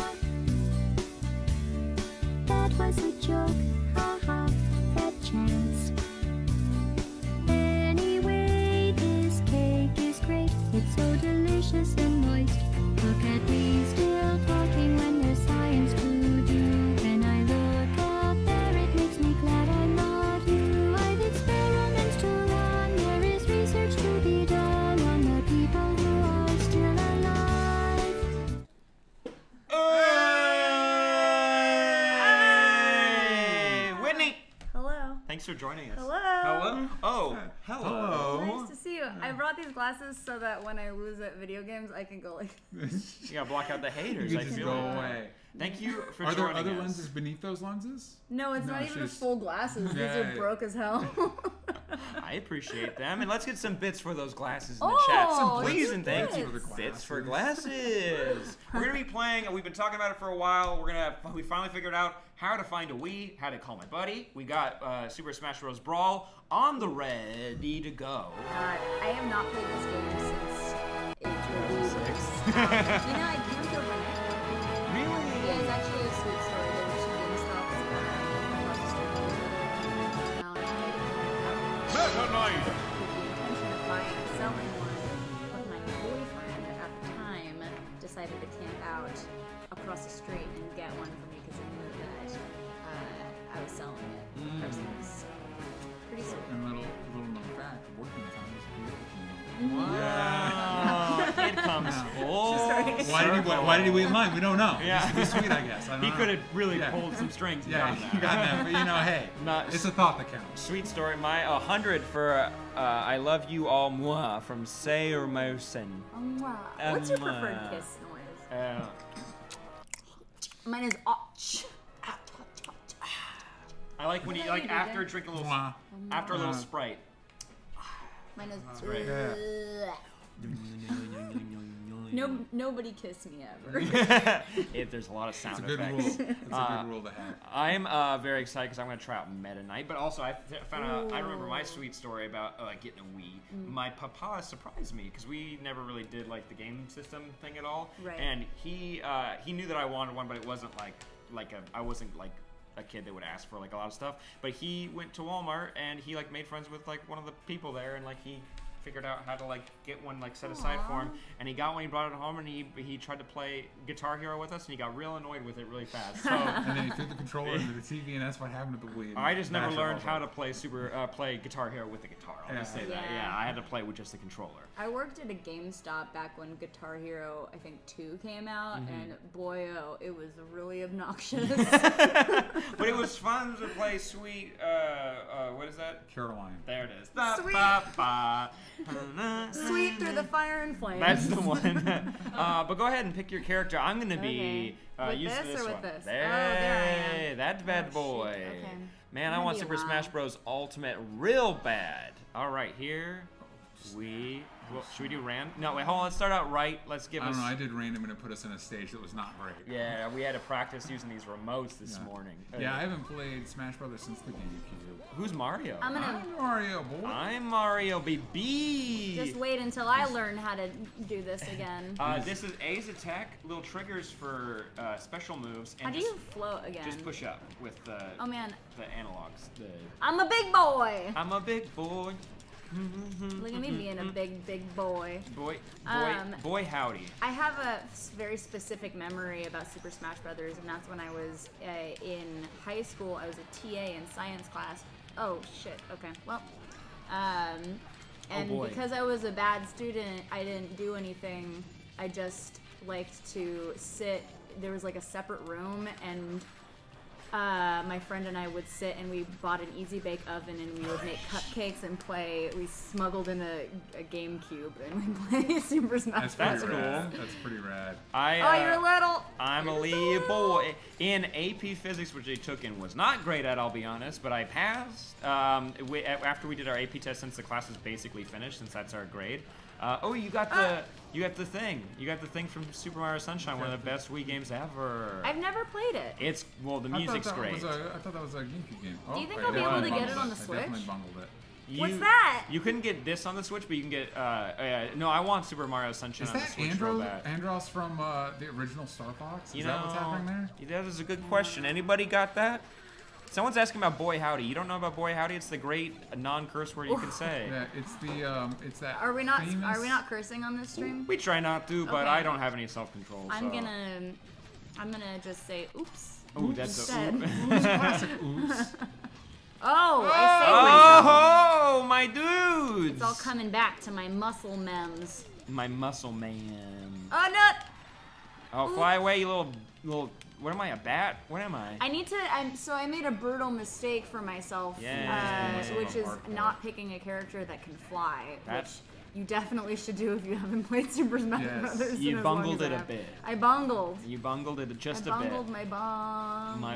That was a joke, haha, that chance. Anyway, this cake is great. It's so delicious and moist. Look at me still talking when there's science to do. When I look up there, it makes me glad I'm not you. I've experiments to run. There is research to be done on the people who are still alive. Hey, Whitney! Hello. Thanks for joining us. Hello. Hello? Oh, hello. Nice to see you. I brought these glasses so that when I lose at video games, I can go like. You gotta block out the haters. You I can just feel go it. away. Thank you for Are there joining other us. lenses beneath those lenses? No, it's No, not even she's- full glasses. These Yeah, are yeah. broke as hell. I appreciate them, and let's get some bits for those glasses in the Oh, chat. some Please bits. and thank you. Bits for the Bits for glasses. We're gonna be playing. We've been talking about it for a while. We finally figured out how to find a Wii, how to call my buddy. We got Super Smash Bros. Brawl on the ready to go. God, I have not played this game since age release. You know, I can't go back. Really? Yeah, it's actually a sweet story. They went to GameStop across the street from each other. Meta Knight. With the intention of buying and selling one, but my boyfriend at the time decided to camp out across the street and get one for me because he knew that I was selling it for Christmas. Pretty sweet. And little known fact, working time is beautiful. Wow. It comes full. Why did he wait in line? We don't know. Yeah. Just to be sweet, I guess. I don't He know. could have really Yeah. pulled some strings. and Yeah, done that. you got that. But you know, hey, Not- it's a thought that counts. Sweet story. My 100 for I love you all moi from Sayer Mosen. Wow. What's your Mwah. preferred kiss noise? Mine is och. I like when you like after drinking a little Mwah. after a little Mwah. Sprite. Mine is. Right. Yeah. No, nobody kissed me ever. There's a lot of It's sound a good rule. effects. It's a good rule to have. I'm very excited because I'm going to try out Meta Knight, but also I found out, I remember my sweet story about getting a Wii. My papa surprised me because we never really did like the game system thing at all. Right. And he knew that I wanted one, but it wasn't I wasn't like a kid that would ask for like a lot of stuff. But he went to Walmart and he like made friends with like one of the people there, and like he figured out how to like get one like set aside for him, and he got one. He brought it home, and he tried to play Guitar Hero with us, and he got real annoyed with it really fast. So And then he threw the controller into the TV, and that's what happened to the Wii. I just never Mashed it learned all how up. to play Guitar Hero with the guitar. I'll just say that. Yeah. Yeah, I had to play with just the controller. I worked at a GameStop back when Guitar Hero, I think 2 came out, and boy, oh, it was really obnoxious. But it was fun to play sweet. What is that? Caroline. There it is. Sweet. Ba-ba-ba. Sweet through the fire and flames. That's the one. But go ahead and pick your character. I'm gonna be With used to this this or with one. this? Oh, There, there I am. that bad Oh, boy. shoot. Okay. Man, I'm I gonna want be Super loud. Smash Bros. Ultimate real bad. All right, here should we do random? No, wait, hold on. Let's start out right. Let's give I us. don't know. I did random, and it put us in a stage that was not great. Yeah, we had to practice using these remotes this Yeah. morning. Yeah, I haven't played Smash Brothers since the GameCube. Who's Mario? I'm gonna I'm Mario, boy. I'm Mario, baby. just wait until I learn how to do this again. This is A's attack, little triggers for special moves, How and do just, you float again? just push up with the Oh man, analogs. I'm a big boy. I'm a big boy. Look at me being a big boy. Boy, howdy. I have a very specific memory about Super Smash Brothers, and that's when I was in high school. I was a TA in science class. Oh shit. Okay. Well, and boy. because I was a bad student, I didn't do anything. I just liked to sit. There was like a separate room, and my friend and I would sit, and we bought an Easy Bake Oven, and we would make cupcakes and play. We smuggled in a GameCube, and we played Super Smash That's Brothers. rad. cool. That's pretty rad. Oh, you're little. I'm a little boy. In AP Physics, which I took and was not great at, I'll be honest, but I passed. After we did our AP test, since the class was basically finished, since that's our grade. You got the thing. You got the thing from Super Mario Sunshine, one of the best Wii games ever. I've never played it. The music's great. I thought that was a GameCube game. Do you think wait, I'll be I able to definitely get it on bungled the I definitely Switch? bungled it. What's that? You couldn't get this on the Switch, but you can get. No, I want Super Mario Sunshine Is on the that Switch real bad. Andros from the original Star Fox? Is You that what's happening there? That is a good question. Anybody got that? Someone's asking about Boy Howdy. You don't know about Boy Howdy? It's the great non-curse word you can say. Yeah, it's that. Are we not famous- cursing on this stream? We try not to, but Okay. I don't have any self-control. I'm so. gonna just say oops. Ooh, that's instead. Oops, classic oops. Oh, I saved myself. Oh, my dudes! It's all coming back to my muscle mems. My muscle man. Oh no! Oh, fly away, you little. What am I? A bat? What am I? I need to. So I made a brutal mistake for myself, Yeah. which is Hardcore. not picking a character that can fly. That's- which you definitely should do if you haven't played Super Smash Yes. Brothers. You in as long bungled as it I a have. bit. I bungled. You bungled it just I a bit. bungled my bum. My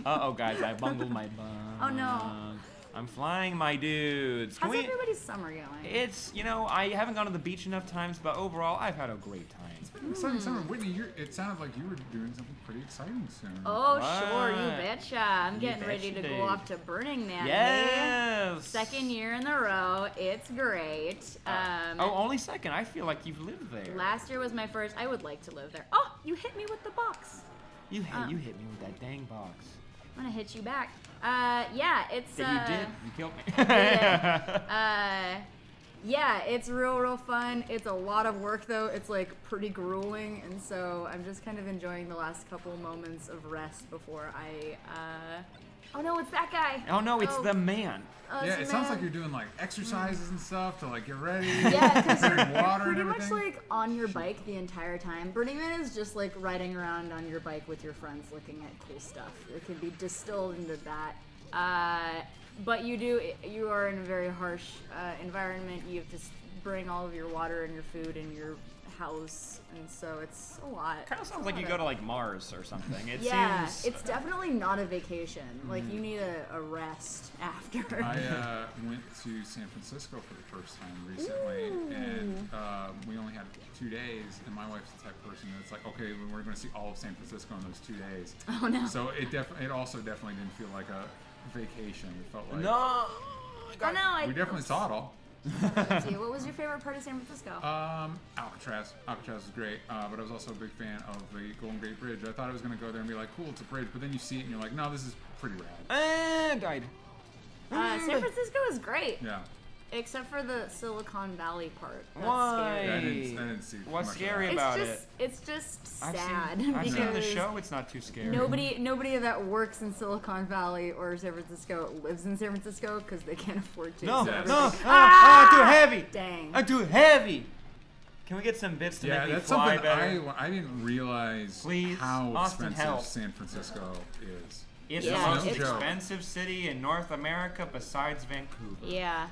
Uh-oh, guys, I bungled my bum. Oh, no. I'm flying, my dudes. Can How's we? everybody's summer going? It's, I haven't gone to the beach enough times, but overall, I've had a great time. Exciting summer. Whitney, it sounded like you were doing something pretty exciting soon. Oh, sure, you What? betcha. I'm You getting ready betcha, to dude. go off to Burning Man. Hey. Yes. Second year in a row. It's great. Oh, only second. I feel like you've lived there. Last year was my first. I would like to live there. Oh, you hit me with the box. You hit me with that dang box. I'm gonna hit you back. Yeah, it's. That you did. You killed me. Yeah, it's real fun. It's a lot of work though. It's like pretty grueling, and so I'm just kind of enjoying the last couple moments of rest before I. Oh no, it's that guy. Oh no, it's the man. Oh, Yeah, it's it the sounds man. like you're doing like exercises and stuff to like get ready. Yeah, because you're Drinking water pretty and much everything. like on your bike the entire time. Burning Man is just like riding around on your bike with your friends looking at cool stuff. It can be distilled into that. But you are in a very harsh environment. You have to bring all of your water and your food and your house, and so it's a lot. Kind of sounds like you go to like Mars or something. It Yeah, seems. it's definitely not a vacation. Like you need a rest after. I went to San Francisco for the first time recently, and we only had 2 days. And my wife's the type of person that's like, okay, we're going to see all of San Francisco in those 2 days. Oh no. So it also definitely didn't feel like a vacation. It felt like No. Oh no, we definitely saw it all. Let's see, what was your favorite part of San Francisco? Alcatraz. Alcatraz was great, but I was also a big fan of the Golden Gate Bridge. I thought I was going to go there and be like, cool, it's a bridge, but then you see it and you're like, no, this is pretty rad. And died. San Francisco is great. Yeah. Except for the Silicon Valley part. That's Why? Yeah, I scary. didn't see What's much of scary that. about It's it? just, it's just I've sad seen because the show. It's not too scary. nobody that works in Silicon Valley or San Francisco lives in San Francisco because they can't afford to. No, so no. everybody- I'm too heavy. Dang. I'm too heavy. Can we get some bits to Yeah, make me that's fly something better? I didn't realize Please, how Austin, expensive help. San Francisco is. It's Yeah, the most it's- expensive city in North America besides Vancouver. Yeah.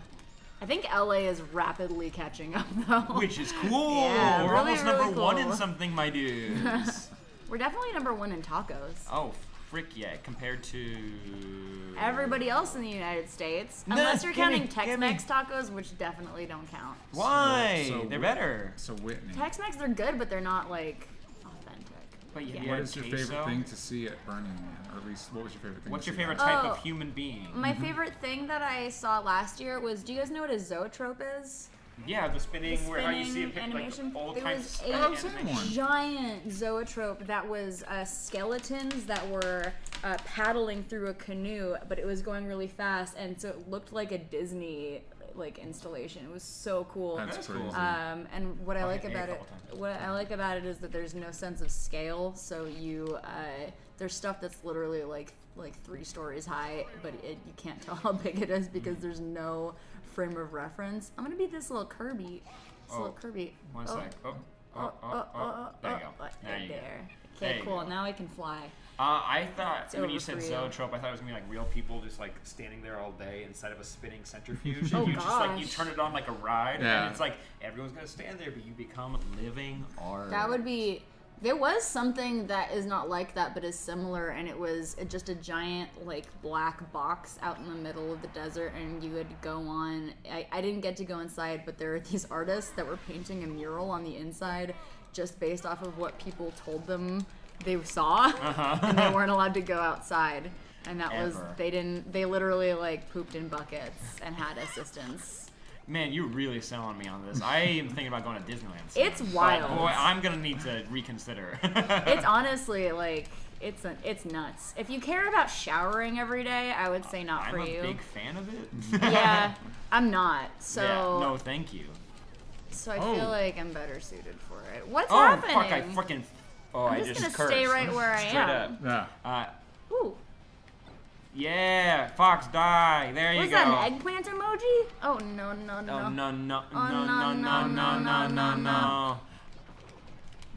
I think LA is rapidly catching up though. Which is cool. Yeah, We're really, almost really number one cool. in something, my dudes. We're definitely number one in tacos. Oh, frick yeah, compared to... Everybody else in the United States, Nah, unless you're give me- counting give me. Tex-Mex tacos, which definitely don't count. Why? So They're Whit- better. So Whitney, Tex-Mex, they're good, but they're not like authentic. But you Yeah. had what is your favorite queso? thing to see at Burning Man? Or at least, what was your favorite thing What's to your see favorite there? type Oh. of human being? My favorite thing that I saw last year was, do you guys know what a zoetrope is? Yeah, the spinning, The where how you see spinning a pic, animation? like old There time was spinning a- I've seen animation. one. Giant zoetrope that was skeletons that were paddling through a canoe, but it was going really fast, and so it looked like a Disney like installation. It was so cool. That's That's crazy. cool. And what I I like hit A about a it, couple times. what I like about it is that there's no sense of scale. So you, there's stuff that's literally like 3 stories high, but you can't tell how big it is because there's no frame of reference. I'm gonna be this little Kirby. This little Kirby. One Oh, sec. There you go. There you go. there. There Okay, you cool. go. Now I can fly. I thought when over you said for you. zoetrope, I thought it was gonna be like real people just like standing there all day inside of a spinning centrifuge. Oh, And you just like you gosh. turn it on like a ride, Yeah. and it's like everyone's gonna stand there, but you become living art. That would be. There was something that is not like that, but is similar, and it was just a giant like black box out in the middle of the desert, and you would go on. I didn't get to go inside, but there are these artists that were painting a mural on the inside, just based off of what people told them they saw, and they weren't allowed to go outside. And that was Ever. they literally like pooped in buckets and had assistants. Man, you're really selling me on this. I am thinking about going to Disneyland soon. It's wild. But boy, I'm gonna need to reconsider. It's honestly like it's nuts. If you care about showering every day, I would say not for I'm you. a big fan of it. Yeah, I'm not. So Yeah, no, thank you. so I Oh. feel like I'm better suited for it. What's Oh, happening? fuck, I freaking... Oh, I'm I just just gonna stay cursed. right where I Straight am. up. Yeah. Ooh, Yeah, Fox, die. There you was go. that an eggplant emoji? Oh no no no. Oh, no, no, Oh, no, no, no, no, no, no, no.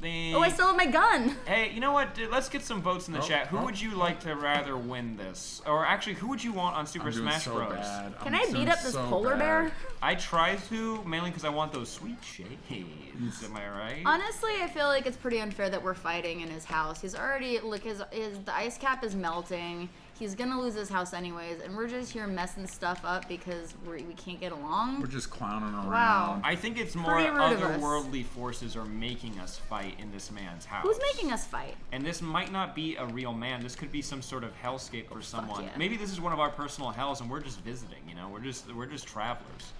Oh, I still have my gun. Hey, you know what? Dude, let's get some votes in the Oh, chat. Who oh. would you like to rather win this? Or actually, who would you want on Super I'm doing Smash so Bros? bad. Can I'm I beat doing up this so polar bad. bear? I try to, mainly because I want those sweet shades. Am I right? Honestly, I feel like it's pretty unfair that we're fighting in his house. He's already look the ice cap is melting. He's gonna lose his house anyways, and we're just here messing stuff up because we can't get along. We're just clowning around. Wow. I think it's more Pretty rude of us. otherworldly forces are making us fight in this man's house. Who's making us fight? And this might not be a real man. This could be some sort of hellscape for someone. yeah. Maybe this is one of our personal hells, and we're just visiting. You know, we're just travelers.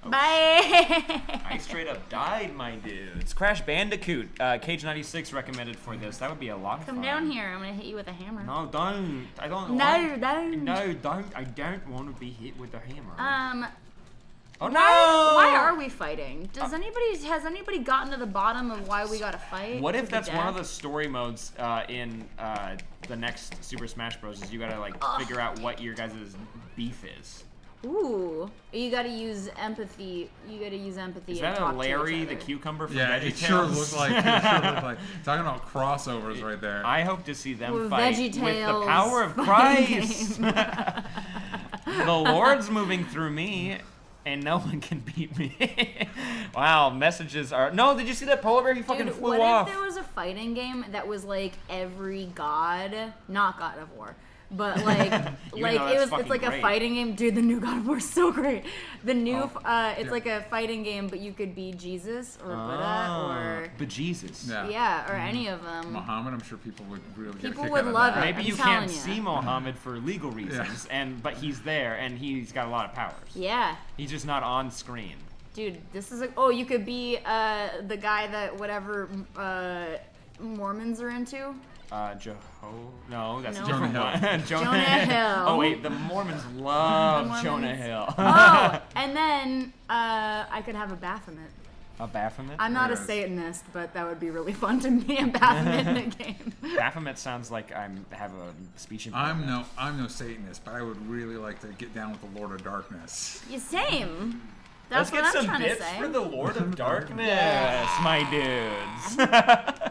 Bye. I straight up died, my dudes. Crash Bandicoot, Cage 96 recommended for this. That would be a lot of Come fun. down here. I'm gonna hit you with a hammer. No, don't. I don't. No, want- don't. No, don't. I don't want to be hit with a hammer. Oh no! Why are we fighting? Has anybody gotten to the bottom of why we gotta fight? What to if the that's one of death? the story modes in the next Super Smash Bros? Is you gotta like figure out what your guys' beef is. Ooh, you gotta use empathy. You gotta use empathy. Is and that a talk to Larry each the other. cucumber from Yeah, VeggieTales? it sure looked like. It sure looked like. Talking about crossovers right there. I hope to see them With fight with the VeggieTales power of fighting Christ. The Lord's moving through me, and no one can beat me. Wow, messages are... No, did you see that polar bear? He fucking Dude, flew what off. if there was a fighting game that was like every god, not God of War, but like Even though that's it's fucking like a great. fighting game. Dude, the new God of War is so great. The new it's yeah. like a fighting game, but you could be Jesus or Buddha or Bejesus. Yeah. or any of them. Muhammad, I'm sure people would really get People a kick would out of love that. it. Maybe I'm you telling can't ya. see Mohammed for legal reasons, but he's there, and he's got a lot of powers. Yeah. He's just not on screen. Dude, this is like, oh, you could be the guy that whatever Mormons are into. No, that's No. a different Jonah one. Jonah Hill. Oh wait, the Mormons love The Mormons. Jonah Hill. Oh, and then I could have a Baphomet. A Baphomet? I'm not a Yes. Satanist, but that would be really fun to be a Baphomet in a game. Baphomet sounds like I have a speech impediment. I'm no Satanist, but I would really like to get down with the Lord of Darkness. Yeah, same. Let's That's get what I'm some trying to bits say. for the Lord of Darkness, my dudes.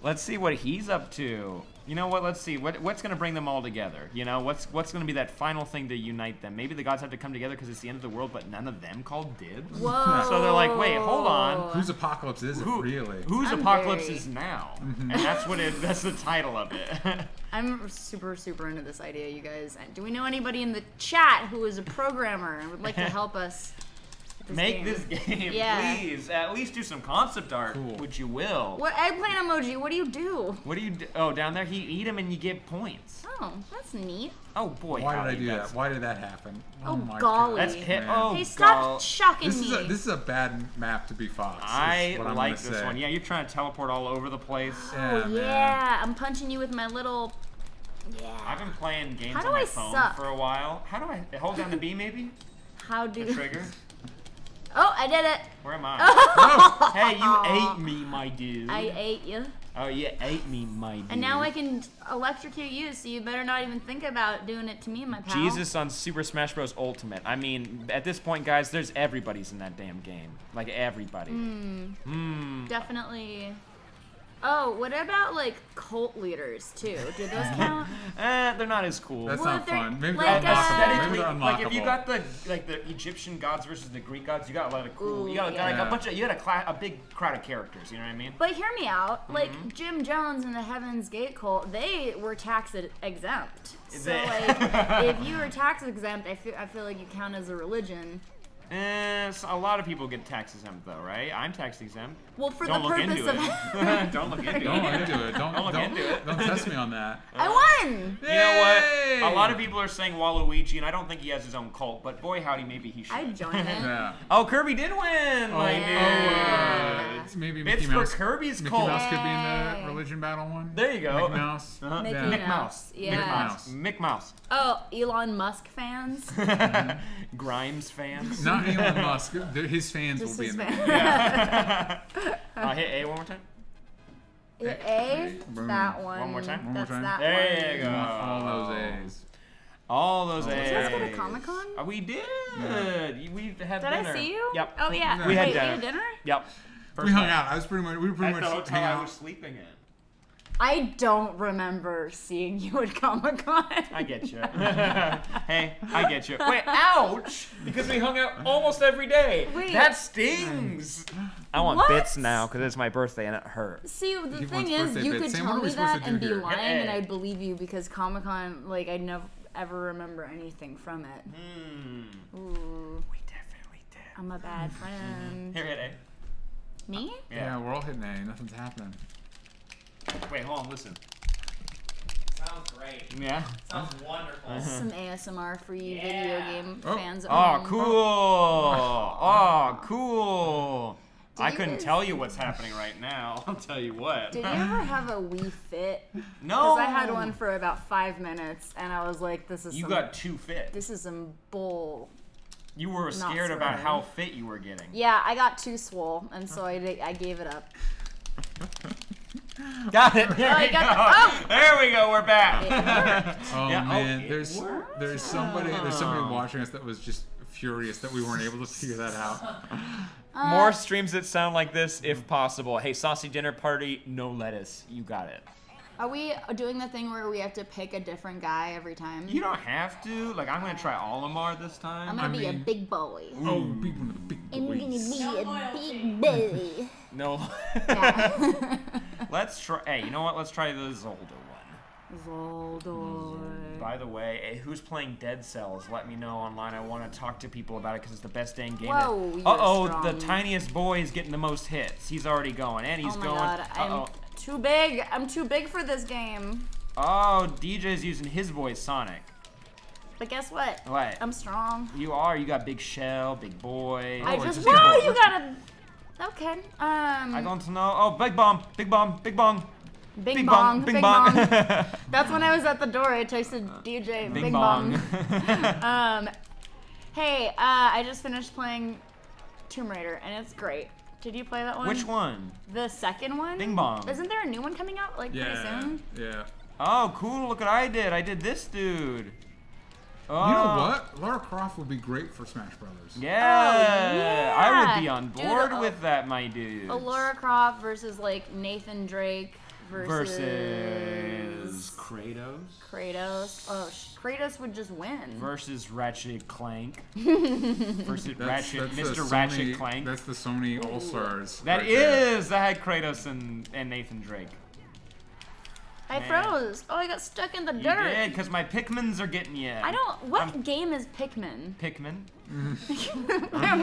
Let's see what he's up to. You know what? Let's see what's going to bring them all together. You know what's going to be that final thing to unite them. Maybe the gods have to come together because it's the end of the world, but none of them called dibs. Whoa. So they're like, wait, hold on. Whose apocalypse is it really? Whose I'm apocalypse very- is now? And that's the title of it. I'm super, super into this idea, you guys. And do we know anybody in the chat who is a programmer and would like to help us with Make game? this game, Yeah. please. At least do some concept art, Cool. which you will. What eggplant emoji? What do you do? What do you do? Oh, down there, you eat them and you get points. Oh, that's neat. Oh boy, Why did I howdy, do that's- that? Why did that happen? Oh, my golly. God. That's hit. man. Oh, Hey, stop God. shocking This me. is a bad map to be Fox. is I what I'm like gonna this say. one. Yeah, you're trying to teleport all over the place. Yeah, Oh man. yeah, I'm punching you with my little. Yeah. I've been playing games How do on my I phone suck? for a while. How do I hold down the B maybe? How The do? trigger? Oh, I did it. Where am I? Hey, you ate me, my dude. I ate you. Oh, you ate me, my dude. And now I can electrocute you, so you better not even think about doing it to me, my pal. Jesus on Super Smash Bros. Ultimate. I mean, at this point, guys, there's everybody's in that damn game. Like, everybody. Definitely. Oh, what about like cult leaders too? Do those count? They're not as cool. That's Well, not they're fun. Maybe like, they're unlockable. Aesthetically, Maybe they're like if you unlockable. got the Egyptian gods versus the Greek gods, you got a lot of cool. Ooh, you got yeah. like a Yeah. bunch of. You got a big crowd of characters. You know what I mean? But hear me out. Mm-hmm. Like Jim Jones and the Heaven's Gate cult, they were tax exempt. So They- like, if you were tax exempt, I feel like you count as a religion. A lot of people get tax exempt though, right? I'm tax exempt. Well, for Don't the look purpose into of it. Don't look into Don't look it. into it. Don't look into it. Don't test me on that. I won. You know what? Yay! A lot of people are saying Waluigi, and I don't think he has his own cult, but boy howdy, maybe he should. I'd join it. Yeah. Oh, Kirby did win! my yeah. dude. It's maybe It's Mickey for Mouse. Kirby's Mickey cult. Mouse could be in Yay. the religion battle one. There you go. Mickey Mouse. Uh-huh. Mickey Yeah. Mick Mouse. Yeah. Mick Mouse. Mick Mouse. Oh, Elon Musk fans. Grimes fans. Not Elon Musk. His fans Just will be his in fans. there. Hit A one more time. A, Boom. that one. One more time? One more That's time. that There one. you go. All those A's. All those A's. Did you guys go to Comic-Con? We did. We had Did dinner. I see you? Yep. Oh yeah. We had Wait, dinner. we had dinner? Yep. We hung out. We were pretty At much the hotel hanging I out. was sleeping in. I don't remember seeing you at Comic Con. I get you. Hey, I get you. Wait, ouch! Because we hung out almost every day. Wait. That stings. I want What? bits now because it's my birthday and it hurts. See, the He thing wants is, birthday you bits. could Sam, tell what are we me supposed that to and do be here? lying, Hey. and I'd believe you because Comic Con, like, I never ever remember anything from it. Ooh, We definitely did. I'm a bad friend. Here, hit A. Me? Yeah, we're all hitting A. Nothing's happening. Wait, hold on, listen. Sounds great. Yeah. Sounds wonderful. Some ASMR for you Yeah. video game Oh. fans at Oh, home. cool. Oh, cool. I you couldn't guys- tell you what's happening right now. I'll tell you what. Did you ever have a Wii Fit? No. Because I had one for about 5 minutes, and I was like, "This is You some, got too fit. this is some bull." You were scared about swearing. how fit you were getting. Yeah, I got too swole, and so I gave it up. Got it. There I we got go. the- There we go. We're back. Oh Yeah, man, it there's works. somebody watching us that was just furious that we weren't able to figure that out. More streams that sound like this, if possible. Hey, saucy dinner party, no lettuce. You got it. Are we doing the thing where we have to pick a different guy every time? You don't have to. Like, I'm gonna try Olimar this time. I'm gonna be a mean- big boy. Oh, big one of the big I'm gonna boys. be a big boy. No. Yeah. Let's try. Hey, you know what? Let's try the Zolder one. Zoldor. By the way, hey, who's playing Dead Cells? Let me know online. I want to talk to people about it because it's the best dang game. Whoa, you're Uh-oh, strong. the tiniest boy is getting the most hits. He's already going, and he's Oh my going. god, Uh-oh. I'm too big. I'm too big for this game. Oh, DJ's using his voice, Sonic. But guess what? What? I'm strong. You are. You got big shell, big boy. I it's just. just Whoa, a- you gotta. Okay. I don't know. Oh, big bomb, big bomb, big bong. Bing bong, bing bing bong. bong. That's when I was at the door. I texted DJ Bing, bong. Hey, I just finished playing Tomb Raider, and it's great. Did you play that one? Which one? The second one? Bing bong. Isn't there a new one coming out like pretty Yeah, soon? yeah. Oh, cool. Look what I did. I did this dude. Oh. You know what? Lara Croft would be great for Smash Brothers. Yeah. I would be yeah. on Dude, board with that, my dude. A Lara Croft versus like Nathan Drake versus versus Kratos. Kratos. Oh, Kratos would just win. Versus Ratchet Clank. versus Ratchet, the Mr. Sony- Ratchet Clank. That's the Sony All Stars. That right there. is. That had Kratos and Nathan Drake. I Man. froze. Oh, I got stuck in the You dirt. did, because my Pikmins are getting you. I don't. What game is Pikmin? Pikmin.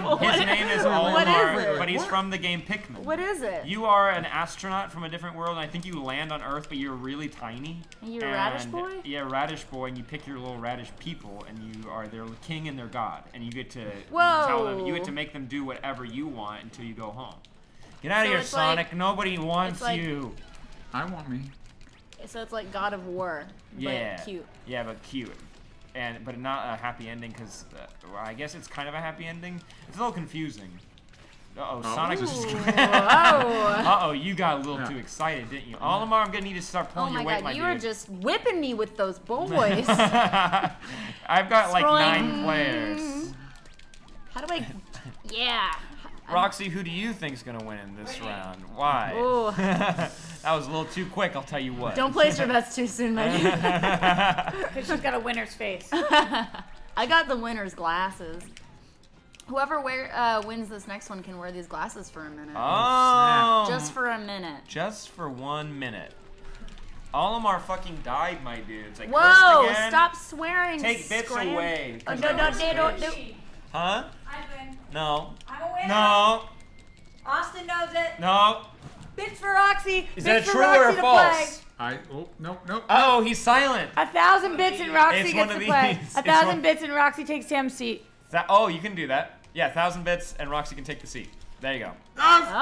What- His name is What Olimar, is it? but he's What? from the game Pikmin. What is it? You are an astronaut from a different world, and I think you land on Earth, but you're really tiny. And you're a radish And- boy? Yeah, radish boy, and you pick your little radish people, and you are their king and their god, and you get to tell them, you get to make them do whatever you want until you go home. Get out of So here, it's Sonic! like- Nobody wants it's like- you. I want me. So it's like God of War, Yeah, but cute. Yeah, but cute, but not a happy ending because well, I guess it's kind of a happy ending. It's a little confusing. Uh-oh, Sonic was just. Whoa. Uh-oh, you got a little Yeah. too excited, didn't you? Olimar, I'm gonna need to start Oh pulling my your weight, god, my you dude. are just whipping me with those boys. I've got like 9 Scrolling. players. How do I? Yeah. Roxy, who do you think's gonna win in this round? Why? Ooh. That was a little too quick, I'll tell you what. Don't place your bets too soon, my dude. Because she's got a winner's face. I got the winner's glasses. Whoever wins this next one can wear these glasses for a minute. Oh! Just for a minute. Just for 1 minute. Olimar fucking died, my dude. It's like Whoa! cursed again. Stop swearing. Take bits Scram. away. Oh, 'cause no, I no, was they don't cursed. do. Huh? I win. No. I'm a winner. No. Austin knows it. No. Bits for Roxy. Is bits that for true Roxy or to false? Nope. Oh, he's silent. Play. 1,000 bits and Roxy It's gets one to of play. these. It's 1,000 one- bits and Roxy takes Sam's seat. Oh, you can do that. Yeah, 1,000 bits, and Roxy can take the seat. There you go.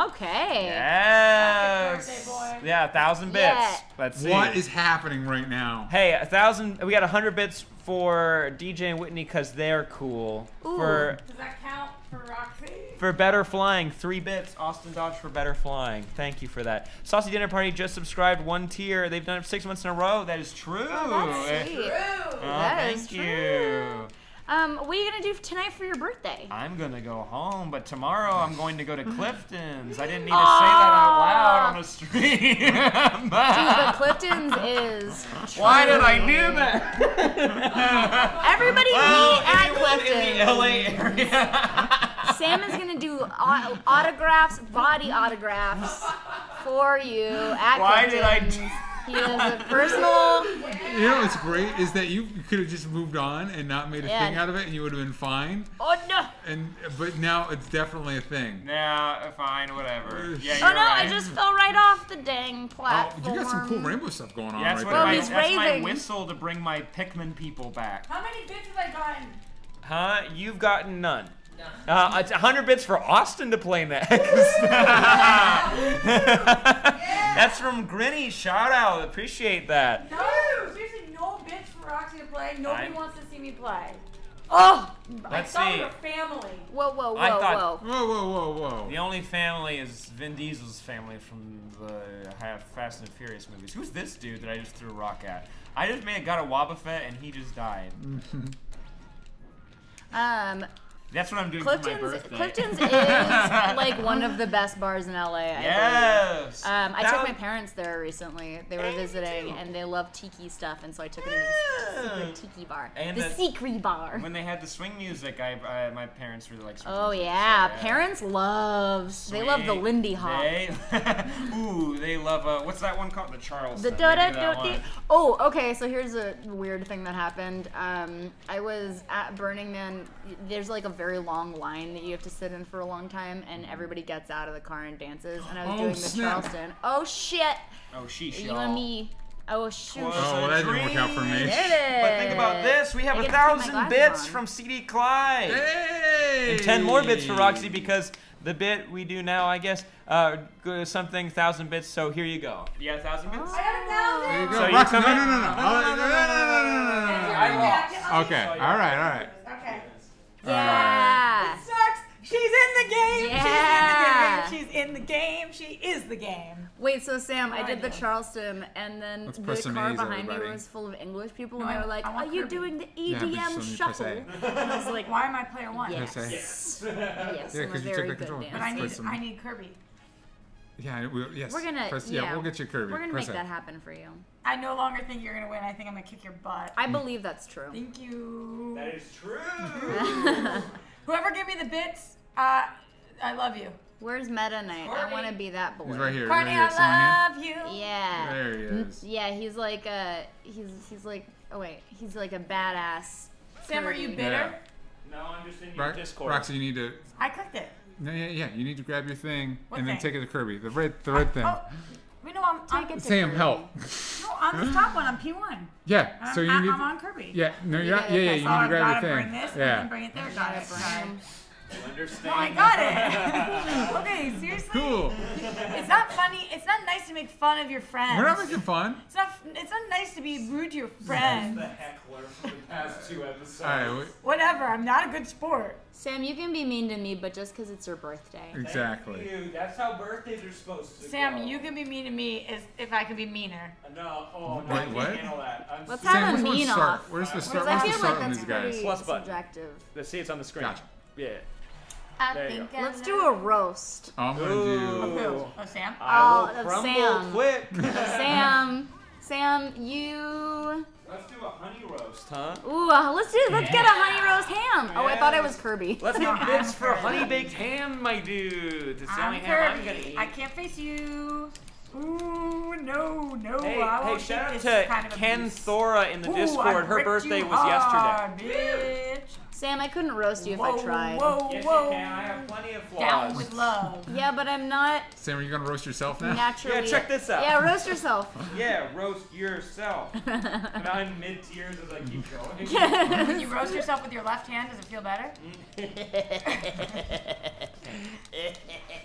Okay. Yes. birthday, boy. Yeah, 1,000 bits. Yeah. Let's see. What is happening right now? Hey, 1,000. We got 100 bits for DJ and Whitney because they're cool. Ooh. Does that count for Roxy? For better flying, 3 bits. Austin Dodge for better flying. Thank you for that. Saucy Dinner Party just subscribed 1 tier. They've done it 6 months in a row. That is true. That's sweet. Oh, That thank is you. true. What are you gonna do tonight for your birthday? I'm gonna go home, but tomorrow I'm going to go to Clifton's. I didn't need to say that out loud on a stream. Dude, but Clifton's is. Why did I truly- do that? Everybody Well, meet at anyone in the Clifton's. LA area. Sam is gonna do autographs, body autographs for you at Why did I Clifton's. do- He has a personal. You know what's great is that you could have just moved on and not made a Yeah. thing out of it, and you would have been fine. Oh no! But now it's definitely a thing. Yeah, fine, whatever. Yeah, Oh you're no! right. I just fell right off the dang Oh, platform. you got some cool rainbow stuff going on Yeah, that's right what there. my, he's that's my raving. whistle to bring my Pikmin people back. How many bits have I gotten? Huh? You've gotten none. It's 100 bits for Austin to play next. That's from Grinny. Shout out. Appreciate that. No, seriously, no bits for Roxy to play. Nobody I'm- wants to see me play. Oh, Let's I thought see. we were family. Whoa! I thought- Whoa. The only family is Vin Diesel's family from the Fast and Furious movies. Who's this dude that I just threw a rock at? I just got a Wobba Fett and he just died. That's what I'm doing for my birthday. Clifton's is like one of the best bars in LA. I Yes. believe. I took my parents there recently. They were visiting, and they love tiki stuff, and so I took them to the secret tiki bar. And the the- secret bar. When they had the swing music, my parents really like swing Oh music, yeah, so, parents love. They love the Swing. Lindy Hop. They love what's that one called? The Charleston. The They da da do that da. one. Oh, okay. So here's a weird thing that happened. I was at Burning Man. There's like a very long line that you have to sit in for a long time, and everybody gets out of the car and dances. And I was Oh, doing the snap. Charleston. Oh shit! Oh, sheesh, You y'all. and me. Oh shoot! Was Oh, well, a that didn't work out for me. dream. Did it? But think about this. We have I get to keep my 1,000 glasses bits on. from CD Clyde. Hey! And 10 more bits for Roxy because the bit we do now, I guess, goes something 1,000 bits. So here you go. You got 1,000 bits? I got 1,000. There you go. So you Roxy, come no. in- I lost. Okay, all right. Okay. Yeah. Sucks. She's in the game. Yeah. She's in the game. She is the game. Wait, so Sam, I did the Charleston, and then Let's the press some car A's, behind me everybody. was full of English people, No, and they were I like, want "Are you Kirby." doing the Yeah, but EDM you still need to press shuffle?" A. And I was like, Why am I player one? "Yes, Press A. yes, Yeah, I'm a 'cause you took very the good control. But I dancer." need, Press them. I need Kirby. Yeah, yes. We're gonna, Press, yeah, we'll get you Kirby. We're gonna Press make A. that happen for you. I no longer think you're gonna win. I think I'm gonna kick your butt. I believe that's true. Thank you. That is true. Whoever give me the bits, I love you. Where's Meta Knight? I want to be that boy. He's right here. Courtney, right here. Someone here. I love you. Yeah. There he is. Yeah, he's like he's like, oh wait, he's like a badass. Sam, are you Kirby. bitter? No, I'm just in your Right, Discord. Roxy, you need to. I clicked it. No, yeah. You need to grab your thing What and then thing? take it to Kirby. The red thing. Oh, we know I'm Take it to Sam, Kirby. help. no, I'm the top one. I'm P1. Yeah. So you need. I'm on Kirby. Yeah. No, you're not. gotta Yeah. press You Oh, need to I grab gotta your bring thing. this and Yeah. then bring it there. Got it. Sorry. You understand? No, I got it. Okay, seriously. Cool. It's not funny. It's not nice to make fun of your friends. We're not making fun. It's not. It's not nice to be rude to your friends. The heckler for the past 2 episodes. All right. Whatever. I'm not a good sport. Sam, you can be mean to me, but just because it's your birthday. Exactly. Dude, that's how birthdays are supposed to Sam, go. you can be mean to me if I can be meaner. No, oh, no, Wait, I can't what? handle that. I'm Let's sorry. have a Sam, where's mean the start? off. Where's the Because start? I Where's the feel start like on that's these guys? pretty Plus button. subjective. Let's see, it's on the screen. Gotcha. Yeah. I There you think go. I Let's do a roast. Oh, I'm gonna do. Ooh. Oh, Sam. I will that's crumble Sam. quick. Sam, you. Let's do a honey roast, huh? Ooh, let's get a honey roast ham. Oh, I thought it was Kirby. Let's No, get bits I'm for Kirby. honey baked ham, my dude. It's the only I'm ham I'm Kirby. gonna eat. I can't face you. Ooh, no. Hey, I hey, won't shout out take to this kind of Ken abuse. Thora in the Ooh, Discord. I Her ripped birthday you was yesterday. hard, bitch. Sam, I couldn't roast you if Whoa, I tried. whoa, Yes, whoa. you can. I have plenty of flaws. Down with love. Yeah, but I'm not Sam, are you gonna roast yourself now? naturally. Yeah, check this out. Yeah, roast yourself. Yeah, roast yourself. And I'm mid-tears as I keep going. When you roast yourself with your left hand, does it feel better?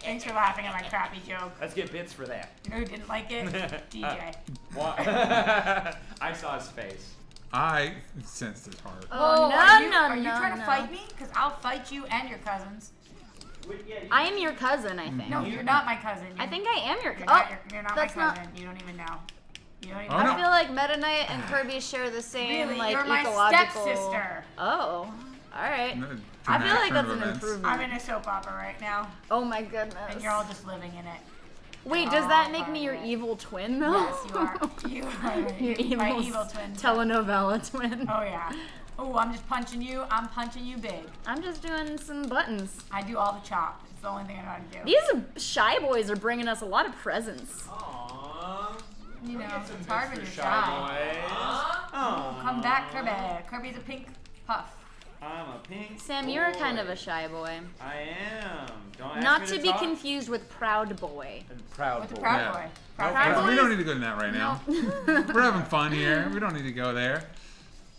Thanks for laughing at my crappy joke. Let's get bits for that. You know who didn't like it? DJ. What? I saw his face. I sensed his heart. Oh, are you, no, are you no, trying to no. fight me? Because I'll fight you and your cousins. I am your cousin, I think. No, you're not my cousin. I think I am your You're cousin. not, you're not my that's not- cousin. You don't even know. You don't even Oh, I no. feel like Meta Knight and Kirby share the same, Really? like, You're my ecological... stepsister. Oh, alright. No, I feel dramatic like turn that's of an events. improvement. I'm in a soap opera right now, Oh my goodness. and you're all just living in it. Wait, does that all make part me of your it. evil twin, though? Yes, you are. You are Your my evil, evil twin. telenovela twin. Oh yeah. Oh, I'm just punching you. I'm punching you big. I'm just doing some buttons. I do all the chop. It's the only thing I know how to do. These shy boys are bringing us a lot of presents. Aww. You know, Get some it's hard bits when for you're shy. Aww. Come back, Kirby. Kirby's a pink puff. I'm a pink Sam, you're boy. kind of a shy boy. I am. Don't ask Not me to be talk. confused with proud boy. I'm proud With the boy. proud Yeah. boy. No, Proud Proud boy. we Boys? don't need to go into that right now. We're having fun here. We don't need to go there.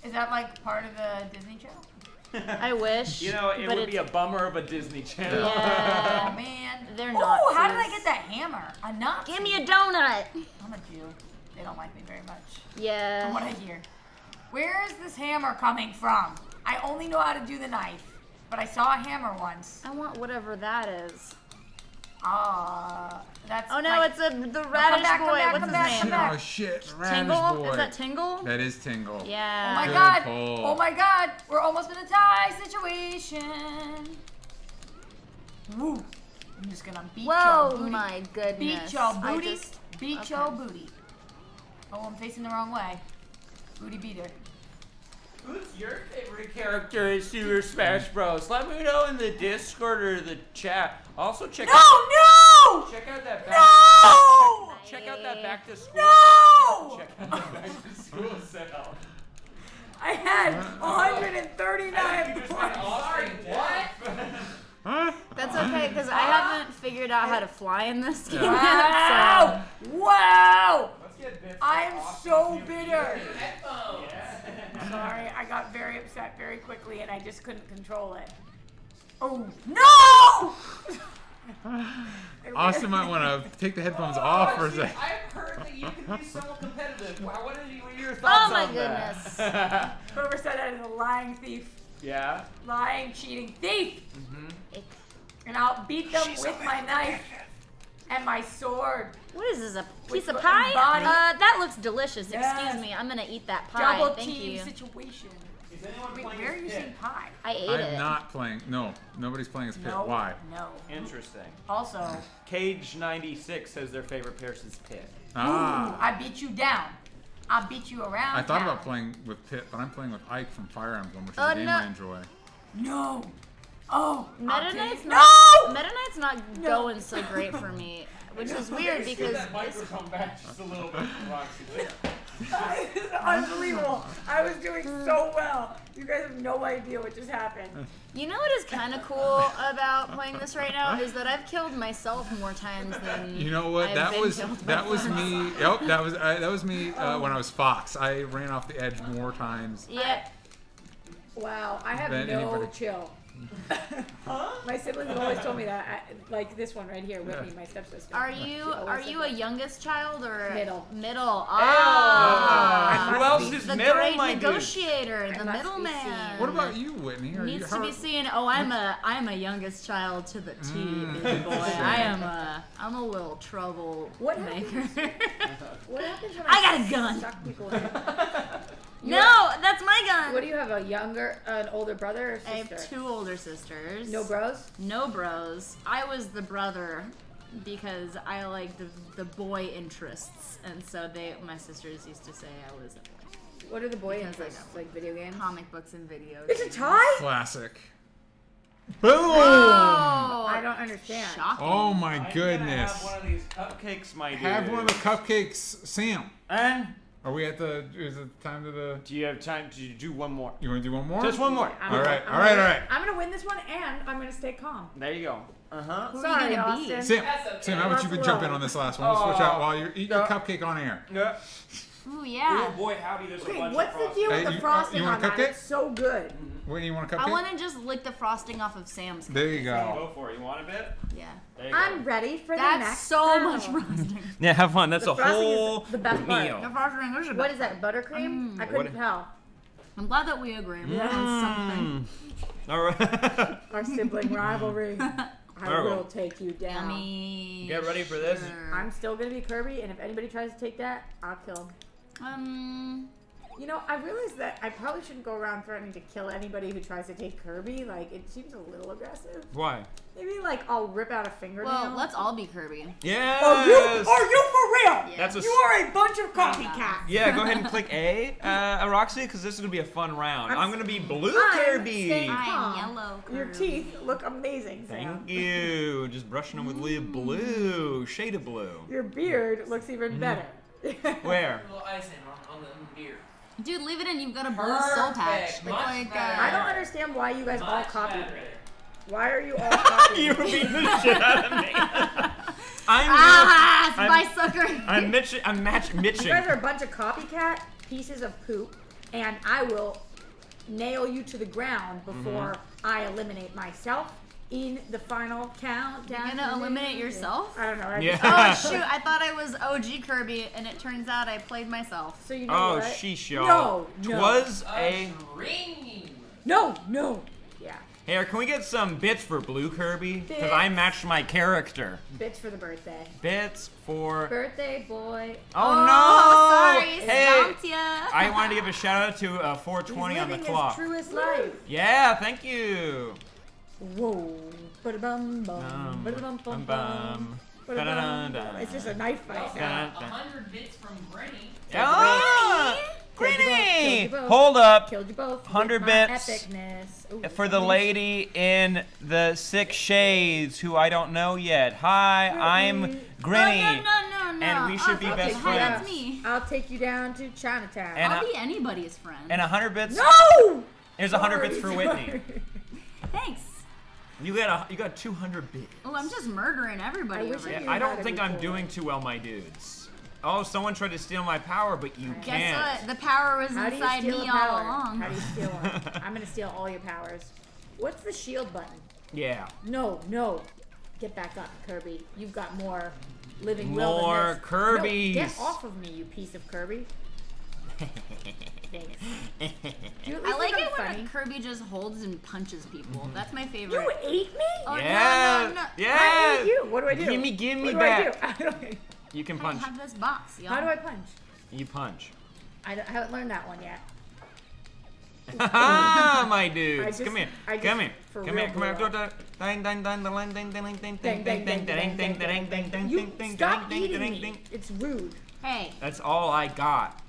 Is that like part of the Disney channel? I wish. You know, it but would be a it's- bummer of a Disney Channel. Oh Yeah. man. They're Oh, how did I Nazis. get that hammer? A Nazi. Give me a donut. I'm a Jew. They don't like me very much. From Yeah. what I hear. Where is this hammer coming from? I only know how to do the knife, but I saw a hammer once. I want whatever that is. That's. Oh no, like, it's the come radish back, come boy. back, What's come his back, name? come back. Oh shit, Radish Tingle? Boy. Is that Tingle? That is Tingle. Yeah. Oh my Good god! pull. Oh my god! We're almost in a tie situation. Woo! I'm just gonna beat your Whoa, booty. my goodness. Beat your I booty. just- Beat okay. your booty. Oh, I'm facing the wrong way. Booty beater. Who's your favorite character in Super Smash Bros? Let me know in the Discord or the chat. Also check No! out No! check out that back No! check out that back to school. No! Check out that back to school sale. I had 139 You just went points. sorry, what? Huh? That's okay, because I haven't figured out how to fly in this game yet, Wow! Wow! Let's get bits. I'm so bitter. Headphones. Sorry, I got very upset very quickly and I just couldn't control it. Oh, no! Austin might want to take the headphones off for a See, second. I've heard that you can be somewhat competitive. What are your Oh thoughts my on goodness. that? Whoever said that is a lying thief. Yeah. Lying, cheating thief! Ick. And I'll beat them with my knife and my sword. What is this, a piece With of the pie? body. That looks delicious. Yes. Excuse me, I'm gonna eat that pie. Double Thank team you. situation. Is anyone Wait, playing where are as you Pit? seeing pie? I ate I'm it. not playing. No, nobody's playing as Pit. No. Why? No. Interesting. Also, Cage96 says their favorite person's Pit. Ah. I beat you down. I beat you around. I thought town. about playing with Pit, but I'm playing with Ike from Fire Emblem, which is Oh, a game no. I enjoy. No. Oh. Meta I'll Knight's take- not. No! Meta Knight's not going so great for me, which is weird because that microphone back just a little bit, Roxy. This is unbelievable. I was doing so well. You guys have no idea what just happened. you know what is kind of cool about playing this right now is that I've killed myself more times than You know what? I've That been was killed that by was friends. me. Yep, that was me when I was Fox. I ran off the edge more times. Yeah. Wow, I have Than no anybody. chill. My siblings have always told me that. Like this one right here, Whitney, Yeah. my stepsister. Are She you always said a that. youngest child or Middle. Middle. I Who must else be. is The middle, great my dude? negotiator, the must be middleman. seen. What about you, Whitney? Are Needs you, to be seen. Oh, I'm a youngest child to the T, big boy. I'm a little trouble What maker. What happens when I got a gun. suck people in? No, that's my gun. What do you have? An older brother or I sister? have 2 older sisters. No bros? No bros. I was the brother because I like the boy interests, and so my sisters used to say I was a boy. What are the boy Because I interests? know. Like video games? Comic books and videos. It's a tie? Classic. Boom! Oh, I don't understand. Shocking. Oh my I'm gonna goodness. have one of these cupcakes, my dude. Have one of the cupcakes, Sam. Eh? Are we at the? Is it time to the? Do you have time to do one more? You want to do one more? Just one more. All right. All right. I'm gonna win this one, and I'm gonna stay calm. There you go. Who Sorry, are you gonna Austin. be? Sam, That's okay. Sam, how about you could jump in on this last one? We'll switch out while you eat your cupcake on air. Yeah. Ooh, yeah. Oh boy, howdy! There's a Okay, bunch what's of the frosting. deal with Hey, the you- frosting you want on a that? cupcake? It's so good. Wait, you want a cupcake? I want to just lick the frosting off of Sam's. There you go. Go for it. You want a bit? Yeah. There you I'm go. ready for the That's next so battle. much frosting. Yeah, have fun. That's The a frosting is whole the best part. meal. The frosting is What is that? Buttercream? I couldn't tell. I'm glad that we agree on something. All right. Our sibling rivalry. I Terrible. will take you down. Yummy. Get ready for this. I'm still gonna be Kirby, and if anybody tries to take that, I'll kill him. You know, I realized that I probably shouldn't go around threatening to kill anybody who tries to take Kirby. Like, it seems a little aggressive. Why? Maybe, like, I'll rip out a fingernail. Well, let's all be Kirby. Yes. Are you for real? Yeah. That's a. You are a bunch of copycats. Yeah, go ahead and click A, Roxy, because this is gonna be a fun round. I'm gonna be Blue I'm Kirby. staying I'm calm. yellow Your Kirby. teeth look amazing, Sam. Thank you. Just brushing them with a little blue, shade of blue. Your beard looks even better. Where? A little icing on the beer. Dude, leave it in. You've got a blue soul patch. It's Much like, better. I don't understand why you guys all Much copied better. me. Why are you all copying You me? were beating the shit out of me. Ah, I'm- spy sucker. I'm Mitching. I'm You guys Mitching. are a bunch of copycat pieces of poop, and I will nail you to the ground before I eliminate myself in the final countdown. You're gonna eliminate yourself? I don't know. I Yeah. just- Oh shoot! I thought I was OG Kirby, and it turns out I played myself. So you know Oh, what? sheesh, y'all. No, no. Twas a. Ringing. No. Yeah. Here, can we get some bits for Blue Kirby? Because Bits. I matched my character. Bits for the birthday. Bits for. Birthday boy. Oh, no! Sorry, Hey, stomped ya. I wanted to give a shout out to He's 420 on the living clock. his truest life. Yeah, thank you. Whoa. Ba-da-bum, bum. Ba-da-bum, bum, bum. Ba-da-bum, bum. It's just a knife fight now. 100 bits from Granny. Ah, Killed you Granny! both. Hold up. Killed you both. 100 with my bits Epicness. Ooh, for the somebody's- lady in the 6 shades who I don't know yet. Hi, I'm Granny. No. And we should be okay, best hi, friends. That's me. I'll take you down to Chinatown. And I'll be anybody's friend. And 100 bits. no! Here's 100 bits for Sorry, Whitney. sorry. Thanks. You got 200 bits. Oh, I'm just murdering everybody I wish over I here. knew I how don't to think be I'm cool. doing too well, my dudes. Oh, someone tried to steal my power, but you Guess can't. what? The power was How do you inside steal me a all power? along. How do you steal one? I'm gonna steal all your powers. What's the shield button? Yeah. No. Get back up, Kirby. You've got more living will than More this. Kirby's. No, get off of me, you piece of Kirby. Dang it. Do you at I least like think it I'm when funny? Kirby just holds and punches people. That's my favorite. You ate me? Oh, Yeah. no. I Yeah. ate you. What do I do? Give me what back. do I do? You can I punch. have this box, y'all. How do I punch? You punch. I haven't learned that one yet. Ah, my dudes. I just- Come here. I just Come here. for Come real here. Come here. blew up. Ding, ding, ding, ding, ding, ding, ding, ding, Dang, ding, dang, ding, dang, ding, dang, ding, dang, ding, dang. ding, You ding, ding, stop ding, eating ding, me. ding. It's rude. Hey, That's all I got.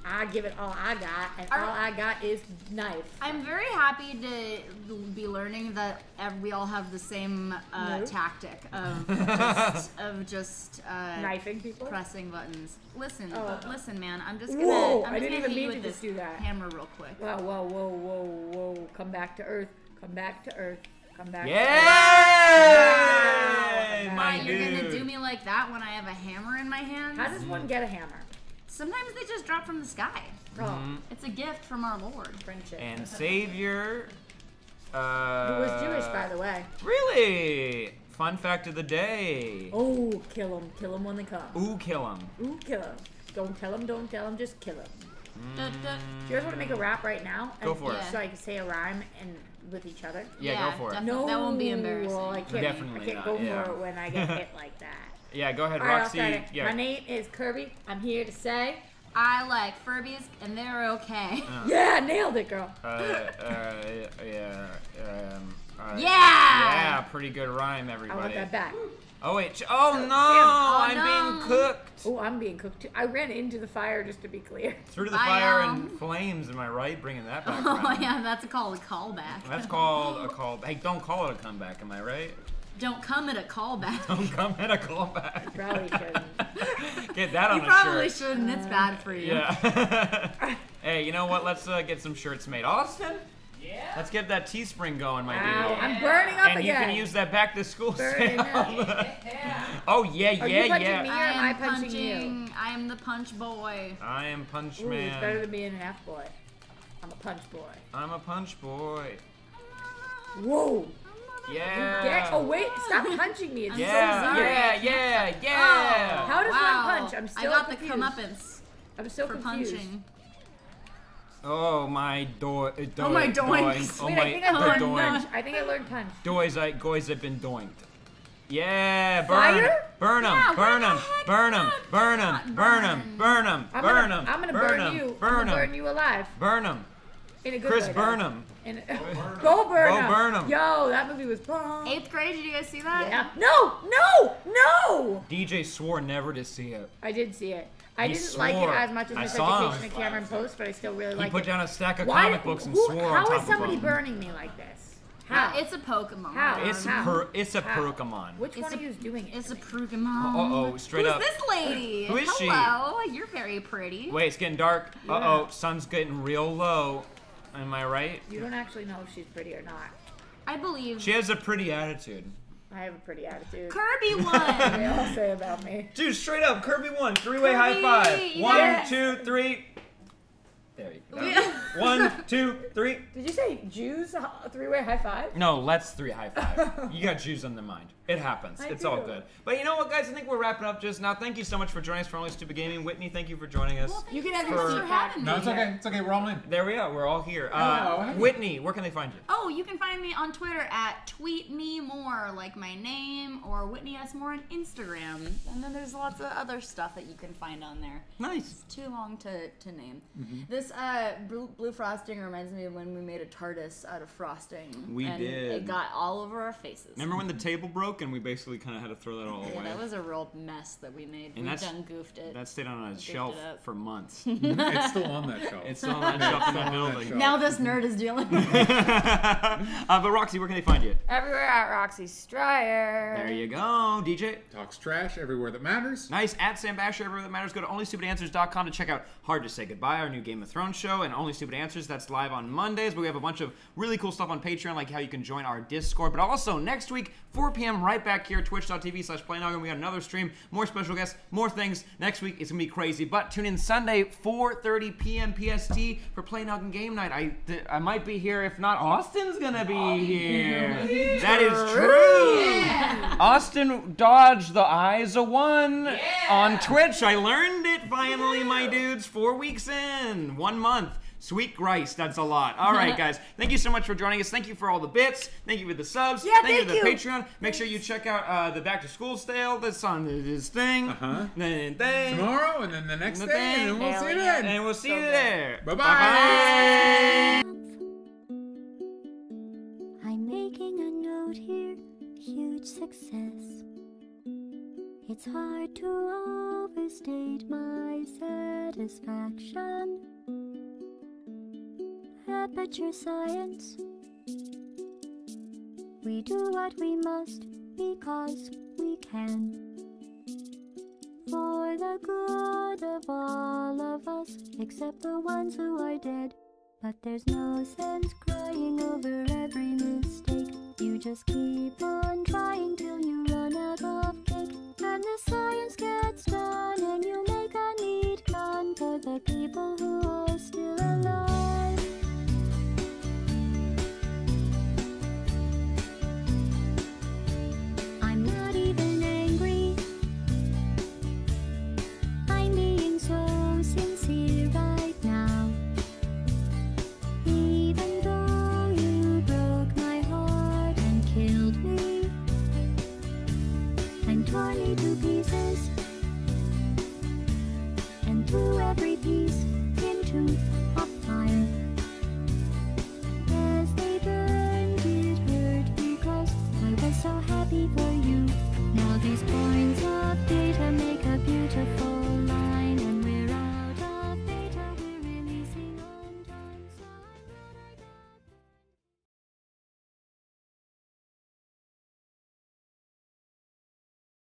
I give it all I got, and Are- all I got is knife. I'm very happy to be learning that we all have the same No. tactic of just Knifing people. pressing buttons. Listen, Oh. listen, man. I'm just gonna. Whoa, I'm I just didn't gonna even hit you mean with to this just do that. hammer real quick. Whoa. Come back to Earth. Come back to Earth. Come back to Earth. Yay! Come My back. You're gonna do dude. me like that when I have a hammer in my hand? How does one get a hammer? Sometimes they just drop from the sky. Oh, It's a gift from our Lord. friendship. And Savior. Who was Jewish, by the way. Really? Fun fact of the day. Oh, kill him. Kill him when they come. Ooh, kill him. Ooh, kill him. Don't tell him, just kill him. Duh, duh. Do you guys want to make a rap right now? Go for it. So I can say a rhyme and with each other? Yeah, go for it. definitely. That won't be embarrassing. Well, I can't, Definitely I can't not, go yeah. for it when I get hit like that. Yeah, go ahead, All right, I'll Roxy. start it. Yeah. My name is Kirby. I'm here to say, I like Furbies, and they're okay. yeah, nailed it, girl. Yeah. Yeah! Yeah, pretty good rhyme, I want everybody. that back. Oh wait. Oh no! Oh, I'm no. being cooked. Oh, I'm being cooked too. I ran into the fire just to be clear. Through the I, fire and flames. Am I right? Bringing that back. Oh around. yeah, that's called a callback. That's called a call. Hey, don't call it a comeback. Am I right? Don't come at a callback. Don't come at a callback. Probably shouldn't. Get that on You a probably shirt. shouldn't. It's bad for you. Yeah. Hey, you know what? Let's get some shirts made. Austin? Yeah? Let's get that Teespring going, my Wow, dude. I'm burning up And again. you can use that back to school Burning sale. up. Oh, yeah, Are you punching me or yeah. am I punching you? I am the punch boy. I am Punch Ooh, it's better Man. than being an F boy. I'm a punch boy. I'm a Punch Boy. Whoa! Yeah. Oh wait! Stop punching me. It's Yeah, so sorry. yeah. How does Wow. one punch? I'm still I got confused. the comeuppance I'm still for confused. punching. Oh my doink. Oh, my doinks. Oh Wait, my I think I learned doink. punch. I think I learned punch. Goys have been doinked. Yeah, burn. Fire? Burn them, Yeah, burn why them, the heck burn them, not? burn It's them, not burn them, burn. burn them, I'm burn gonna, them. I'm gonna burn you. I'm gonna burn you alive. Burn them. In a good Chris way. Burnham. Go burn Go 'em. burn 'em. Yo, that movie was bomb. 8th grade, did you guys see that? Yeah. No. DJ swore never to see it. I did see it. I He didn't like it swore. as much as I Miss saw him. Education and Cameron Post, but I still really He like put it. down a stack of Why? comic books and swore on How top is somebody of them. burning me like this? How? It's a Pokemon. How? It's How? it's a How? Pokemon. Which It's one a- of you is doing it? It's a to me? Pokemon. Uh-oh, straight Who's up. this lady? Who is she? Hello, you're very pretty. Wait, it's getting dark. Uh-oh, sun's getting real low. Am I right? You don't actually know if she's pretty or not. I believe She has a pretty attitude. I have a pretty attitude. Kirby They won. all say about me. Dude, straight up, Kirby won. Three-way high Kirby, five. yes. 1, 2, 3. There you go. 1, 2, 3. Did you say Jews three-way high five? No, let's 3 high five. You got Jews on the mind. It happens. I It's all do. good. But you know what, guys? I think we're wrapping up just now. Thank you so much for joining us for Only Stupid Gaming. Whitney, thank you for joining us. You can have For- your Thanks seat for back. having No, me. it's okay. It's okay. We're all in. There we are. We're all here. Oh, hey. Whitney, where can they find you? Oh, you can find me on Twitter at tweetmemore, like my name, or Whitney S. Moore on Instagram. And then there's lots of other stuff that you can find on there. Nice. Too long to name. Mm-hmm. This blue frosting reminds me of when we made a TARDIS out of frosting. We and did. It got all over our faces. Remember when the table broke and we basically kind of had to throw that all Yeah, away? that was a real mess that we made. And We that's- done goofed it. That stayed on a Goofed shelf it up. for months. It's still on that shelf. It's still on that shelf in that Still on that building. shelf. Now this nerd is dealing with it. But Roxy, where can they find you? Everywhere at Roxy Stryer. There you go, DJ. Talks trash everywhere that matters. Nice. At Sam Basher, everywhere that matters. Go to onlystupidanswers.com to check out Hard to Say Goodbye, our new Game of Thrones show, and Only Stupid Answers. That's live on Mondays. But we have a bunch of really cool stuff on Patreon, like how you can join our Discord. But also, next week, 4 p.m. right back here, twitch.tv/PlayNoggin. We got another stream, more special guests, more things. Next week, it's going to be crazy. But tune in Sunday, 4:30 p.m. PST for PlayNoggin Game Night. I might be here. If not, Austin's going to be here. That is true. Austin dodged the eyes of one on Twitch. I learned it finally, my dudes. 4 weeks in, 1 month. Sweet Christ, that's a lot. All right, guys. Thank you so much for joining us. Thank you for all the bits. Thank you for the subs. Yeah, thank you for the thank Patreon. Make sure you check out the Back to School sale that's on this thing. Uh-huh. Then Tomorrow and then the next The day, and then thing. we'll see you Alien. then. And we'll see So you good. there. Bye-bye. Bye-bye. I'm making a note here, huge success. It's hard to overstate my satisfaction. Aperture Science. We do what we must because we can. For the good of all of us, except the ones who are dead. But there's no sense crying over every mistake. You just keep on trying till you run out of cake. And the science gets done and you make a neat gun for the people who